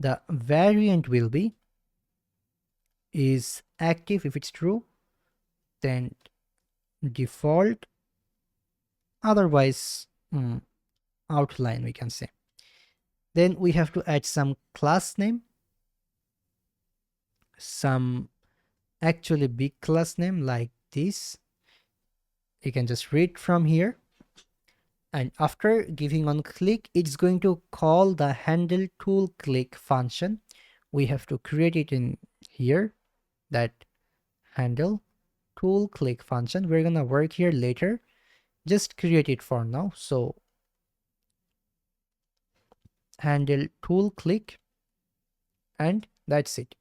The variant will be is active. If it's true, then default, otherwise outline we can say. Then we have to add some class name, some actually big class name like this. You can just read from here, and after giving on click, it's going to call the handle tool click function. We have to create it in here, that handle tool click function. We're gonna work here later, just create it for now. So handle tool click, and that's it.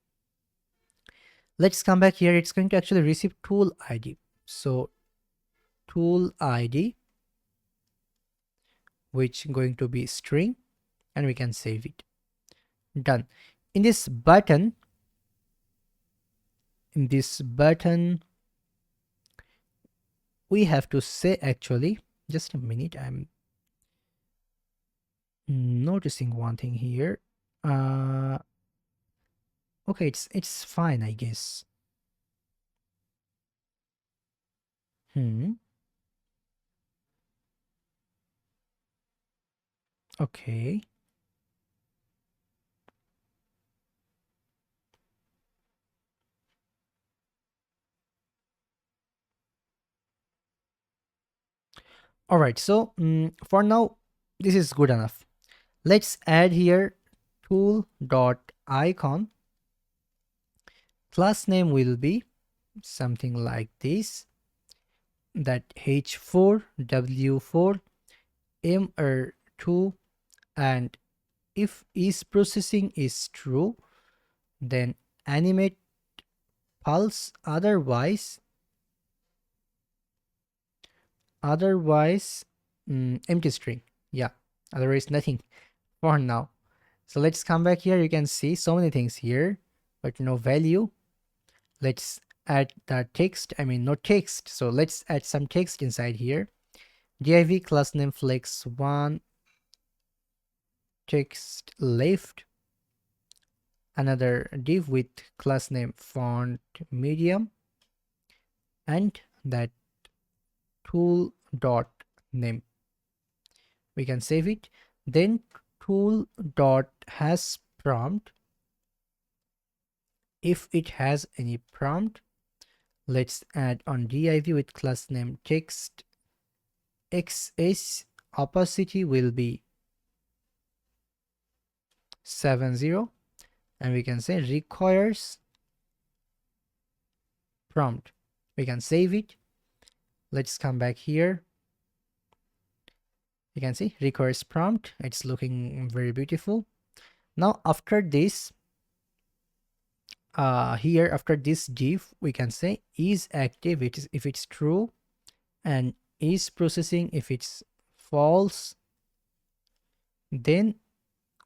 Let's come back here. It's going to actually receive tool id, so tool id, which going to be string, and we can save it. Done. In this button, we have to say, actually, just a minute, I'm noticing one thing here. Okay, it's fine, I guess. Okay. All right, so for now this is good enough. Let's add here tool dot icon. Class name will be something like this, that h4 w4 mr2, and if is processing is true, then animate pulse, otherwise empty string. Yeah, otherwise nothing for now. So let's come back here. You can see so many things here, but no value. Let's add the text, I mean no text, so let's add some text inside here. Div class name flex1 text left, another div with class name font medium, and that tool dot name. We can save it. Then tool dot has prompt, if it has any prompt. Let's add on div with class name text xs, opacity will be 70, and we can say requires prompt. We can save it. Let's come back here. You can see requires prompt. It's looking very beautiful. Now after this, here after this div, we can say is active if it's true, and is processing if it's false. Then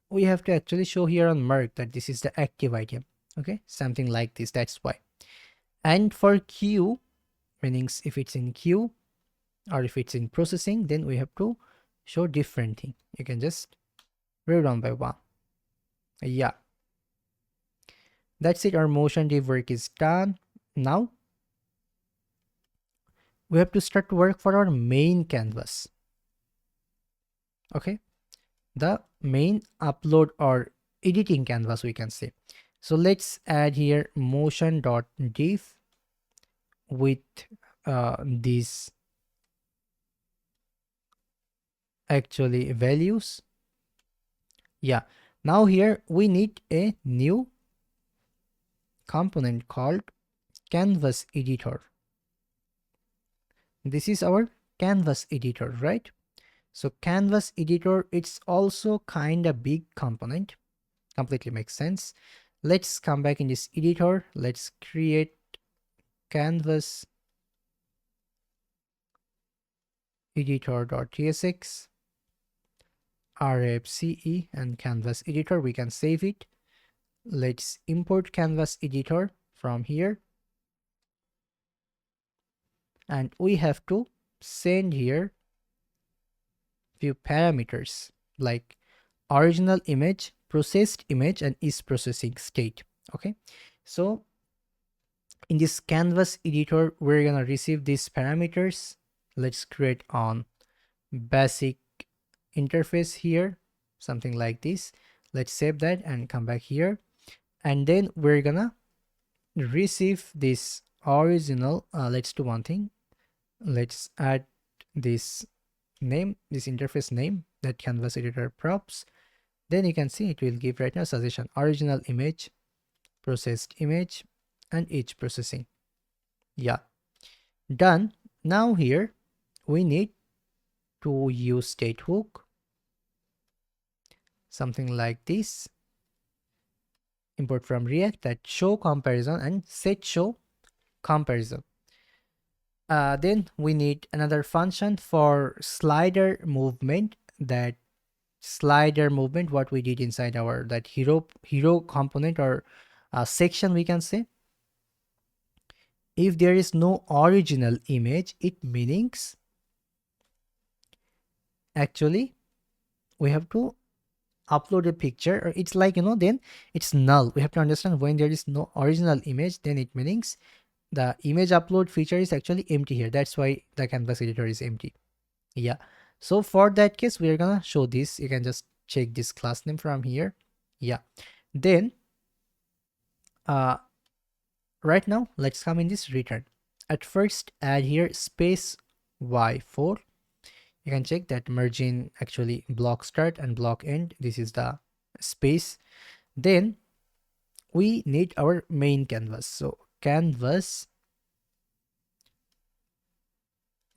we have to actually show here on mark that this is the active item. Okay, something like this, that's why. And for queue, meaning if it's in queue or if it's in processing, then we have to show different thing. You can just read one by one. Yeah, that's it. Our motion div work is done. Now we have to start to work for our main canvas. Okay, the main upload or editing canvas, we can say. So let's add here motion.div with these actually values. Yeah, now here we need a new component called canvas editor. This is our canvas editor, right? So canvas editor, it's also kind of big component, completely makes sense. Let's come back in this editor. Let's create canvas editor.tsx rfce and canvas editor. We can save it. Let's import canvas editor from here, and we have to send here few parameters like original image, processed image, and is processing state. Okay, so in this canvas editor we're gonna receive these parameters. Let's create on basic interface here, something like this. Let's save that and come back here, and then we're gonna receive this original. Let's do one thing. Let's add this name, this interface name, that canvas editor props. Then you can see it will give right now suggestion original image, processed image, and each processing. Yeah, done. Now here we need to use state hook, something like this. Import from React that show comparison and set show comparison. Then we need another function for slider movement. That slider movement, what we did inside our that hero component or section, we can say. If there is no original image, it means actually we have to upload a picture, or it's like, then it's null. We have to understand when there is no original image, then it means the image upload feature is actually empty here. That's why the canvas editor is empty. Yeah, so for that case we are gonna show this. You can just check this class name from here. Yeah, then right now let's come in this return. At first add here space y4. You can check that margin actually block start and block end. This is the space. Then we need our main canvas. So canvas,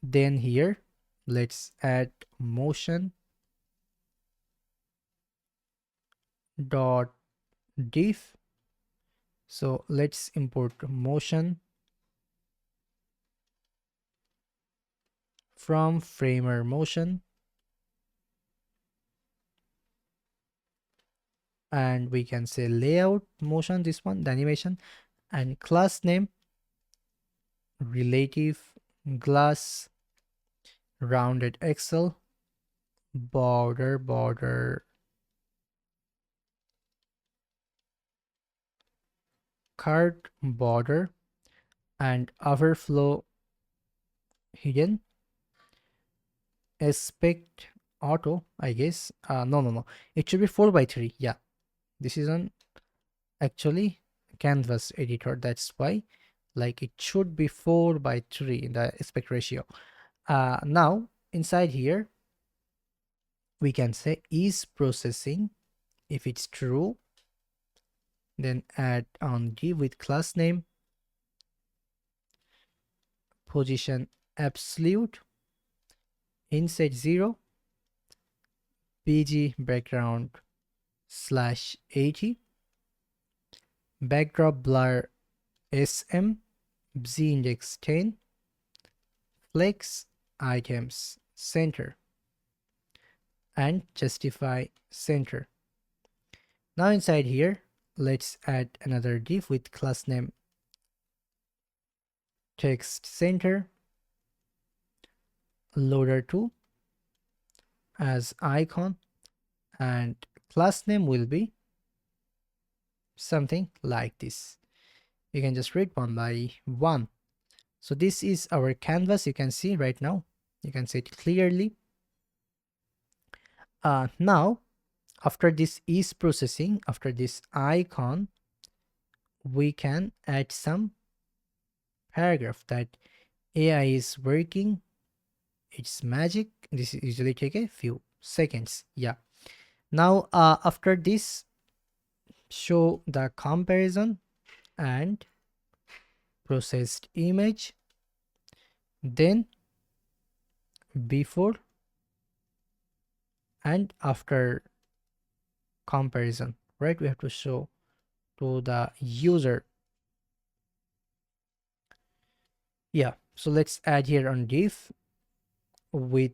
then here let's add motion dot div. So let's import motion from framer motion, and we can say layout motion, this one, the animation, and class name relative glass rounded axle border card border, and overflow hidden aspect auto, I guess. No, it should be 4:3. Yeah, this is on actually canvas editor, that's why like it should be 4:3 in the aspect ratio. Now inside here we can say is processing. If it's true, then add on d with class name position absolute inside 0 bg background /80 backdrop blur sm z index 10 flex items center and justify center. Now inside here let's add another div with class name text center loader2 as icon, and class name will be something like this. You can just read one by one. So this is our canvas. You can see right now, you can see it clearly. Now after this is processing, after this icon, we can add some paragraph that AI is working, it's magic. This usually take a few seconds. Yeah. Now after this, show the comparison and processed image, then before and after comparison, right? We have to show to the user. Yeah, so let's add here on div with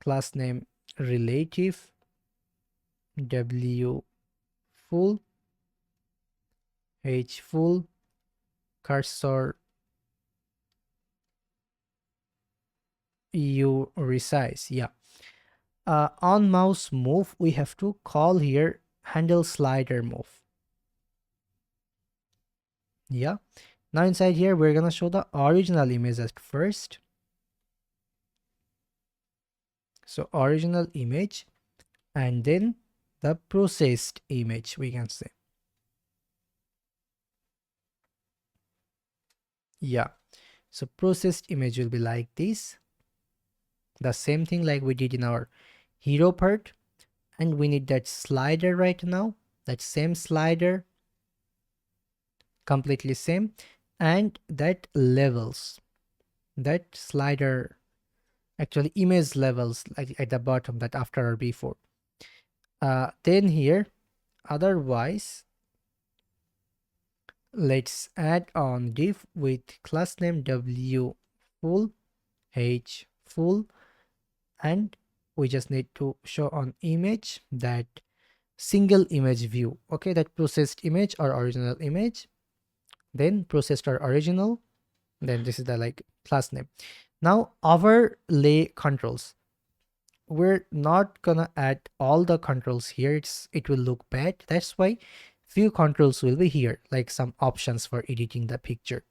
class name relative w full h full cursor u resize. Yeah. On mouse move, we have to call here handle slider move. Yeah. Now inside here, we're gonna show the original image at first. So original image, and then the processed image, we can say. Yeah. So processed image will be like this. The same thing like we did in our hero part. And we need that slider right now. That same slider. Completely same. And that levels. That slider, actually image levels, like at the bottom, that after or before. Then here, otherwise, let's add on div with class name w full h full, and we just need to show on image that single image view. Okay, that processed image or original image, then processed or original, then this is the like class name. Now overlay controls, we're not gonna add all the controls here. It will look bad. That's why few controls will be here, like some options for editing the picture.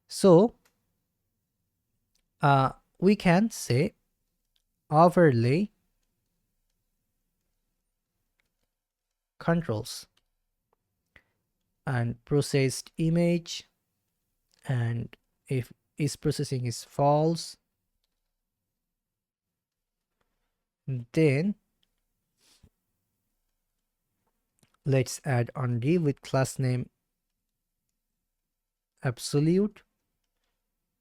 So we can say overlay controls and processed image, and if is processing is false, then let's add on div with class name absolute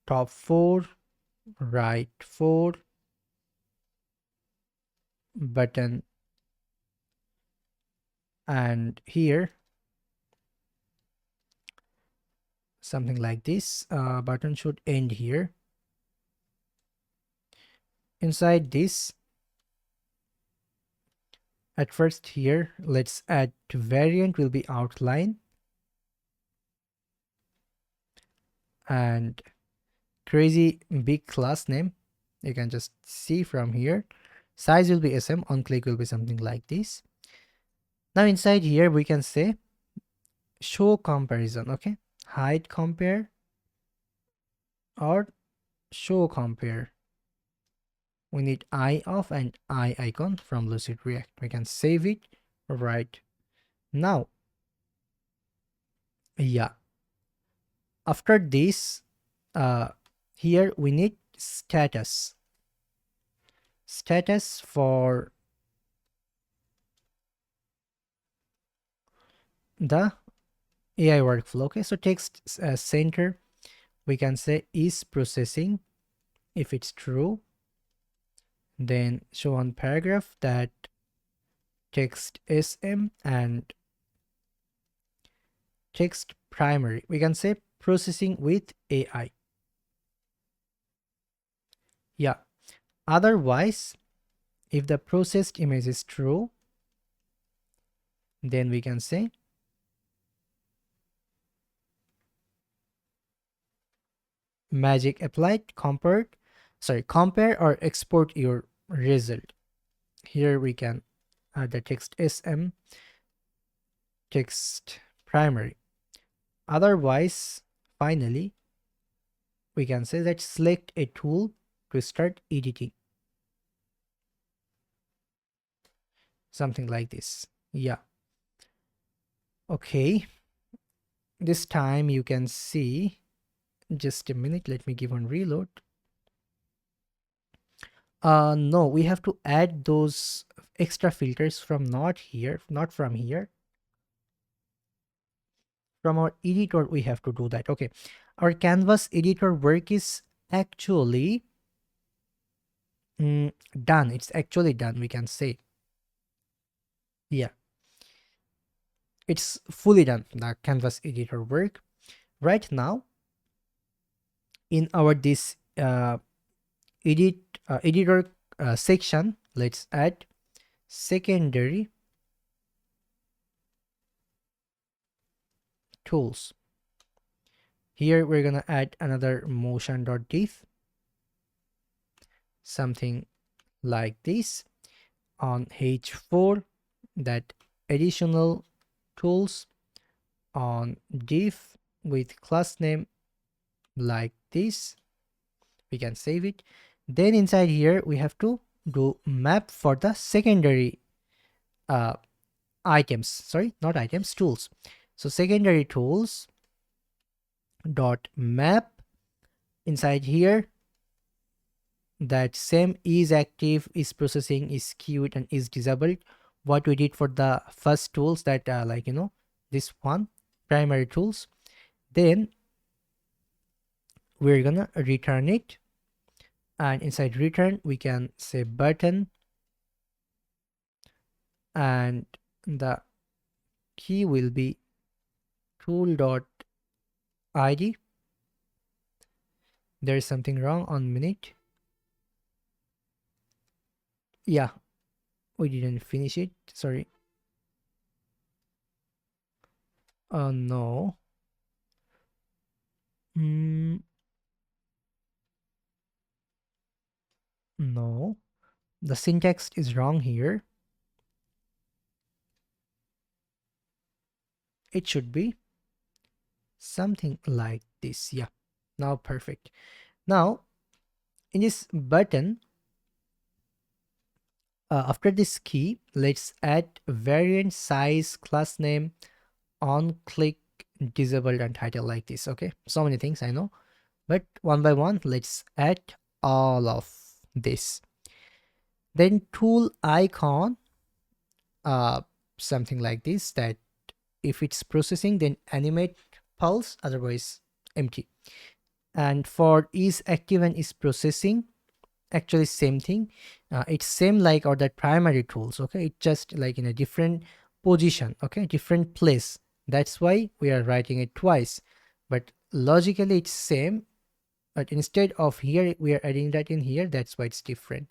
top 4 right 4 button, and here something like this. Button should end here. Inside this, at first here, let's add to variant will be outline, and crazy big class name, you can just see from here. Size will be sm, on click will be something like this. Now inside here we can say show comparison. Okay, hide compare or show compare. We need eye off and eye icon from Lucid React. We can save it right now. Yeah, after this, here we need status for the AI workflow. Okay, so text center, we can say is processing. If it's true, then show on paragraph that text sm and text primary, we can say processing with AI. Yeah, otherwise, if the processed image is true, then we can say magic applied, compare or export your result. Here we can add the text sm, text primary. Otherwise, finally, we can say that select a tool to start editing. Something like this. Yeah. Okay. This time you can see, just a minute, let me give one reload. No, we have to add those extra filters from not from here. From our editor, we have to do that. Okay. Our canvas editor work is actually done. It's actually done, we can say. Yeah. It's fully done, the canvas editor work. Right now, in our this editor section, let's add secondary tools. Here we're gonna add another motion.div, something like this. On h4, that additional tools on div with class name like this. We can save it. Then inside here we have to do map for the secondary items, sorry, not items, tools. So secondary tools dot map, inside here that same is active, is processing, is queued, and is disabled. What we did for the first tools, that like this one, primary tools. Then we're gonna return it, and inside return we can say button, and the key will be tool.id. There is something wrong on minute. Yeah, we didn't finish it, sorry. No. No, the syntax is wrong here. It should be something like this. Yeah, now perfect. Now in this button, after this key, let's add variant, size, class name, on click, disabled, and title like this. Okay, so many things I know, but one by one let's add all of this. Then tool icon, something like this, that if it's processing then animate pulse, otherwise empty. And for is active and is processing, actually same thing. It's same like or that primary tools. Okay, it's just like in a different position, okay, different place. That's why we are writing it twice, but logically it's same, but instead of here we are adding that in here. That's why it's different.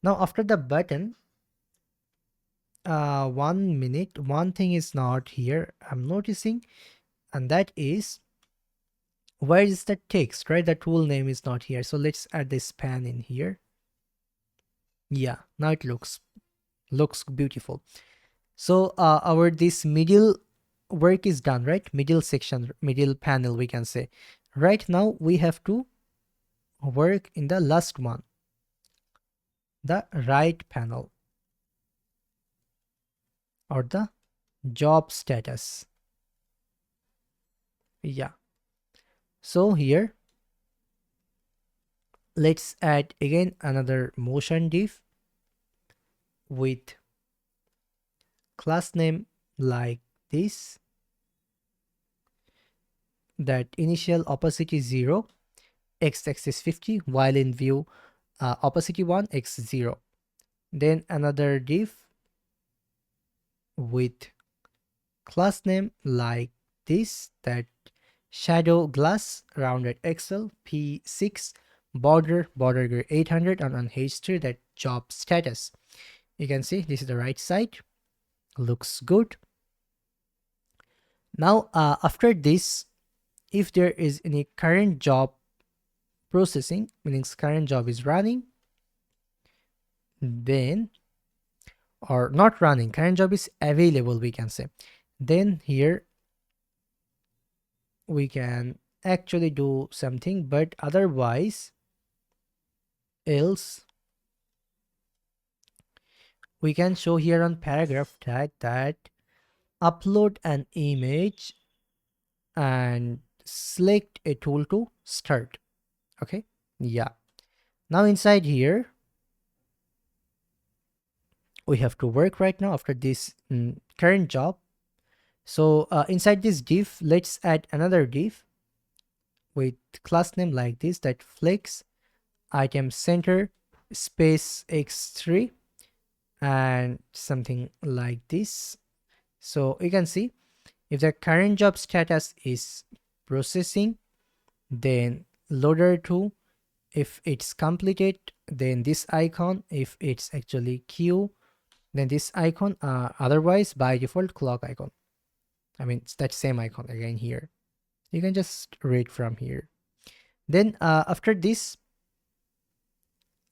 Now after the button, 1 minute, one thing is not here I'm noticing, and that is, where is the text, right? The tool name is not here, so let's add the span in here. Yeah, now it looks beautiful. So our this middle work is done, right? Middle section, middle panel, we can say. Right now we have to work in the last one, the right panel, or the job status. Yeah, so here let's add again another motion div with class name like this, that initial opacity 0, x-axis 50, while in view opacity 1, x 0. Then another div with class name like this, that shadow glass rounded XL p6, border gray 800, and on h3 that job status. You can see this is the right side, looks good. Now after this, if there is any current job processing, meaning current job is running, then, or not running, current job is available, we can say, then here we can actually do something, but otherwise else we can show here on paragraph tag that upload an image and select a tool to start. Okay, yeah. Now inside here we have to work right now after this current job. So inside this div, let's add another div with class name like this, that flex item center space x3 and something like this. So you can see if the current job status is processing, then loader 2. If it's completed, then this icon. If it's actually queue, then this icon. Otherwise by default clock icon. I mean, it's that same icon again here. You can just read from here. Then after this,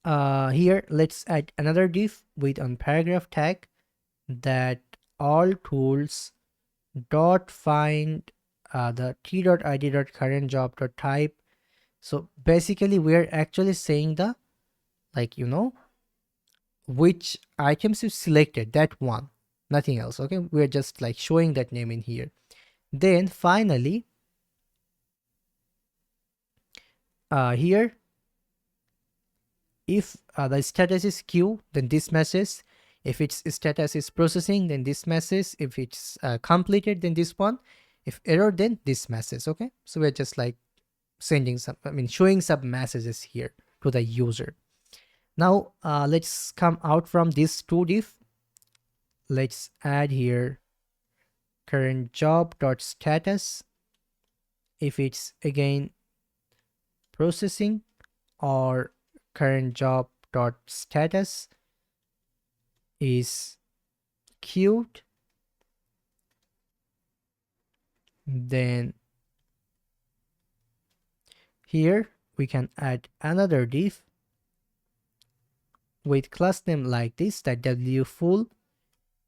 here let's add another div with on paragraph tag that all tools dot find the t.id current job dot type. So basically we're actually saying the, like, which items you selected, that one, nothing else. Okay, we're just like showing that name in here. Then finally here, if the status is queue, then this message. If its status is processing, then this message. If it's completed, then this one. If error, then this message. Okay, so we're just like sending some, showing some messages here to the user. Now let's come out from this two div. Let's add here current job dot status. If it's again processing, or current job dot status is queued, then here we can add another div with class name like this, that w full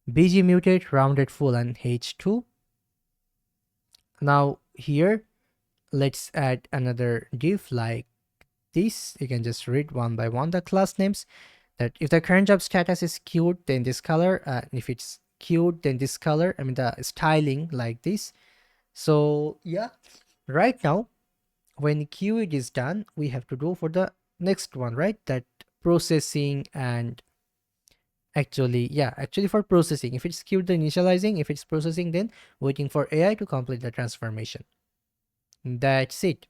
bg muted rounded full and h2. Now here let's add another div like this. You can just read one by one the class names, that if the current job status is queued, then this color, if it's queued, then this color, the styling like this. So yeah, right now when queued is done, we have to do for the next one, right? That processing. And actually for processing, if it's queued, then initializing. If it's processing, then waiting for AI to complete the transformation. That's it.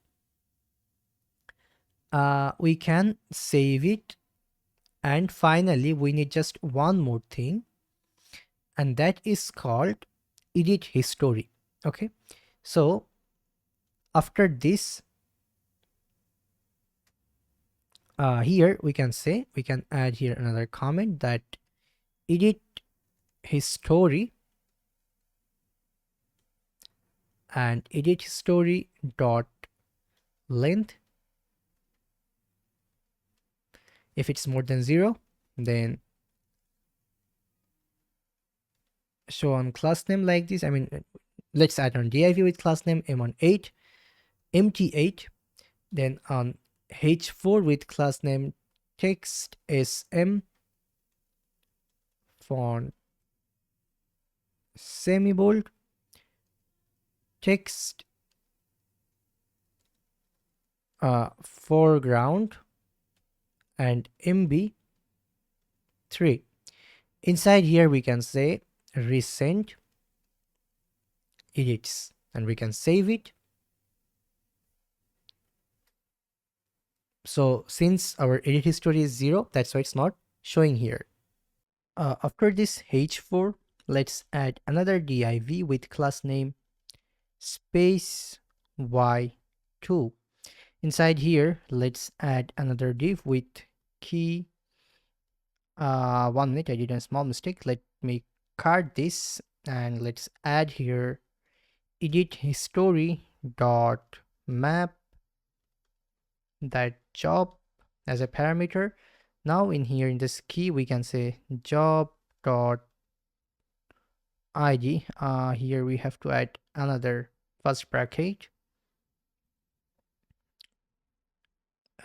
We can save it. And finally we need just one more thing, and that is called edit history. Okay, so after this, here we can add here another comment that edit history, and edit history dot length. If it's more than 0, then show on class name like this. Let's add on div with class name m8 mt8, then on h4 with class name text sm font semi-bold text foreground and mb3. Inside here we can say recent edits, and we can save it. So since our edit history is 0, that's why it's not showing here. After this h4, let's add another div with class name space y2. Inside here, let's add another div with key. 1 minute, I did a small mistake. Let me card this, and let's add here edit history dot map that job as a parameter. Now in here in this key we can say job dot id. Here we have to add another first bracket,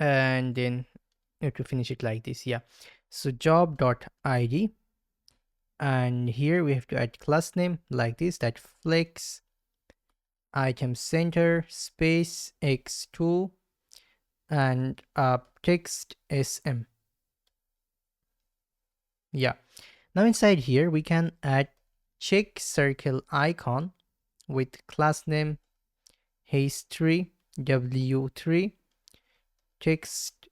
and then you have to finish it like this. Yeah, so job.id, and here we have to add class name like this, that flex item center space x2 and text sm. Yeah, now inside here we can add check circle icon with class name haste3 w3 text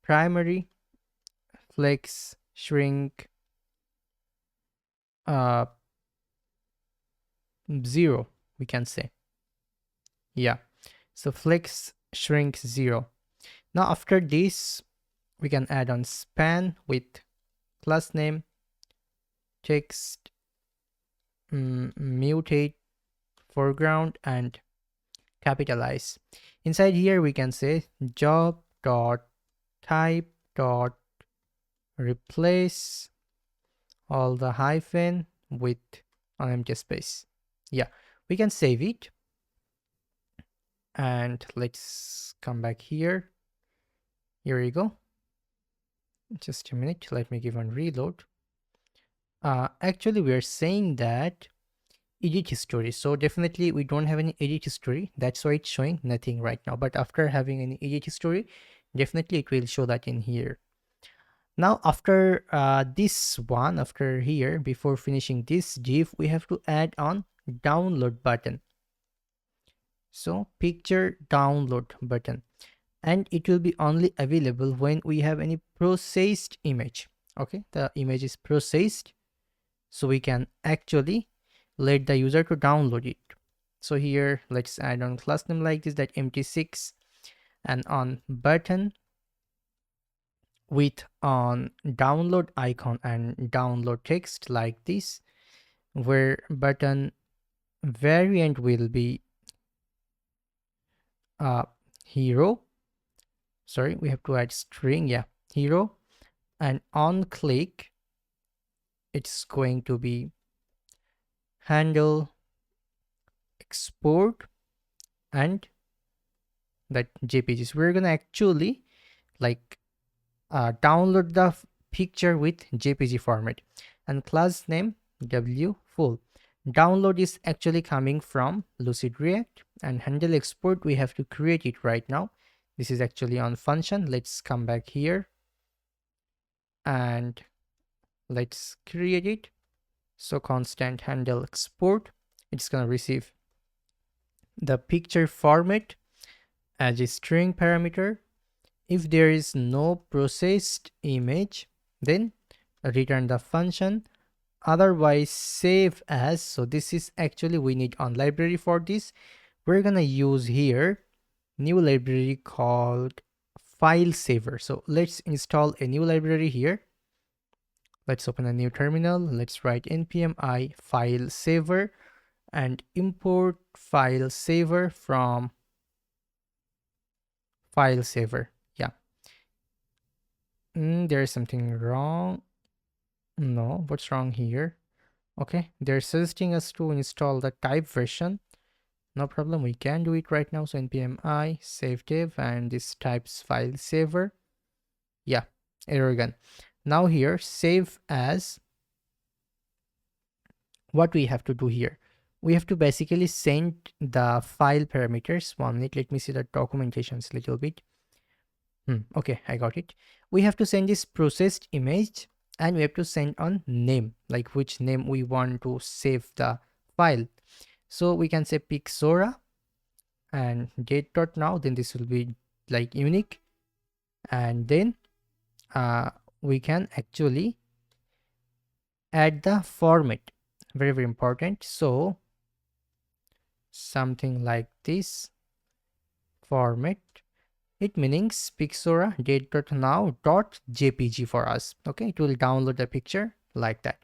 primary flex shrink 0, we can say. Yeah, so flex shrink 0. Now after this we can add on span with class name text mutate foreground and capitalize. Inside here we can say job dot type dot replace all the hyphen with an empty space. Yeah, we can save it, and let's come back here. Here we go. Just a minute, let me give one reload. Actually we are saying that edit history, so definitely we don't have any edit history, that's why it's showing nothing right now, but after having any edit history definitely it will show that in here. Now after this one, after here, before finishing this div, we have to add on download button. So picture download button, and it will be only available when we have any processed image. Okay, the image is processed, so we can actually let the user to download it. So here let's add on class name like this, that empty6, and on button with on download icon and download text like this, where button variant will be hero. Sorry, we have to add string. Yeah, hero, and on click it's going to be handle export and that jpgs. We're gonna actually like download the picture with jpg format, and class name w full. Download is actually coming from Lucid React, and handle export we have to create it right now. This is actually on function. Let's come back here and let's create it. So constant handle export, it's gonna receive the picture format as a string parameter. If there is no processed image, then return the function, otherwise save as. So this is actually we need on library for this. We're gonna use here new library called file saver. So let's install a new library here. Let's open a new terminal. Let's write npm I file saver and import file saver from file saver. Yeah, there is something wrong. No, what's wrong here? Okay, they're suggesting us to install the type version. No problem, we can do it right now. So npm I save div, and this types file saver. Yeah, error again. Now here save as, what we have to do here, we have to basically send the file parameters. 1 minute, let me see the documentations a little bit. Okay, I got it. We have to send this processed image, and we have to send on name, like which name we want to save the file. So we can say pixora and date.now, then this will be like unique, and then we can actually add the format, very very important. So something like this format, it means pixora date.now.jpg for us. Okay, it will download the picture like that.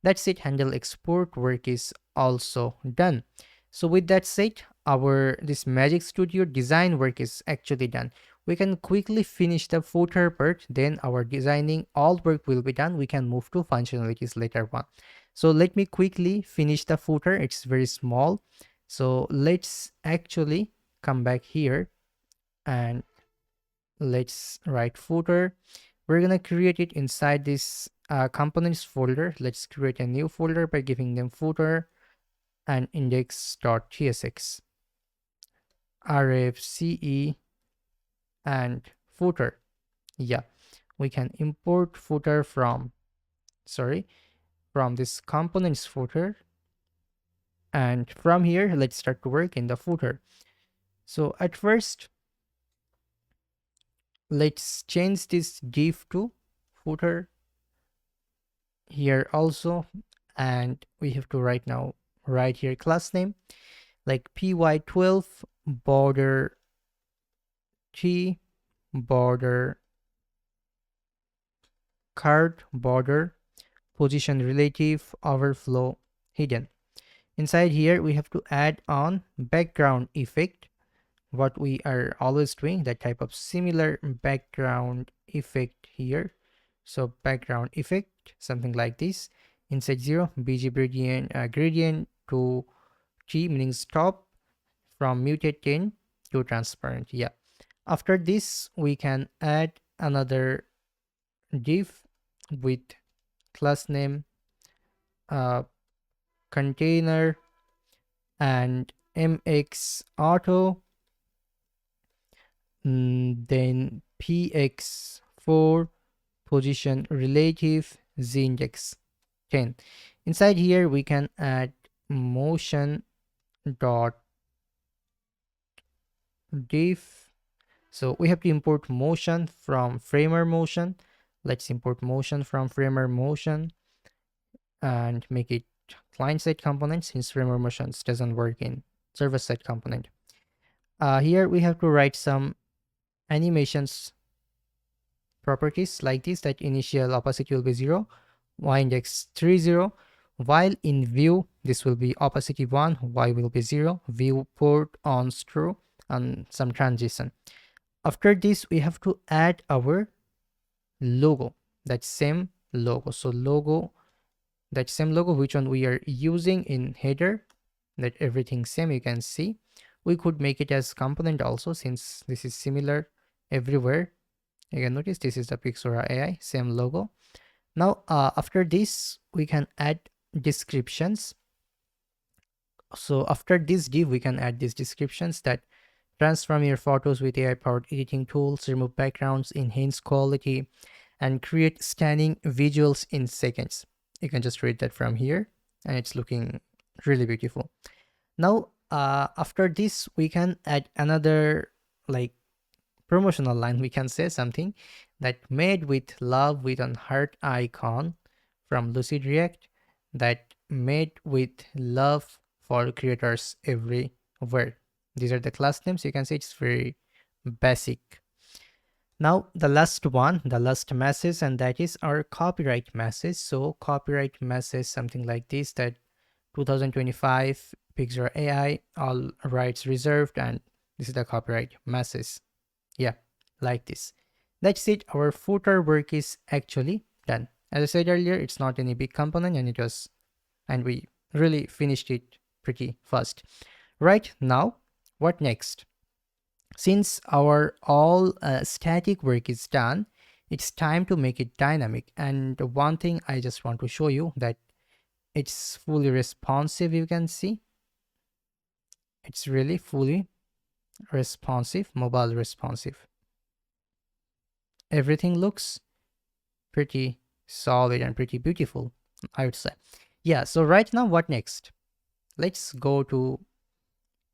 That's it. Handle export work is also done. So with that said, our this Magic Studio design work is actually done. We can quickly finish the footer part, then our designing all work will be done. We can move to functionalities later on. So let me quickly finish the footer. It's very small. So let's actually come back here and let's write footer. We're gonna create it inside this components folder. Let's create a new folder by giving them footer and index.tsx, rfce and footer. Yeah, we can import footer from this components folder, and from here let's start to work in the footer. So at first, let's change this div to footer here also, and we have to write here class name like py12 border t border card border position relative overflow hidden. Inside here we have to add on background effect, what we are always doing, that type of similar background effect here. So background effect, something like this. Inside 0 bg gradient to t meaning stop, from muted tint to transparent. Yeah, after this we can add another div with class name container and mx auto, then px4 position relative z-index 10. Inside here we can add motion dot div. So we have to import motion from framer motion. Let's import motion from framer motion and make it client-side component, since framer motions doesn't work in server-side component. Here we have to write some animations properties like this, that initial opacity will be 0, y-index 30, while in view this will be opacity 1, y will be 0, viewport on true, and some transition. After this we have to add our logo, that same logo. So that same logo, which one we are using in header, that everything same, you can see. We could make it as component also, since this is similar everywhere. You can notice this is the Pixora AI, same logo. Now after this we can add descriptions. So after this div we can add these descriptions, that transform your photos with AI powered editing tools, remove backgrounds, enhance quality, and create stunning visuals in seconds. You can just read that from here, and it's looking really beautiful. Now after this we can add another like promotional line. We can say something that made with love with an heart icon from Lucid React, that made with love for creators everywhere. These are the class names. You can see it's very basic. Now the last one, the last message, and that is our copyright message. So copyright message, something like this, that 2025 Pixar AI, all rights reserved, and this is the copyright message. Yeah, like this. That's it. Our footer work is actually done. As I said earlier, it's not any big component, and we really finished it pretty fast. Right now, what next? Since our all static work is done, it's time to make it dynamic. And one thing I just want to show you, that it's fully responsive. You can see it's really fully responsive, mobile responsive. Everything looks pretty solid and pretty beautiful, I would say. Yeah, so right now what next? Let's go to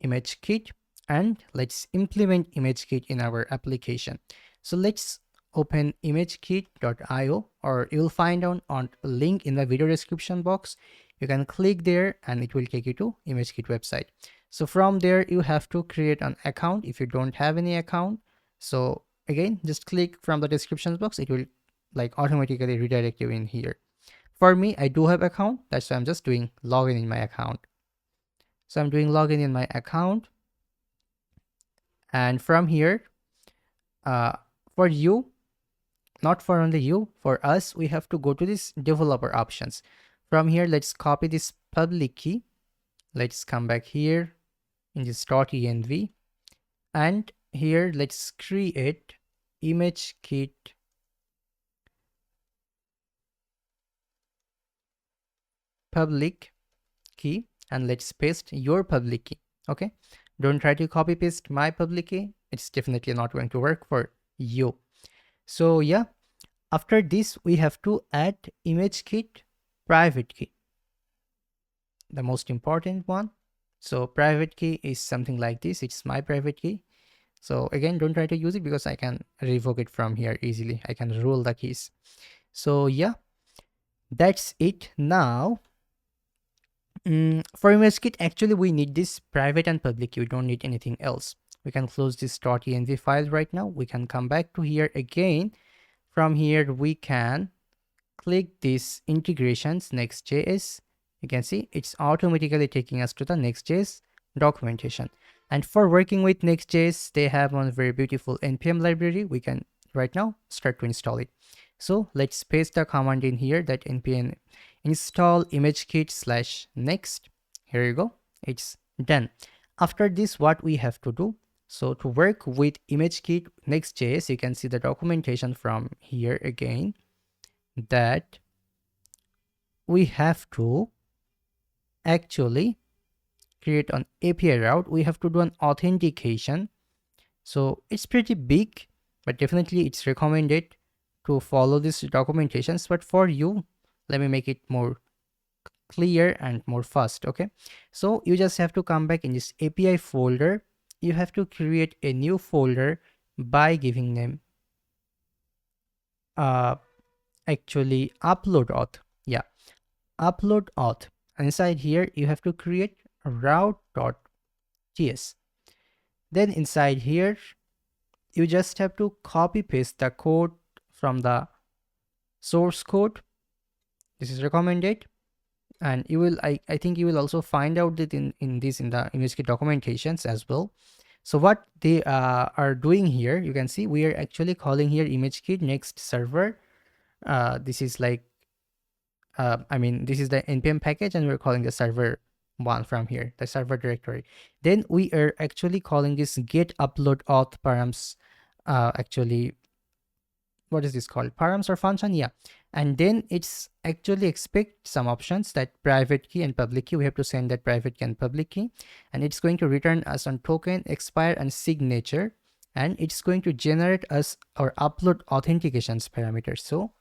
ImageKit and let's implement ImageKit in our application. So let's open imagekit.io, or you'll find on a link in the video description box. You can click there and it will take you to ImageKit website. So from there you have to create an account if you don't have any account. So again, just click from the description box, it will like automatically redirect you in here. For me, I do have account, that's why I'm just doing login in my account. So I'm doing login in my account, and from here for you, not for only you, for us, we have to go to this developer options. From here, let's copy this public key. Let's come back here in this .env, and here let's create ImageKit public key, and let's paste your public key. Okay, don't try to copy paste my public key, it's definitely not going to work for you. So yeah, after this we have to add ImageKit private key, the most important one. So private key is something like this, it's my private key. So again, don't try to use it because I can revoke it from here easily, I can rule the keys. So yeah, that's it. Now for ImageKit, actually we need this private and public key, we don't need anything else. We can close this .env file right now, we can come back to here again. From here we can click this integrations Next.js. You can see it's automatically taking us to the Next.js documentation. And for working with Next.js, they have one very beautiful npm library. We can right now start to install it. So let's paste the command in here, that npm install imagekit/next. Here you go, it's done. After this, what we have to do, so to work with ImageKit Next.js, you can see the documentation from here again, that we have to actually create an API route. We have to do an authentication. So it's pretty big, but definitely it's recommended to follow these documentations. But for you, let me make it more clear and more fast. Okay, so you just have to come back in this API folder. You have to create a new folder by giving name actually upload auth. Yeah, upload auth. Inside here you have to create route.js. Then inside here you just have to copy paste the code from the source code. This is recommended, and you will I think you will also find out that in the ImageKit documentations as well. So what they are doing here, you can see we are actually calling here ImageKit next server. This is like I mean, this is the npm package, and we're calling the server one from here, the server directory. Then we are actually calling this get upload auth params. Actually, what is this called? Params or function? Yeah. And then it's actually expect some options, that private key and public key. We have to send that private key and public key, and it's going to return us on token, expire, and signature, and it's going to generate us our upload authentications parameters. So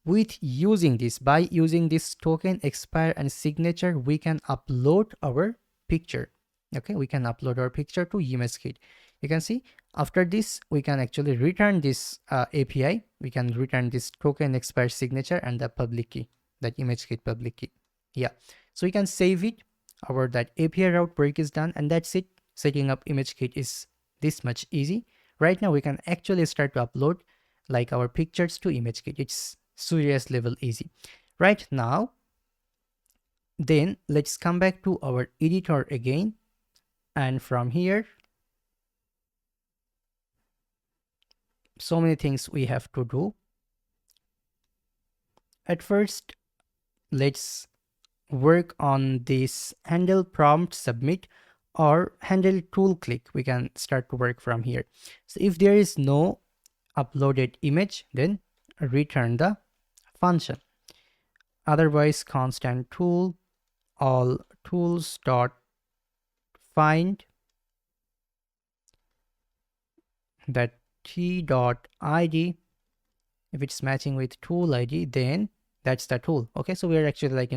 with using this, by using this token, expire, and signature, we can upload our picture. Okay, we can upload our picture to ImageKit. You can see after this we can actually return this API. We can return this token, expire, signature, and the public key, that ImageKit public key. Yeah, so we can save it. Our that API route work is done, and that's it. Setting up ImageKit is this much easy. Right now we can actually start to upload like our pictures to ImageKit. It's serious level easy. Right now, then let's come back to our editor again, and from here so many things we have to do. At first, let's work on this handle prompt submit or handle tool click. We can start to work from here. So if there is no uploaded image, then return the function. Otherwise, constant tool all tools dot find that t.id. If it's matching with tool id, then that's the tool. Okay, so we're actually like,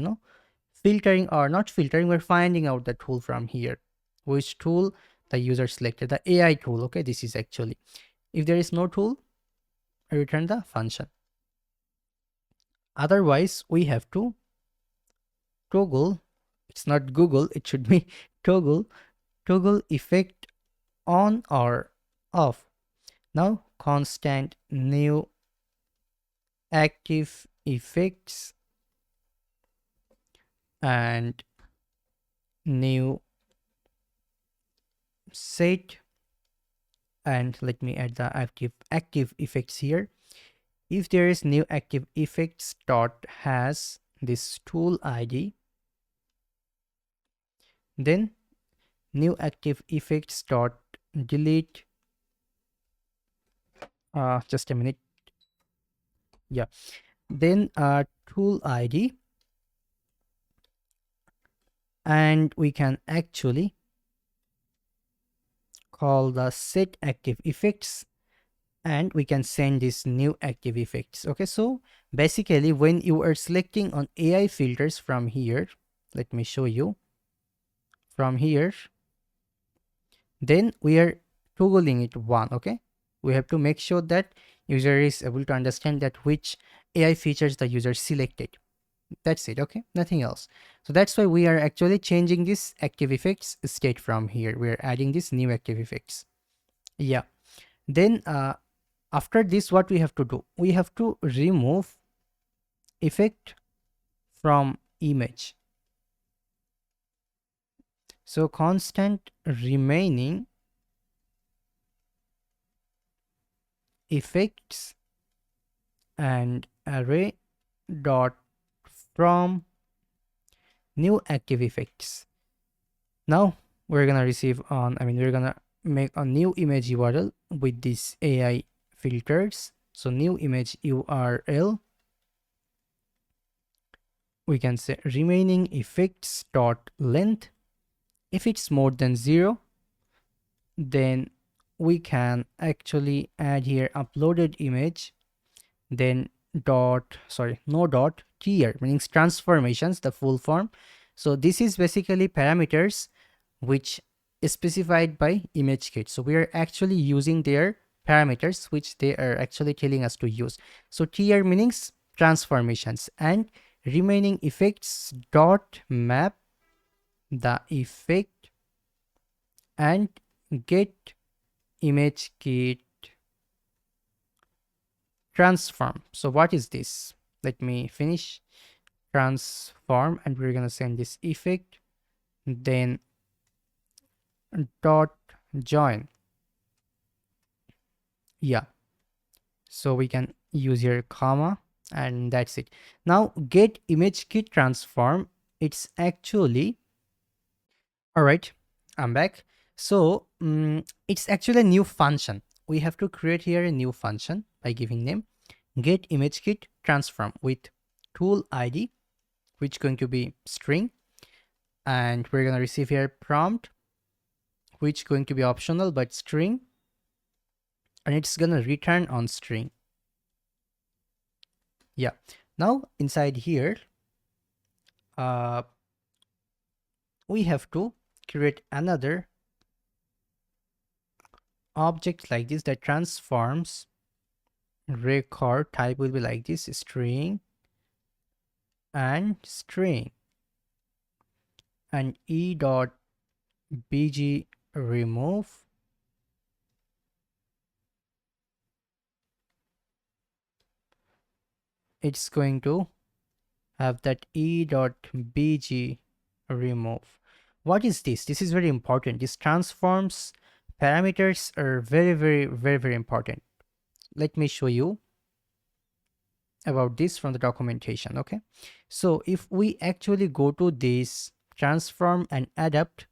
filtering, or not filtering, we're finding out the tool from here, which tool the user selected, the AI tool. Okay, this is actually, if there is no tool, return the function. Otherwise we have to toggle, it's not Google, it should be toggle effect on or off. Now constant new active effects and new set, and let me add the active effects here. If there is new active effects dot has this tool id, then new active effects dot delete Just a minute. Yeah, then tool ID, and we can actually call the set active effects, and we can send this new active effects. Okay, so basically when you are selecting on AI filters from here, let me show you from here, then we are toggling it one. Okay, we have to make sure that user is able to understand that which AI features the user selected. That's it. Okay, nothing else. So that's why we are actually changing this active effects state from here. We're adding this new active effects. Yeah, then after this, what we have to do, we have to remove effect from image. So constant remaining effects and array dot from new active effects. Now we're gonna receive on, we're gonna make a new image URL with these AI filters. So new image URL, we can say remaining effects dot length. If it's more than 0, then we can actually add here uploaded image, then no dot tier, meaning transformations, the full form. So this is basically parameters which is specified by ImageKit. So we are actually using their parameters which they are actually telling us to use. So tier means transformations, and remaining effects dot map the effect and get ImageKit transform. So what is this? Let me finish transform, and we're gonna send this effect, then dot join. Yeah, so we can use here comma, and that's it. Now get ImageKit transform, it's actually, all right, I'm back. So it's actually a new function. We have to create here a new function by giving name get ImageKit transform with tool ID, which is going to be string, and we're going to receive here prompt, which is going to be optional but string, and it's going to return on string. Yeah, now inside here we have to create another object like this that transforms record. Type will be like this, string and string, and e.bg remove, it's going to have that e.bg remove. What is this? This is very important. This transforms parameters are very important. Let me show you about this from the documentation. Okay, so if we actually go to this transform and adapt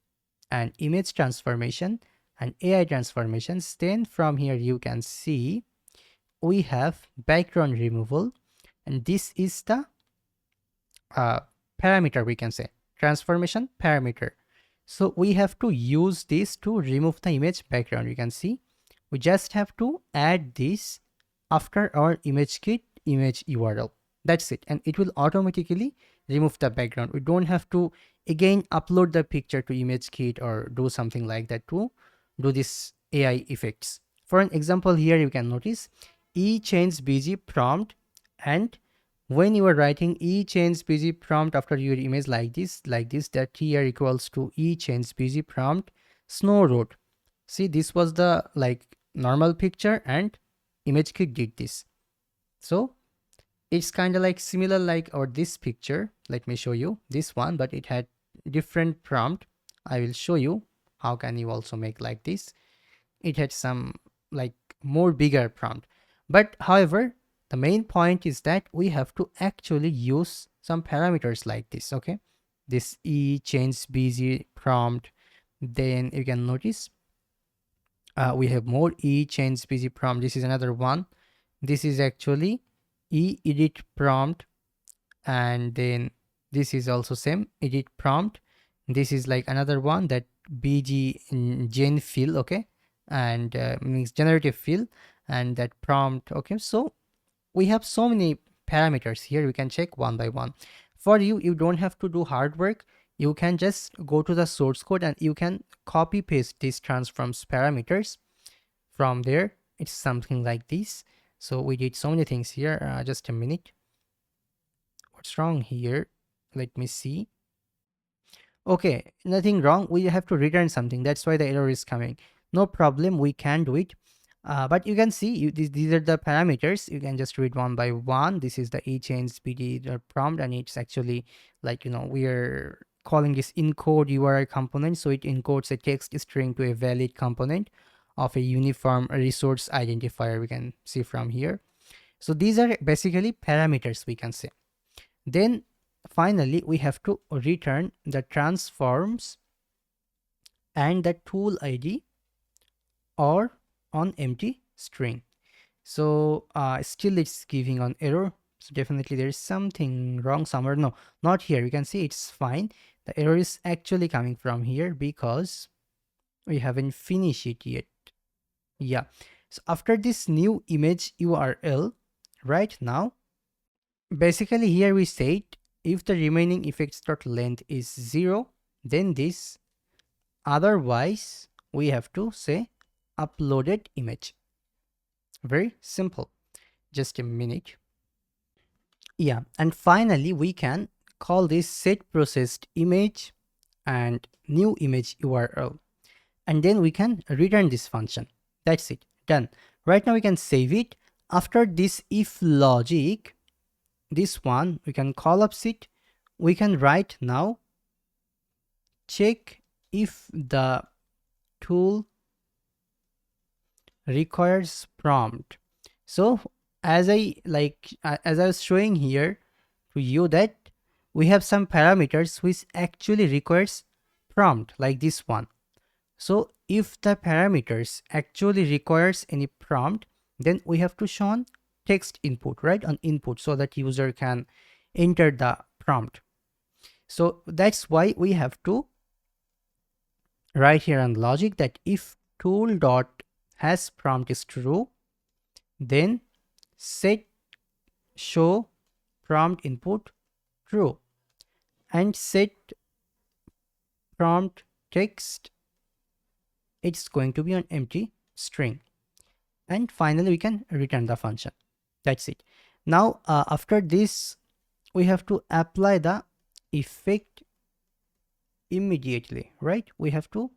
and image transformation and AI transformations, then from here you can see we have background removal, and this is the parameter, we can say transformation parameter. So we have to use this to remove the image background. You can see we just have to add this after our ImageKit image URL. That's it, and it will automatically remove the background. We don't have to again upload the picture to ImageKit or do something like that to do this AI effects. For an example here, you can notice e change bg prompt, and when you are writing e change bg prompt after your image like this, that here equals to e change bg prompt snow road. See, this was the like normal picture and ImageKit did this. So it's kind of like similar like or this picture. Let me show you this one, but it had different prompt. I will show you how can you also make like this. It had some like more bigger prompt, but however the main point is that we have to actually use some parameters like this. Okay, this e change bg prompt, then you can notice We have more e change busy prompt. This is another one. This is actually e edit prompt, and then this is also same edit prompt. This is like another one, that bg gen fill, okay, and means generative fill, and that prompt, okay. So we have so many parameters here. We can check one by one. For you, you don't have to do hard work. You can just go to the source code and you can copy paste these transforms parameters from there. It's something like this. So we did so many things here. Just a minute. What's wrong here? Let me see. Okay, nothing wrong. We have to return something. That's why the error is coming. No problem. We can do it. But you can see these are the parameters. You can just read one by one. This is the echange bd prompt, and it's actually like, we are calling this encode URI component. So it encodes a text string to a valid component of a uniform resource identifier. We can see from here. So these are basically parameters, we can say. Then finally, we have to return the transforms and the tool ID or on empty string. So still it's giving an error. So definitely there is something wrong somewhere. No, not here. You can see it's fine. The error is actually coming from here because we haven't finished it yet. Yeah. So after this new image URL, right now, basically here we said if the remaining effects.length is 0, then this, otherwise we have to say uploaded image. Very simple. Just a minute. Yeah, and finally we can call this set processed image and new image URL, and then we can return this function. That's it, done. Right now we can save it. After this if logic, this one we can call up it. We can write now check if the tool requires prompt. So as I was showing here to you, that we have some parameters which actually requires prompt, like this one. So if the parameters actually requires any prompt, then we have to show on text input, right, on input, so that user can enter the prompt. So that's why we have to write here on logic that if tool dot has prompt is true, then set show prompt input true, and set prompt text, it's going to be an empty string, and finally we can return the function. That's it. Now after this we have to apply the effect immediately, right? We have to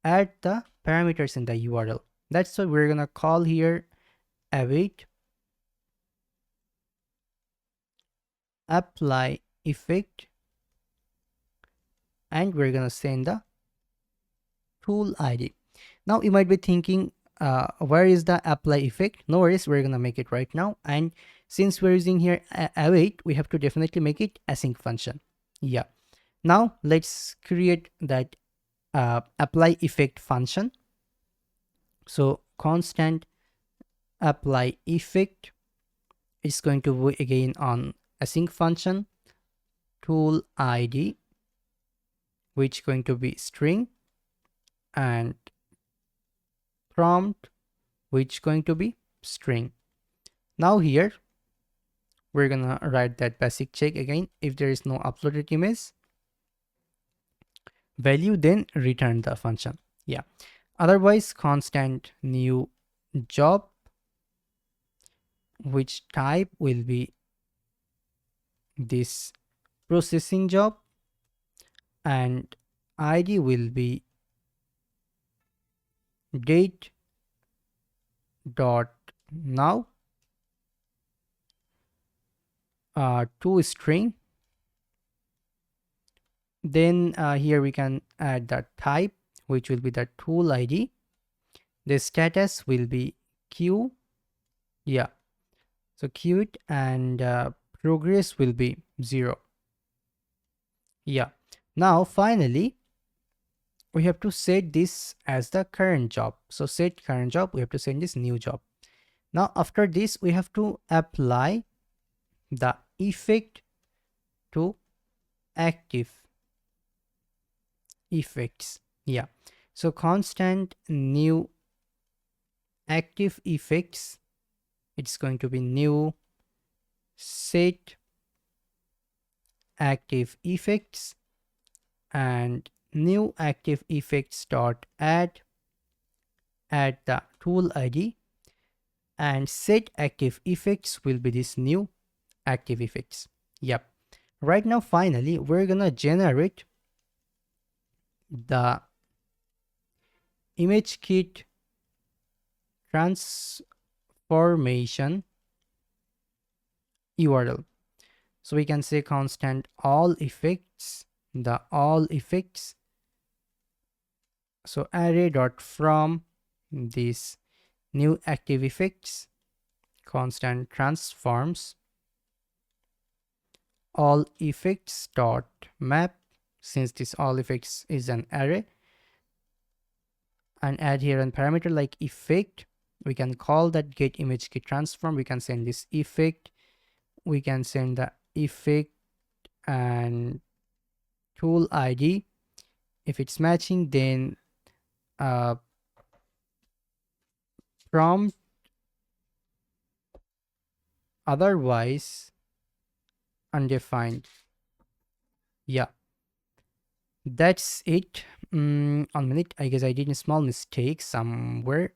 add the parameters in the URL. That's why we're gonna call here await apply effect, and we're gonna send the tool ID. Now you might be thinking, where is the apply effect? No worries, we're gonna make it right now. And since we're using here await, we have to definitely make it async function. Yeah. Now let's create that apply effect function. So constant apply effect is going to be again on async function, tool ID, which going to be string, and prompt, which going to be string. Now here we're gonna write that basic check again. If there is no uploaded image value, then return the function. Yeah, otherwise constant new job, which type will be this processing job, and ID will be date dot now to string. Then here we can add the type, which will be the tool ID. The status will be queue. Yeah, so queued, and progress will be 0. Yeah. Now finally we have to set this as the current job. So set current job, we have to send this new job. Now after this, we have to apply the effect to active effects. Yeah. So constant new active effects, it's going to be new set active effects, and new active effects dot add the tool ID, and set active effects will be this new active effects. Yep. Right now, finally, we're gonna generate the ImageKit transformation URL. So we can say constant all effects, the all effects. So array dot from this new active effects, constant transforms all effects dot map, since this all effects is an array, and add here a parameter like effect. We can call that get ImageKit transform. We can send this effect, we can send the effect and tool ID. If it's matching, then prompt, otherwise undefined. Yeah, that's it. On minute, I guess I did a small mistake somewhere.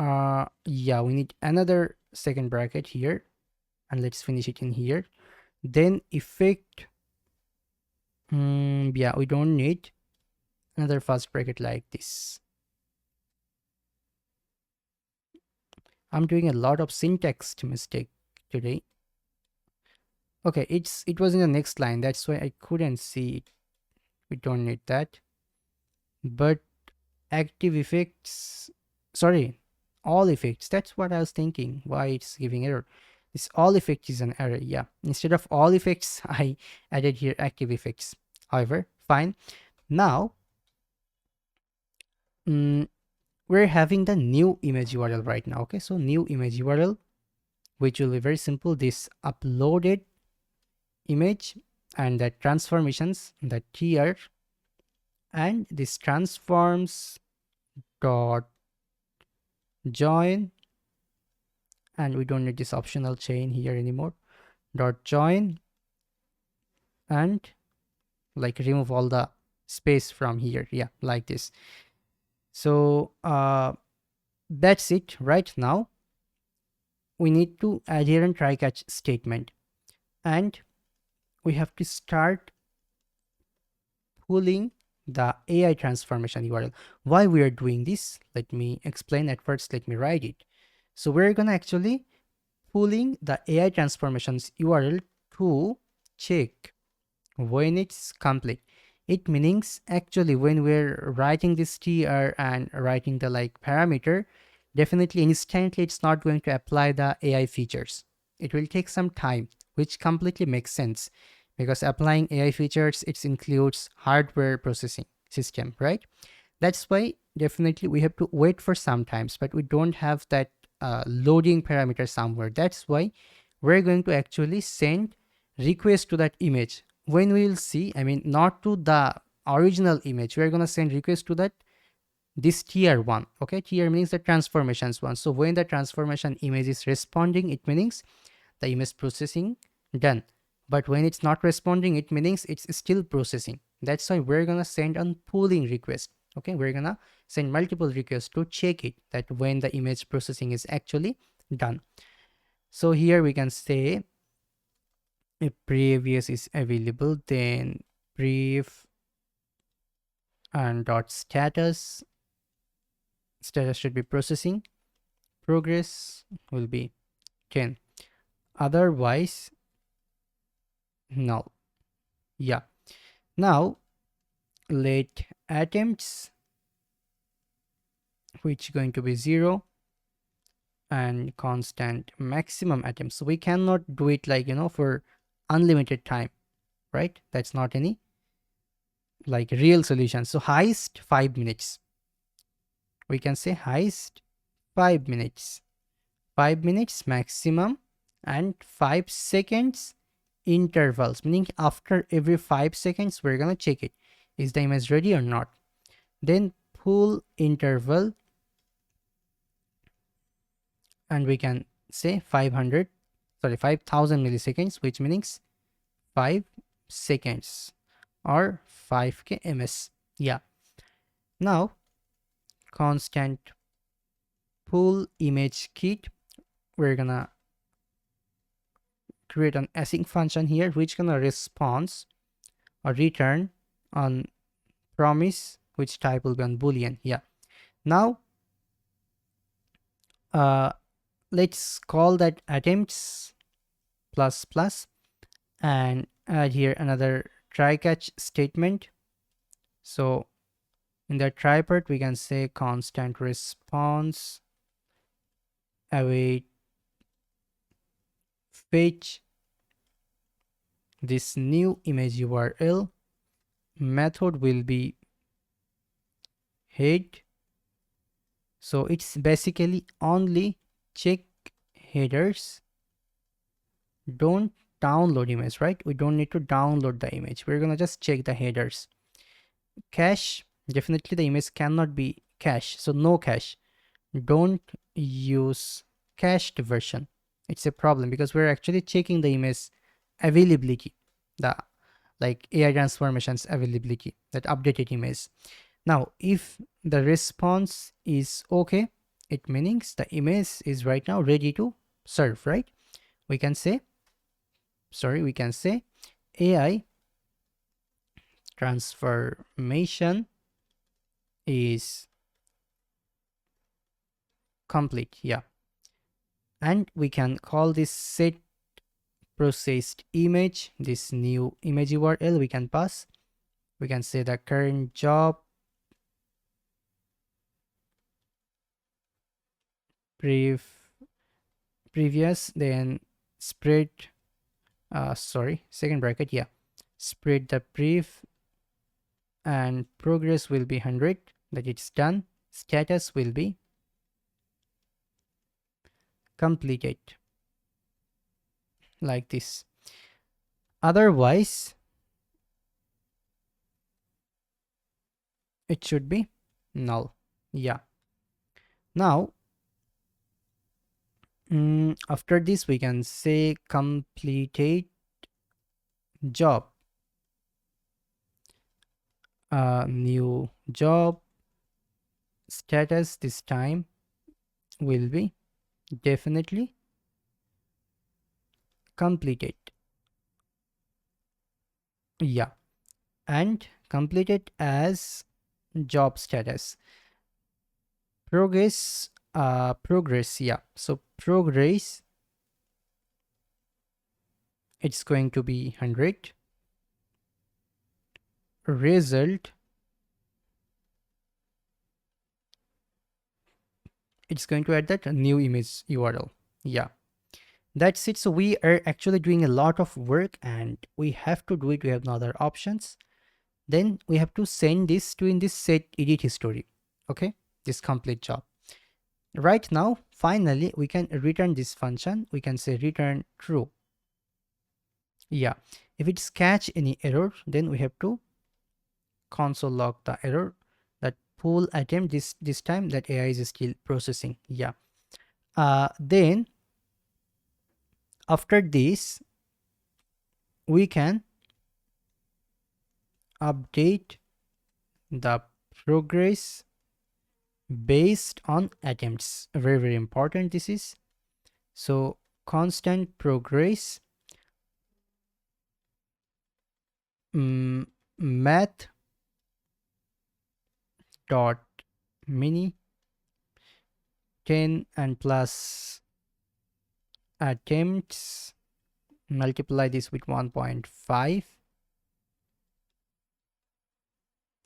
Yeah, we need another second bracket here, and let's finish it in here. Then effect, yeah, we don't need another first bracket like this. I'm doing a lot of syntax mistake today. Okay, it was in the next line, that's why I couldn't see it. We don't need that. But active effects, sorry, all effects, that's what I was thinking, why it's giving error. This all effect is an error. Yeah, instead of all effects, I added here active effects. However, fine. Now we're having the new image URL right now. Okay, so new image URL, which will be very simple, this uploaded image and the transformations, the tier, and this transforms dot join, and we don't need this optional chain here anymore, dot join, and like remove all the space from here. Yeah, like this. So that's it. Right now we need to add here a try catch statement, and we have to start pulling the AI transformation URL. Why we are doing this, let me explain. At first, let me write it. So we're gonna actually pulling the AI transformations URL to check when it's complete. It means actually when we're writing this tr and writing the like parameter, definitely instantly it's not going to apply the AI features. It will take some time, which completely makes sense, because applying AI features, it includes hardware processing system, right? That's why definitely we have to wait for some times, but we don't have that loading parameter somewhere. That's why we're going to actually send request to that image. When we will see, I mean, not to the original image, we're going to send request to that this tier one. Okay, tier means the transformations one. So when the transformation image is responding, it means the image processing done. But when it's not responding, it means it's still processing. That's why we're gonna send on pooling request. Okay, we're gonna send multiple requests to check it, that when the image processing is actually done. So here we can say if previous is available, then prev and dot status should be processing, progress will be 10, otherwise null. Yeah, now let attempts, which going to be 0, and constant maximum attempts. So we cannot do it like, for unlimited time, right? That's not any like real solution. So highest 5 minutes. We can say highest 5 minutes. 5 minutes maximum and 5 seconds intervals, meaning after every 5 seconds we're gonna check it. Is the image ready or not? Then full interval, and we can say 5000 milliseconds, which means 5 seconds or 5k ms. Yeah. Now constant pull image kit, we're gonna create an async function here which gonna respond or return on promise, which type will be on boolean. Yeah. Now let's call that attempts plus plus and add here another try catch statement. So in the try part we can say constant response await fetch this new image URL, method will be head. So it's basically only check headers, don't download image, right? We don't need to download the image, we're gonna just check the headers. Cache, definitely the image cannot be cache, so no cache. Don't use cached version, it's a problem because we're actually checking the image availability, the like AI transformations availability, that updated image. Now if the response is okay, it means the image is right now ready to serve, right? We can say AI transformation is complete. Yeah. And we can call this set processed image, this new image URL we can pass. We can say the current job previous, then spread second bracket, yeah, spread the prev, and progress will be 100, that it's done. Status will be completed, like this. Otherwise it should be null. Yeah. Now after this we can say completed job, new job status this time will be definitely completed. Yeah. And completed as job status. Progress, yeah, so progress, it's going to be 100. Result, it's going to add that new image URL. Yeah, that's it. So we are actually doing a lot of work and we have to do it. We have no other options. Then we have to send this to in this set edit history. Okay, this complete job. Right now finally we can return this function. We can say return true. Yeah, if it's catch any error, then we have to console log the error that pull attempt this time that AI is still processing. Yeah. Then after this we can update the progress based on attempts. Very, very important this is. So constant progress math dot mini 10 and plus attempts, multiply this with 1.5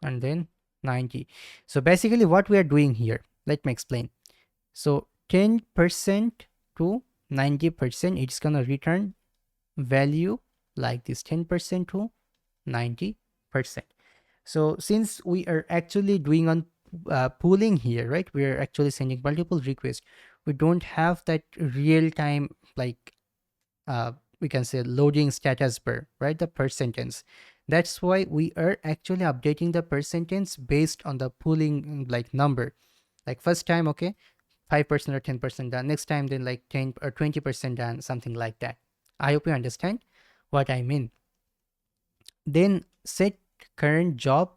and then 90. So basically what we are doing here, let me explain. So 10% to 90%, it's gonna return value like this, 10% to 90%. So since we are actually doing on pooling here, right, we are actually sending multiple requests. We don't have that real time, like we can say loading status bar, right, the per sentence. That's why we are actually updating the per sentence based on the pooling like number. Like first time, okay, 5% or 10% done. Next time, then like 10 or 20% done, something like that. I hope you understand what I mean. Then set current job.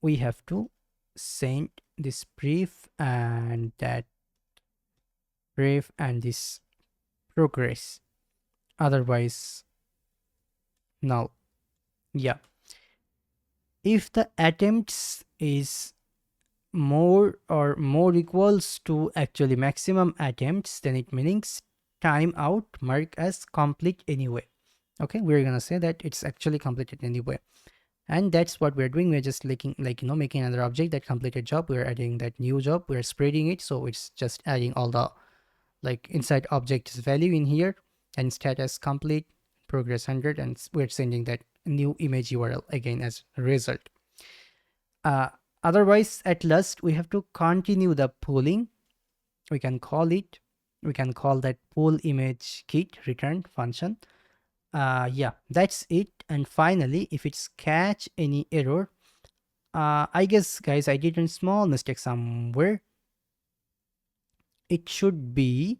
We have to send this brief and that brief and this progress. Otherwise, no. Yeah. If the attempts is more equals to actually maximum attempts, then it means timeout mark as complete anyway. Okay, we're gonna say that it's actually completed anyway, and that's what we're doing. We're just making making another object that completed job. We're adding that new job, we're spreading it, so it's just adding all the like inside objects value in here, and status complete, progress 100, and we're sending that new image URL again as a result. uh, Otherwise, at last we have to continue the pooling. We can call that pool image kit return function. Yeah, that's it. And finally, if it's catch any error, I guess guys I did a small mistake somewhere. It should be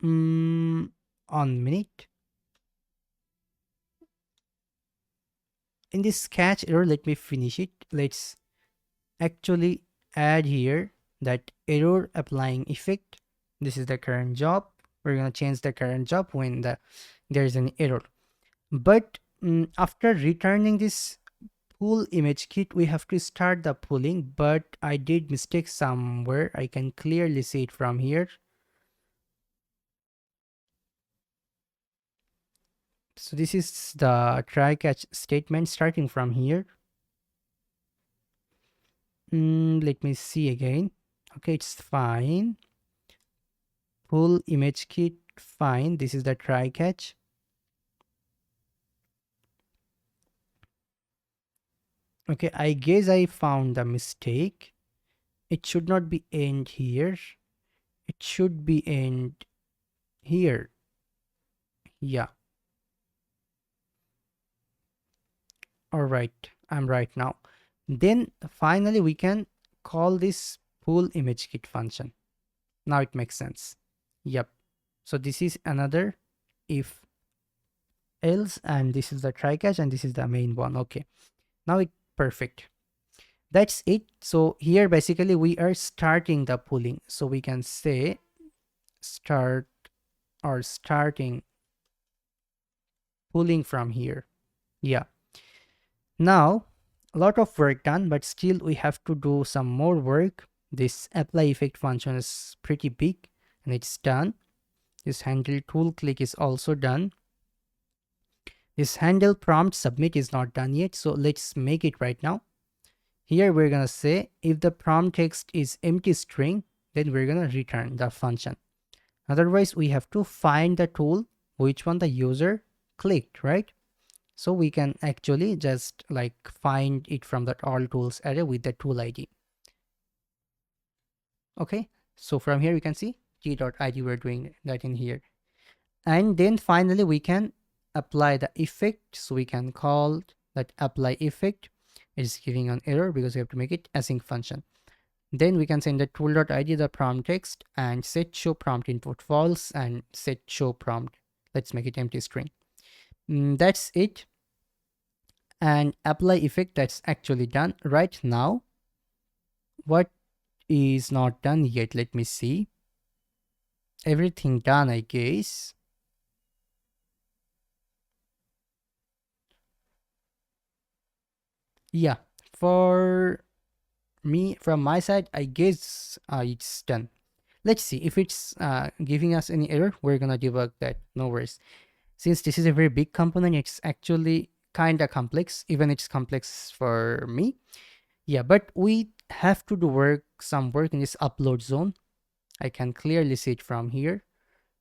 on minute. In this catch error, let me finish it. Let's actually add here that error applying effect. This is the current job. We're gonna change the current job when there's an error. But after returning this pool image kit, we have to start the pooling, but I did mistake somewhere. I can clearly see it from here. So this is the try catch statement starting from here. Let me see again. Okay, it's fine. Pool image kit, fine. This is the try catch. Okay, I guess I found the mistake. It should not be end here. It should be end here. Yeah. All right, I'm right now. Then finally we can call this pool image kit function. Now it makes sense. Yep. So this is another if else, and this is the try catch, and this is the main one. Okay. Now it perfect. That's it. So here basically we are starting the pooling. So we can say start or starting pulling from here. Yeah. Now a lot of work done, but still we have to do some more work. This apply effect function is pretty big and it's done. This handle tool click is also done. This handle prompt submit is not done yet, so let's make it right now. Here we're gonna say if the prompt text is empty string, then we're gonna return the function. Otherwise we have to find the tool which one the user clicked, right? So we can actually just like find it from that all tools array with the tool ID. Okay, so from here you can see t.id, we're doing that in here. And then finally we can apply the effect. So we can call that apply effect. It's giving an error because we have to make it async function. Then we can send the tool.id the prompt text and set show prompt input false and set show prompt. Let's make it empty string. That's it. And apply effect, that's actually done right now. What is not done yet? Let me see. Everything done, I guess. Yeah, for me, from my side, I guess it's done. Let's see if it's giving us any error. We're gonna debug that, no worries. Since this is a very big component, it's actually kind of complex. Even it's complex for me. Yeah, but we have to do some work in this upload zone. I can clearly see it from here.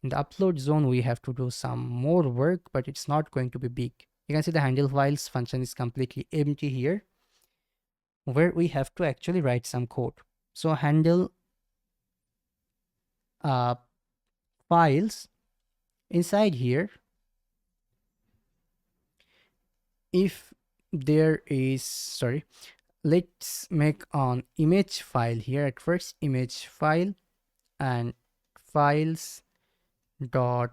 In the upload zone, we have to do some more work, but it's not going to be big. You can see the handle files function is completely empty here, where we have to actually write some code. So handle uh, files inside here, if there is, sorry, let's make an image file here at first, image file, and files dot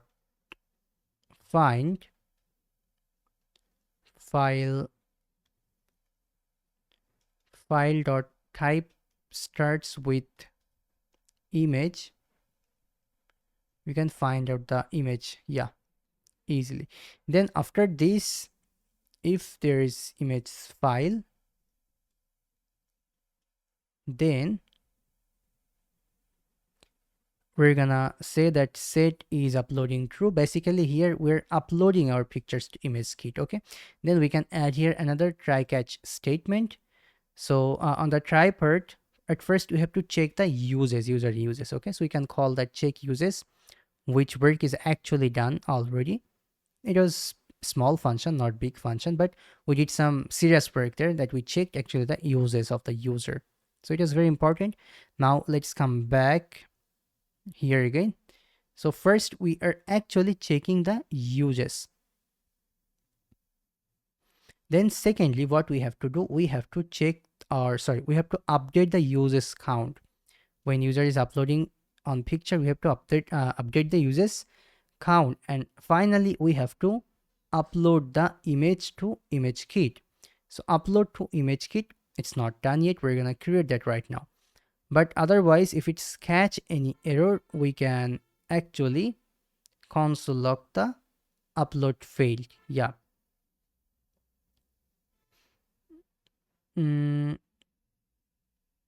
find file dot type starts with image. We can find out the image, yeah, easily. Then after this, if there is image file, then we're gonna say that set is uploading true. Basically here we're uploading our pictures to ImageKit. Okay, then we can add here another try catch statement. So on the try part, at first we have to check the user uses. Okay, so we can call that check uses, which work is actually done already. It was small function, not big function, but we did some serious work there, that we checked actually the uses of the user. So it is very important. Now let's come back here again. So first we are actually checking the uses. Then secondly, what we have to do, we have to check, or sorry, we have to update the uses count. When user is uploading on picture, we have to update the uses count. And finally we have to upload the image to ImageKit. So upload to ImageKit, it's not done yet, we're gonna create that right now. But otherwise, if it's catch any error, we can actually console log the upload failed. Yeah.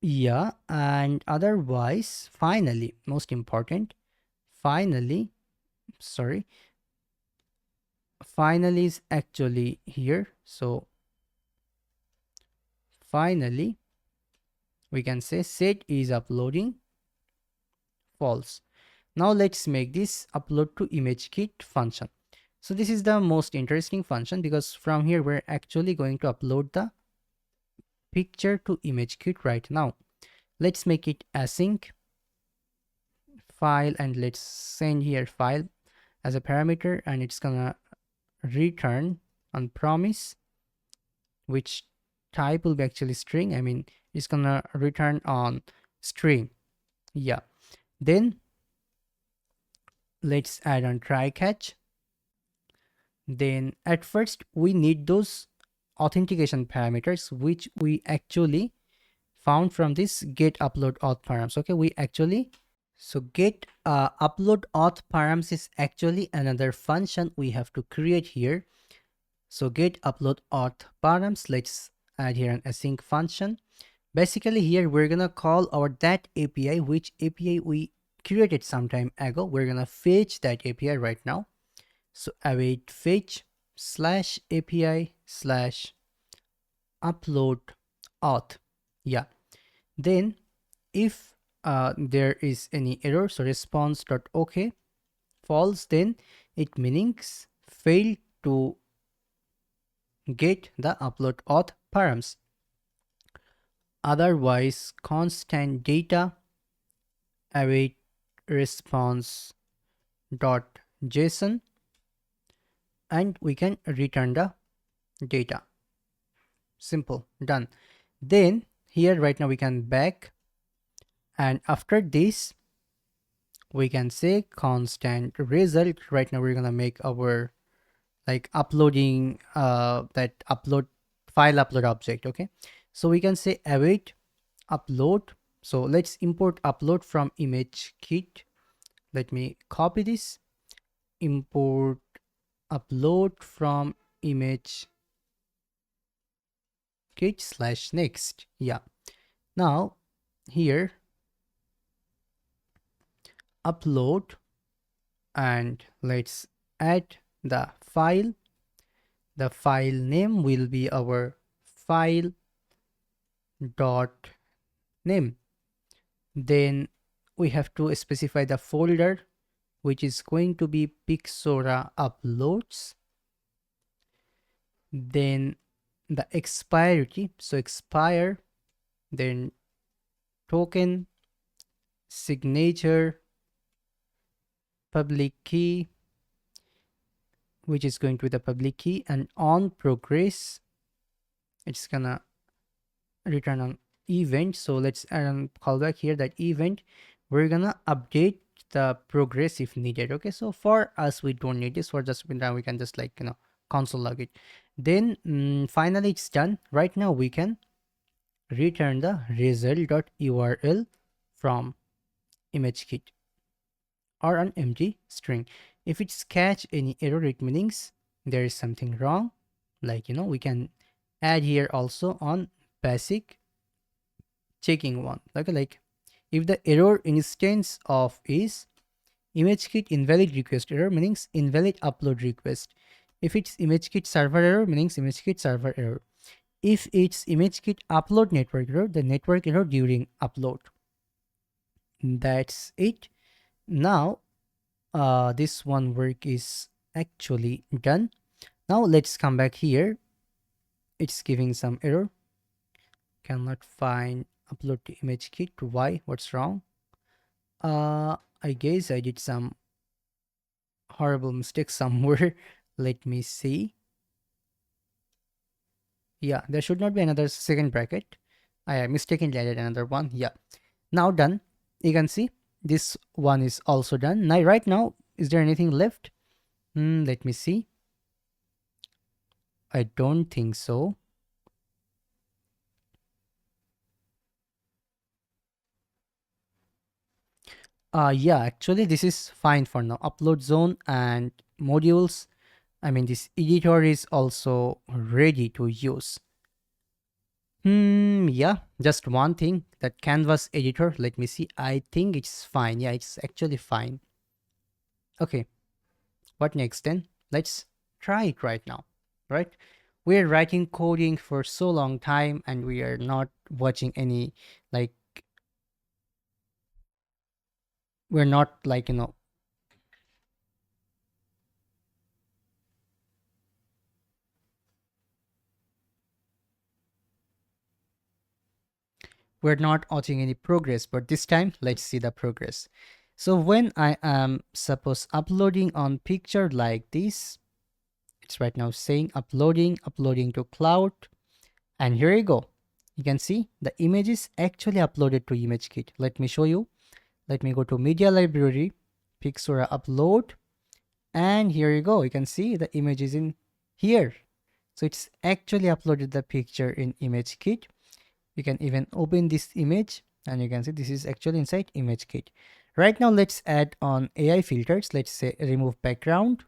Yeah, and otherwise, finally, most important, finally, sorry, finally is actually here. So finally we can say set is uploading false. Now let's make this upload to ImageKit function. So this is the most interesting function, because from here we're actually going to upload the picture to ImageKit right now. Let's make it async file, and let's send here file as a parameter, and it's gonna return on promise, which type will be actually string. I mean, it's gonna return on string. Yeah. Then let's add on try catch. Then at first we need those authentication parameters, which we actually found from this get upload auth params. Okay, we actually, so get upload auth params is actually another function we have to create here. So get upload auth params, let's add here an async function. Basically here we're gonna call our that API, which API we created some time ago. We're gonna fetch that API right now. So await fetch slash API slash upload auth. Yeah. Then if there is any error, so response.ok false, then it means failed to get the upload auth params. Otherwise, constant data await response dot json, and we can return the data. Simple, done. Then here right now we can back, and after this we can say constant result. Right now we're gonna make our like uploading that upload file upload object. Okay, so we can say await upload. So let's import upload from ImageKit. Let me copy this, import upload from ImageKit slash next. Yeah. Now here upload, and let's add the file. The file name will be our file dot name. Then we have to specify the folder, which is going to be Pixora uploads. then the expiry, so expire, then token, signature, public key, which is going to be the public key, and on progress, it's gonna return on event. So let's call back here that event. We're gonna update the progress if needed. Okay, so for us, we don't need this. For just now, we can just like console log it. Then finally, it's done. Right now, we can return the result.url from ImageKit or an empty string. If it's catch any error, it means there is something wrong. Like we can add here also on basic checking one. Okay, like if the error instance of is ImageKit invalid request error, means invalid upload request. If it's ImageKit server error, means ImageKit server error. If it's ImageKit upload network error, the network error during upload. That's it. Now this one work is actually done. Now let's come back here. It's giving some error. Cannot find upload to ImageKit. Why? What's wrong? I guess I did some horrible mistake somewhere. Let me see. Yeah, there should not be another second bracket. I mistakenly added another one. Yeah, now done. You can see this one is also done. Now right now, is there anything left? Let me see. I don't think so. Yeah, actually this is fine for now. Upload zone and modules, I mean this editor is also ready to use. Yeah, just one thing, that canvas editor, let me see. I think it's fine. Yeah, it's actually fine. Okay, what next then? Let's try it right now, right? We're writing coding for so long time and we are not watching any, like, we're not like we're not watching any progress, but this time let's see the progress. So when I am suppose uploading on picture like this, it's right now saying uploading to cloud, and here you go. You can see the image is actually uploaded to ImageKit. Let me show you. Let me go to media library, Pixura upload, and here you go. You can see the image is in here. So it's actually uploaded the picture in ImageKit. You can even open this image and you can see this is actually inside ImageKit. Right now, let's add on AI filters. Let's say remove background.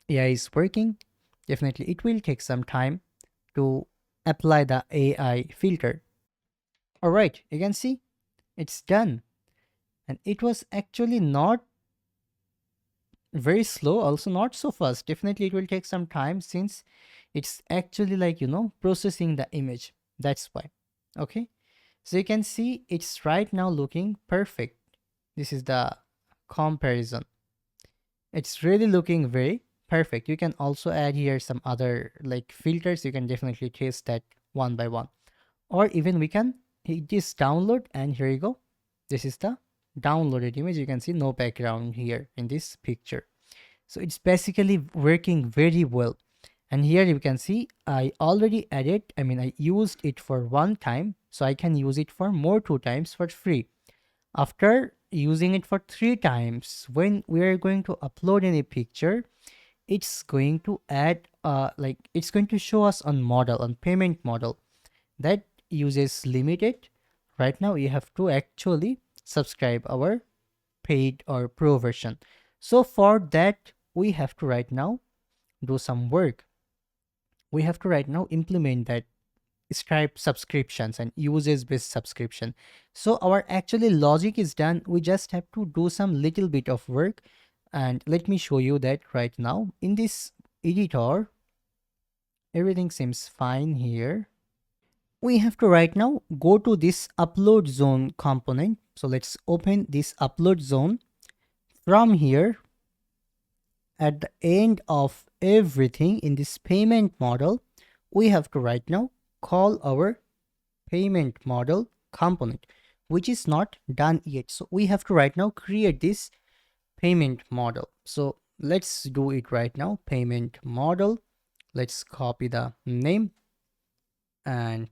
AI is working. Definitely, it will take some time to apply the AI filter. All right, you can see it's done. And it was actually not very slow, also not so fast. Definitely, it will take some time since it's actually like, processing the image. That's why. Okay. So you can see it's right now looking perfect. This is the comparison. It's really looking very perfect. You can also add here some other like filters. You can definitely test that one by one. Or even we can hit this download and here you go. This is the downloaded image. You can see no background here in this picture. So it's basically working very well. And here you can see I already added, I used it for one time. So I can use it for more 2 times for free. After using it for 3 times, when we are going to upload any picture, it's going to add like it's going to show us on model, on payment model. That uses limited. Right now you have to actually subscribe our paid or pro version. So for that we have to right now do some work. We have to right now implement that Stripe subscriptions and uses based subscription. So our actually logic is done. We just have to do some little bit of work, and let me show you that right now. In this editor, everything seems fine here. We have to right now go to this upload zone component. So let's open this upload zone. From here, at the end of everything in this payment model, we have to right now call our payment model component, which is not done yet. So we have to right now create this payment model. So let's do it right now. Payment model. Let's copy the name and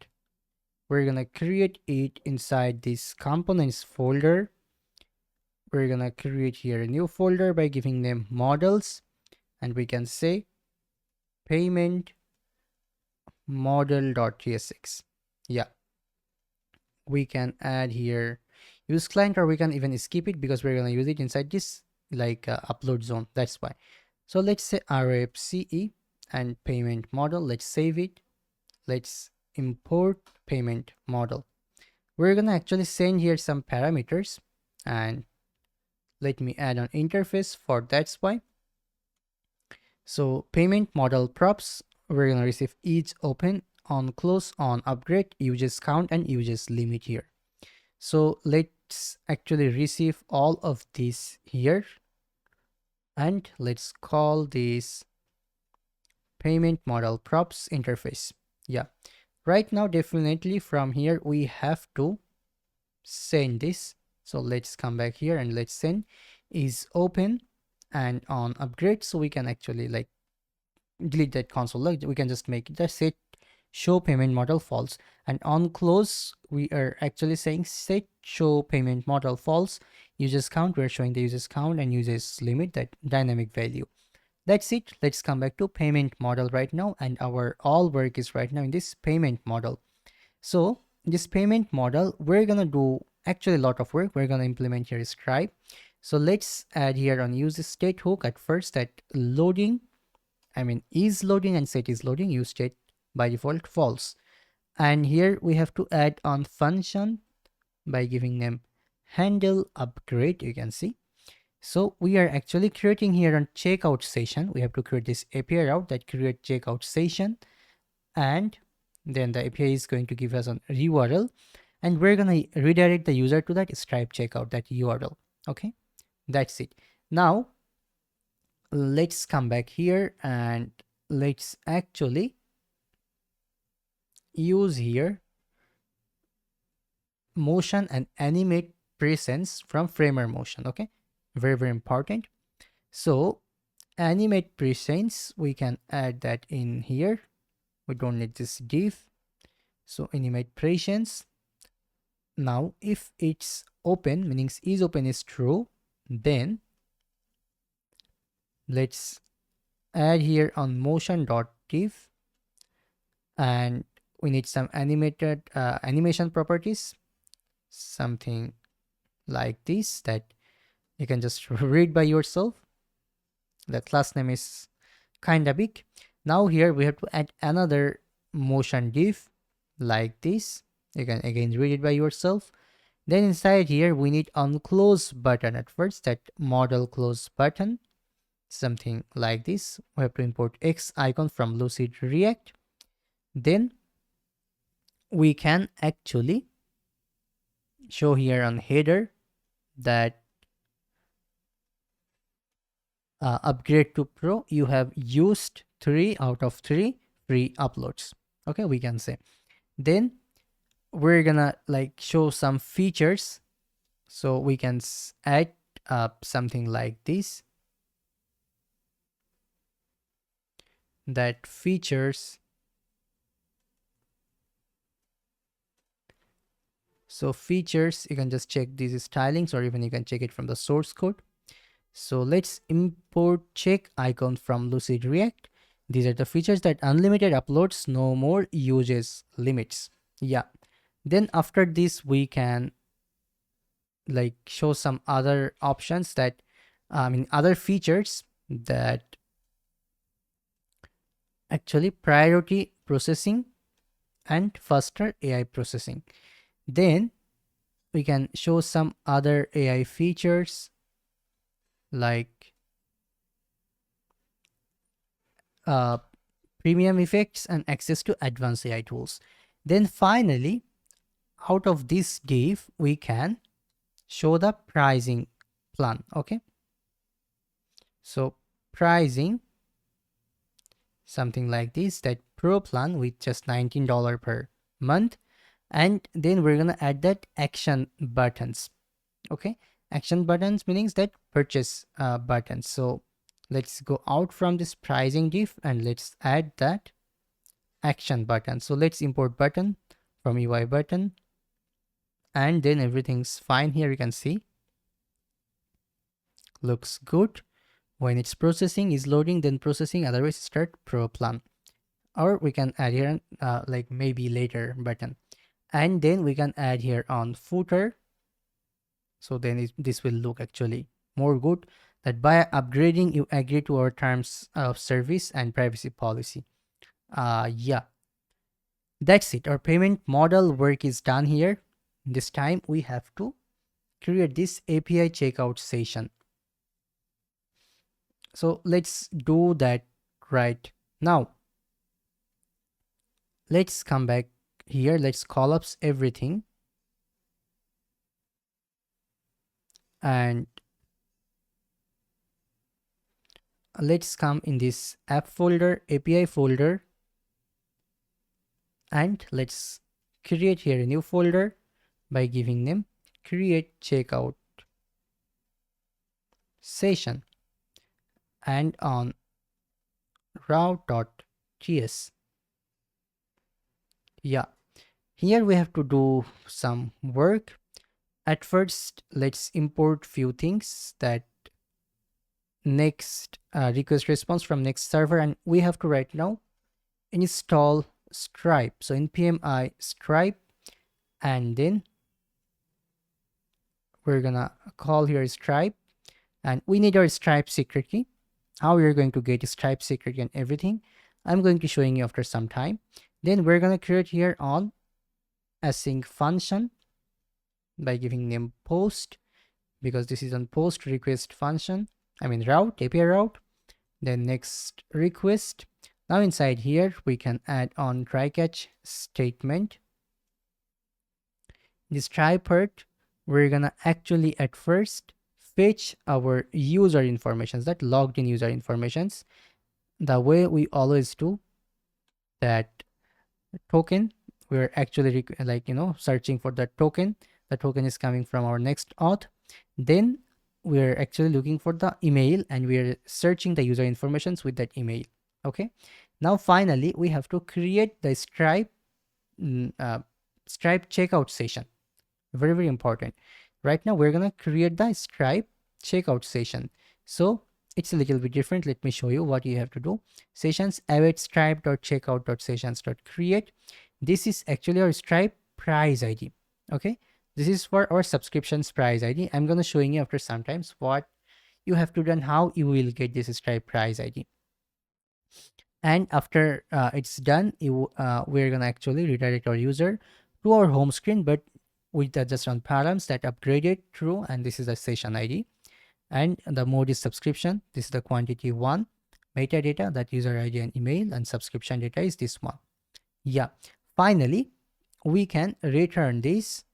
we're gonna create it inside this components folder. We're gonna create here a new folder by giving them models, and we can say payment model.tsx. Yeah, we can add here use client, or we can even skip it because we're gonna use it inside this like upload zone. That's why. So let's say rfce and payment model. Let's save it. Let's import payment model. We're gonna actually send here some parameters, and let me add an interface for that's why. So payment model props, we're gonna receive each open, on close, on upgrade, uses count, and uses limit here. So let's actually receive all of these here, and let's call this payment model props interface. Yeah, right now definitely from here we have to send this. So let's come back here and let's send is open and on upgrade, so we can actually like delete that console. Like we can just make the set show payment model false, and on close we are actually saying set show payment model false, users count, we're showing the users count, and users limit, that dynamic value. That's it. Let's come back to payment model right now, and our all work is right now in this payment model. So this payment model, we're gonna do actually a lot of work. We're gonna implement here scribe. So let's add here on use state hook at first that loading, is loading, and set is loading, use state by default false. And here we have to add on function by giving them handle upgrade, you can see. So we are actually creating here on checkout session. We have to create this API route that create checkout session, and then the API is going to give us an URL, and we're gonna redirect the user to that Stripe checkout, that URL. Okay, that's it. Now let's come back here and let's actually use here motion and animate presence from framer motion. Okay, very important. So animate presence, we can add that in here. We don't need this div. So animate presence. Now if it's open, meaning is open is true, then let's add here on motion.div, and we need some animated animation properties, something like this that you can just read by yourself. The class name is kinda big. Now here we have to add another motion div like this. You can again read it by yourself. Then inside here we need on close button at first, that model close button, something like this. We have to import X icon from Lucid React. Then we can actually show here on header that upgrade to pro, you have used 3 out of 3 free uploads. Okay, we can say. Then we're gonna like show some features, so we can add something like this, that features. So features, you can just check these stylings, or even you can check it from the source code. So let's import check icon from Lucid React. These are the features that unlimited uploads, no more uses limits. Yeah. Then after this, we can like show some other options that, other features that actually priority processing and faster AI processing. Then we can show some other AI features like premium effects and access to advanced AI tools. Then finally, out of this div, we can show the pricing plan. Okay. So pricing, something like this, that pro plan with just $19 per month. And then we're gonna add that action buttons. Okay, action buttons means that purchase buttons. So let's go out from this pricing div and let's add that action button. So let's import button from UI button, and then everything's fine here. You can see looks good. When it's processing, is loading, then processing, otherwise start pro plan. Or we can add here like maybe later button, and then we can add here on footer. So then this will look actually more good, that by upgrading you agree to our terms of service and privacy policy. Yeah, that's it. Our payment model work is done here. This time we have to create this API checkout session. So let's do that right now. Let's come back here. Let's collapse everything. And let's come in this app folder, API folder, and let's create here a new folder by giving name create checkout session, and on route.js. Yeah, here we have to do some work. At first, let's import few things, that next request response from next server, and we have to right now install Stripe. So npm I Stripe, and then we're gonna call here Stripe, and we need our Stripe secret key. How we're going to get Stripe secret key and everything, I'm going to showing you after some time. Then we're gonna create here on async function by giving name post, because this is on post request function, I mean route, API route. Then next request. Now inside here we can add on try catch statement. This try part, we're gonna actually at first fetch our user informations, that logged in user informations, the way we always do. That token, we're actually searching for the token. The token is coming from our next auth. Then we're actually looking for the email, and we're searching the user informations with that email. Okay, now finally we have to create the Stripe checkout session. Very, very important. Right now we're gonna create the Stripe checkout session. So it's a little bit different. Let me show you what you have to do. Sessions await stripe.checkout.sessions.create. This is actually our Stripe price ID. Okay, this is for our subscriptions price ID. I'm gonna showing you after sometimes what you have to do and how you will get this Stripe price ID. And after it's done, we're gonna actually redirect our user to our home screen, but with the just on params that upgraded true, and this is the session ID, and the mode is subscription. This is the quantity 1, metadata, that user ID and email, and subscription data is this one. Yeah, finally we can return this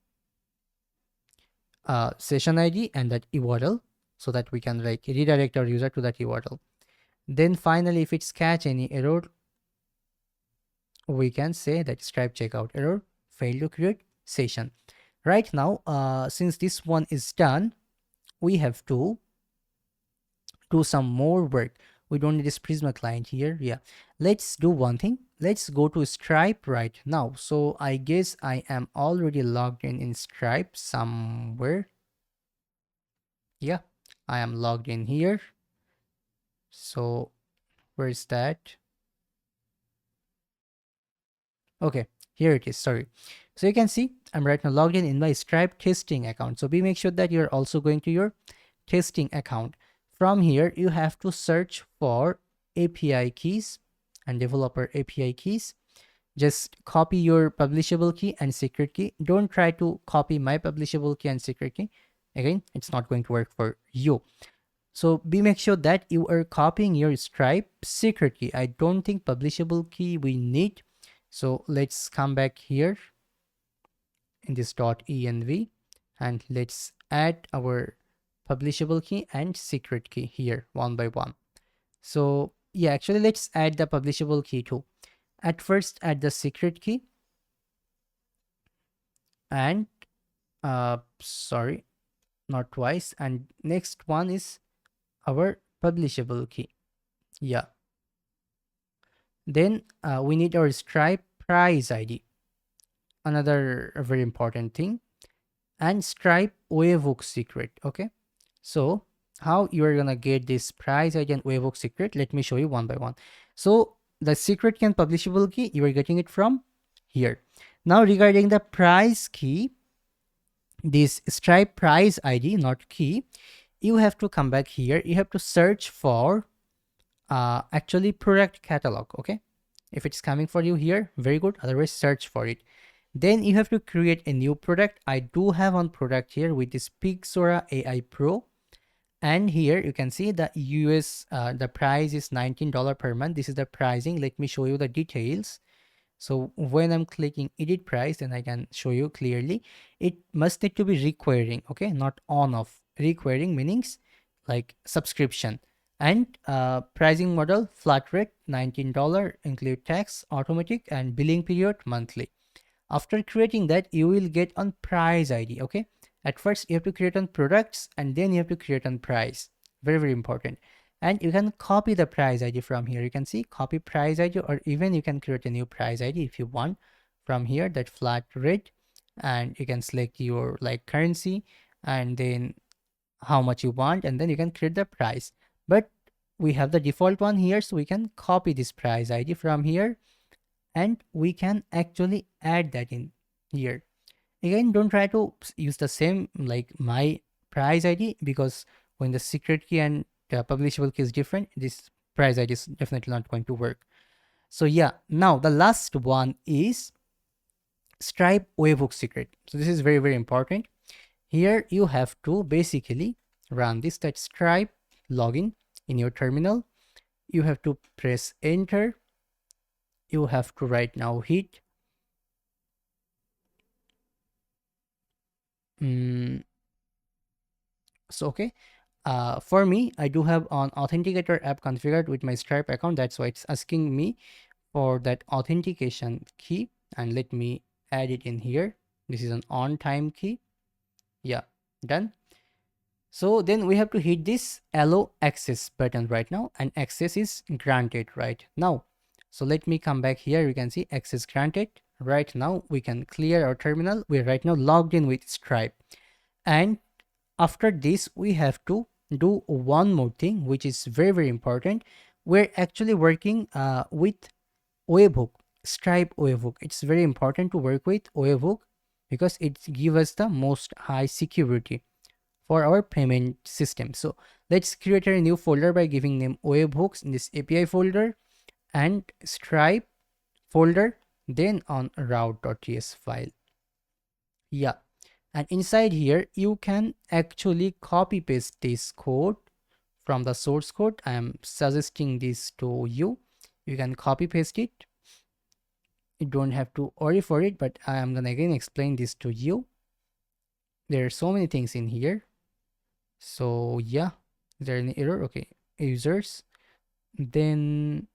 session ID and that URL, so that we can like redirect our user to that URL. Then finally, if it's catch any error, we can say that Stripe checkout error, failed to create session. Right now, since this one is done, we have to do some more work. We don't need this Prisma client here. Yeah, let's do one thing. Let's go to Stripe right now. So I guess I am already logged in Stripe somewhere. Yeah, I am logged in here. So where's that? Okay, here it is. Sorry. So you can see I'm right now logged in my Stripe testing account. So be make sure that you're also going to your testing account. From here, you have to search for API keys and developer API keys. Just copy your publishable key and secret key. Don't try to copy my publishable key and secret key. Again, it's not going to work for you. So be make sure that you are copying your Stripe secret key. I don't think publishable key we need. So let's come back here in this .env, and let's add our publishable key and secret key here one by one. So yeah, actually let's add the publishable key too. At first add the secret key, and sorry, not twice, and next one is our publishable key. Yeah, then we need our Stripe price ID, another very important thing, and Stripe webhook secret. Okay, so how you are gonna get this price ID and webhook secret, let me show you one by one. So the secret key and publishable key, you are getting it from here. Now regarding the price key, this Stripe price ID, not key, you have to come back here. You have to search for actually product catalog. Okay, if it's coming for you here, very good. Otherwise, search for it. Then you have to create a new product. I do have one product here with this Pixora AI Pro, and here you can see the the price is $19 per month. This is the pricing. Let me show you the details. So when I'm clicking edit price, then I can show you clearly. It must need to be requiring, okay, not on off. Requiring meanings like subscription. And pricing model, flat rate, $19, include tax, automatic, and billing period monthly. After creating that, you will get on price ID. Okay, at first you have to create on products, and then you have to create on price. Very, very important. And you can copy the price ID from here. You can see copy price ID, or even you can create a new price ID if you want from here, that flat rate, and you can select your like currency and then how much you want, and then you can create the price. But we have the default one here, so we can copy this price ID from here, and we can actually add that in here. Again, don't try to use the same like my price ID, because when the secret key and the publishable key is different, this price ID is definitely not going to work. So yeah, now the last one is Stripe webhook secret. So this is very, very important. Here you have to basically run this, that Stripe login in your terminal. You have to press enter. You have to right now hit so okay, for me, I do have an authenticator app configured with my Stripe account. That's why it's asking me for that authentication key, and let me add it in here. This is an on time key. Yeah, done. So then we have to hit this allow access button right now, and access is granted right now. So let me come back here. You can see access granted. Right now we can clear our terminal. We're right now logged in with Stripe, and after this we have to do one more thing, which is very, very important. We're actually working with webhook, Stripe webhook. It's very important to work with webhook because it gives us the most high security for our payment system. So let's create a new folder by giving name webhooks in this API folder and Stripe folder, then on route.js file. Yeah, and inside here you can actually copy paste this code from the source code. I am suggesting this to you. You can copy paste it. You don't have to worry for it, but I am gonna again explain this to you. There are so many things in here. So yeah, is there any error? Okay, users, then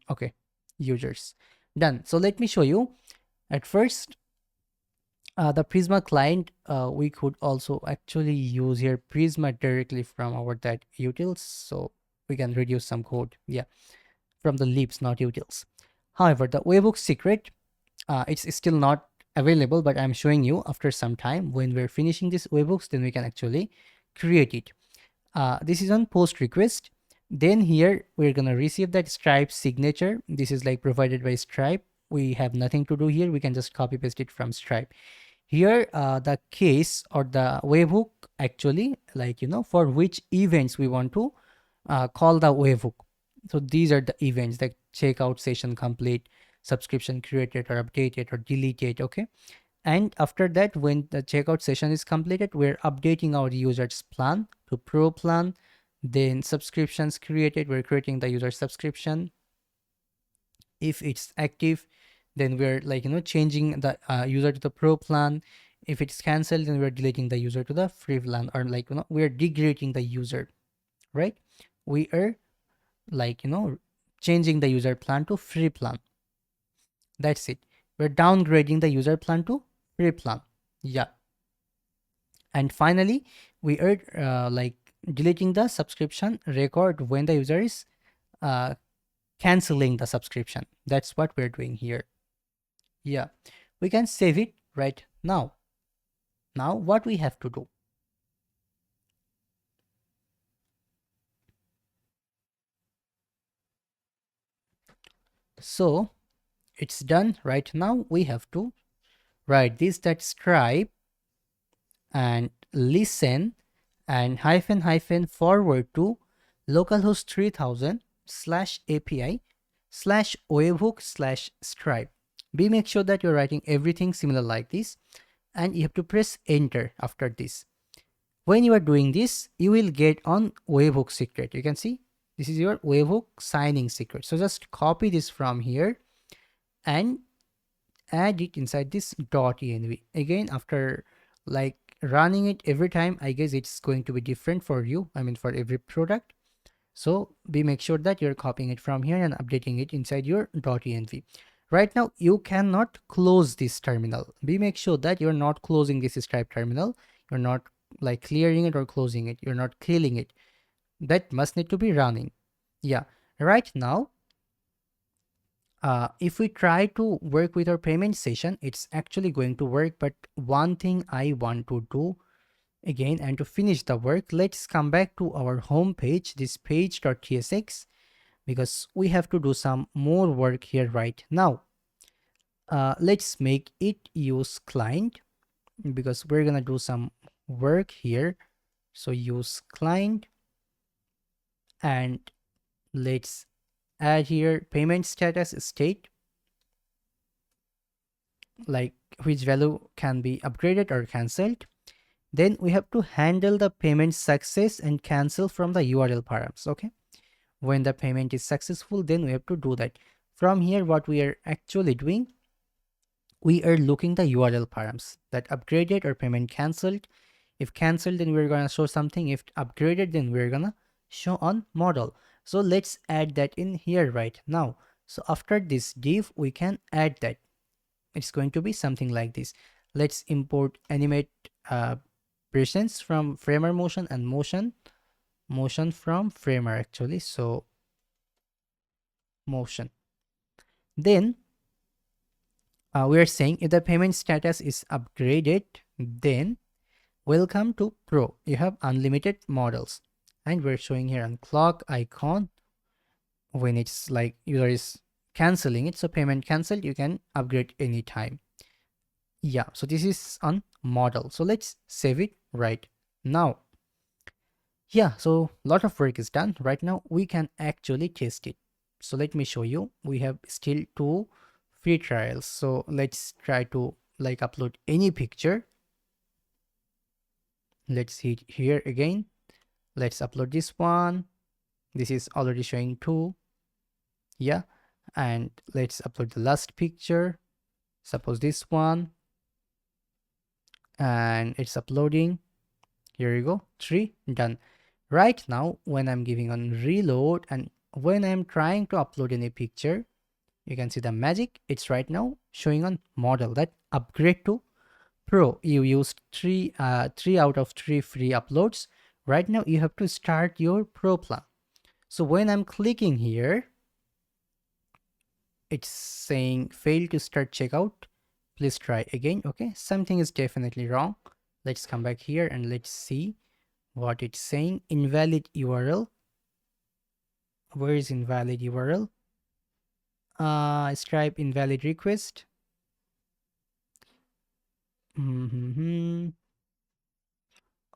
okay, users, done. So let me show you. At first, the Prisma client, we could also actually use here Prisma directly from our that utils, so we can reduce some code. Yeah, from the libs, not utils. However, the webhook secret, it's still not available, but I'm showing you after some time when we're finishing this webhooks, then we can actually create it. This is on post request. Then here we're gonna receive that Stripe signature. This is like provided by Stripe. We have nothing to do here. We can just copy paste it from Stripe. Here the case or the webhook actually, like, you know, for which events we want to call the webhook. So these are the events like checkout session complete, subscription created or updated or deleted. Okay, and after that, when the checkout session is completed, we're updating our user's plan to pro plan. Then subscriptions created, we're creating the user subscription. If it's active, then we're like, you know, changing the user to the pro plan. If it's cancelled, then we're deleting the user to the free plan, or like, you know, we're degrading the user, right? we are like, changing the user plan to free plan. That's it. We're downgrading the user plan to free plan. Yeah. And finally, we are like deleting the subscription record when the user is uh, canceling the subscription. That's what we're doing here. Yeah, we can save it right now. Now what we have to do? So it's done. Right now we have to write this, that scribe and listen and hyphen hyphen forward to localhost 3000 slash API slash webhook slash scribe. Be make sure that you're writing everything similar like this, and you have to press enter after this. When you are doing this, you will get on webhook secret. You can see this is your webhook signing secret. So just copy this from here and add it inside this .env. Again, after like running it every time, I guess it's going to be different for you. I mean, for every product. So be make sure that you're copying it from here and updating it inside your .env. Right now, you cannot close this terminal. Be make sure that you're not closing this Stripe terminal. You're not like clearing it or closing it. You're not killing it. That must need to be running. Yeah. Right now, if we try to work with our payment session, it's actually going to work. But one thing I want to do again, and to finish the work, let's come back to our home page, this page.tsx, because we have to do some more work here right now. Let's make it use client, because we're gonna do some work here. So use client, and let's add here payment status state, like which value can be upgraded or cancelled. Then we have to handle the payment success and cancel from the URL params. Okay, when the payment is successful, then we have to do that. From here, what we are actually doing, we are looking the URL params that upgraded or payment cancelled. If cancelled, then we're gonna show something. If upgraded, then we're gonna show on model. So let's add that in here right now. So after this div, we can add that. It's going to be something like this. Let's import animate presence from framer motion and motion from framer actually. So motion. Then we are saying if the payment status is upgraded, then welcome to Pro. You have unlimited models. And we're showing here on clock icon when it's like user is canceling it. So payment cancelled, you can upgrade anytime. Yeah, so this is on model. So let's save it right now. Yeah, so a lot of work is done. Right now we can actually test it. So let me show you. We have still 2 free trials. So let's try to like upload any picture. Let's hit here again. Let's upload this one. This is already showing 2. Yeah, and let's upload the last picture. Suppose this one, and it's uploading. Here you go, 3 done. Right now, when I'm giving on reload and when I'm trying to upload any picture, you can see the magic. It's right now showing on model that upgrade to Pro. You used 3 out of 3 free uploads. Right now you have to start your Pro plan. So when I'm clicking here, it's saying fail to start checkout. Please try again. Okay, something is definitely wrong. Let's come back here and let's see what it's saying. Invalid URL. Where is invalid URL? Stripe invalid request.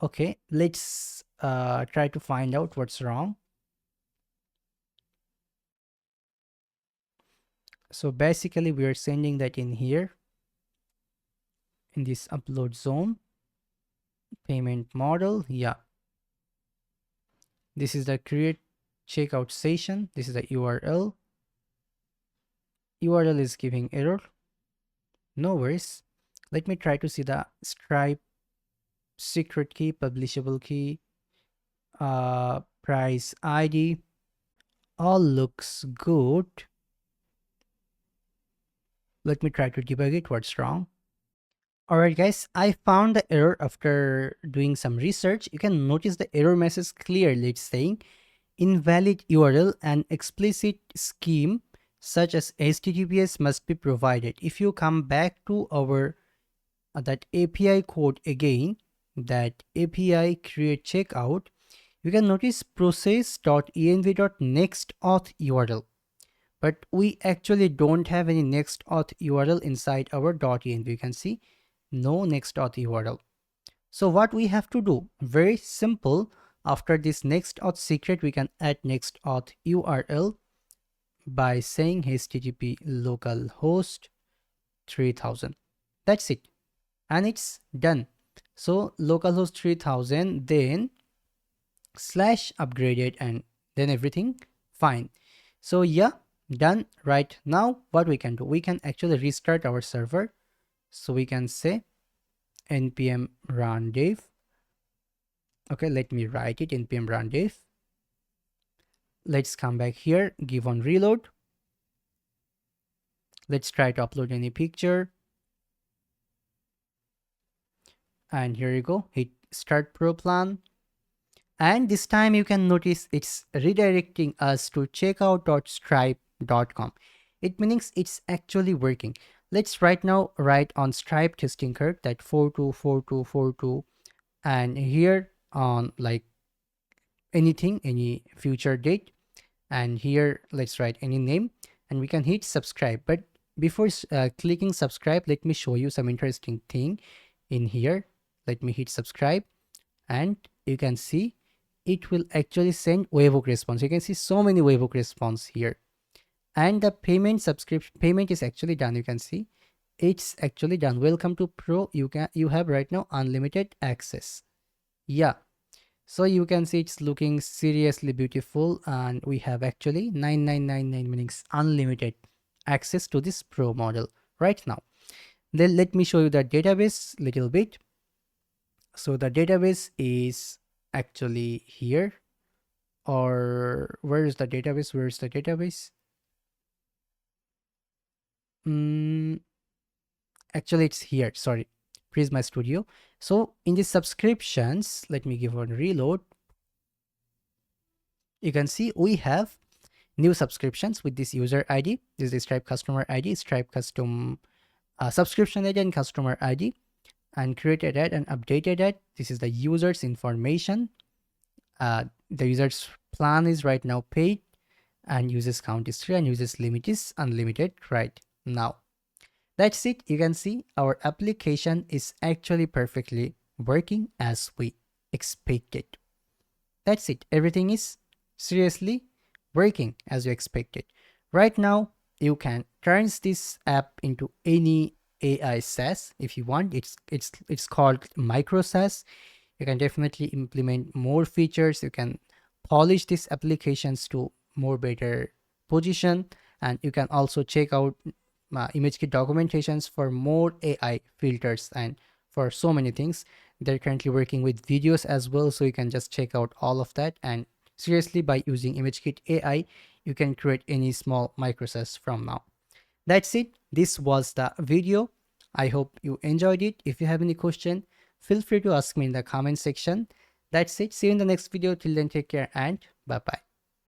Okay, let's try to find out what's wrong. So basically we are sending that in here in this upload zone, payment model. Yeah, this is the create checkout session. This is the URL. URL is giving error. No worries. Let me try to see the Stripe secret key, publishable key. price ID, all looks good. Let me try to debug it, what's wrong. Alright guys, I found the error after doing some research. You can notice the error message clearly. It's saying invalid URL and explicit scheme such as HTTPS must be provided. If you come back to our that API code again, that API create checkout, you can notice process.env.nextAuth URL. But we actually don't have any Next.Auth URL inside our .env. You can see no Next.Auth URL. So what we have to do, very simple. After this Next.Auth secret, we can add Next.Auth URL by saying http localhost 3000. That's it, and it's done. So localhost 3000, then /upgraded, and then everything fine. So yeah, done. Right now what we can do, we can actually restart our server. So we can say npm run dev. Okay, let me write it, npm run dev. Let's come back here, give on reload. Let's try to upload any picture, and here you go, hit start pro plan. And this time you can notice it's redirecting us to checkout.stripe.com. It means it's actually working. Let's right now write on Stripe testing curve that 424242, and here on like anything, any future date, and here let's write any name, and we can hit subscribe. But before clicking subscribe, let me show you some interesting thing in here. Let me hit subscribe, and you can see it will actually send webhook response. You can see so many webhook response here, and the subscription payment is actually done. You can see it's actually done. Welcome to pro. You have right now unlimited access. Yeah, so you can see it's looking seriously beautiful, and we have actually 9999 means unlimited access to this pro model right now. Then let me show you the database little bit. So the database is actually here, or where is the database? Where is the database? Actually it's here, sorry, Prisma Studio. So in the subscriptions, let me give one reload. You can see we have new subscriptions with this user ID. This is the Stripe customer ID, Stripe custom subscription ID and customer ID, and created that and updated that. This is the user's information. The user's plan is right now paid, and users count is 3, and users limit is unlimited right now. That's it. You can see our application is actually perfectly working as we expected. That's it. Everything is seriously working as you expected. Right now, you can turn this app into any AI SaaS if you want. It's called micro SaaS. You can definitely implement more features. You can polish these applications to more better position, and you can also check out ImageKit documentations for more AI filters and for so many things. They're currently working with videos as well, so you can just check out all of that. And seriously, by using ImageKit AI, you can create any small microservice from now. That's it. This was the video. I hope you enjoyed it. If you have any question, feel free to ask me in the comment section. That's it. See you in the next video. Till then, take care and bye bye.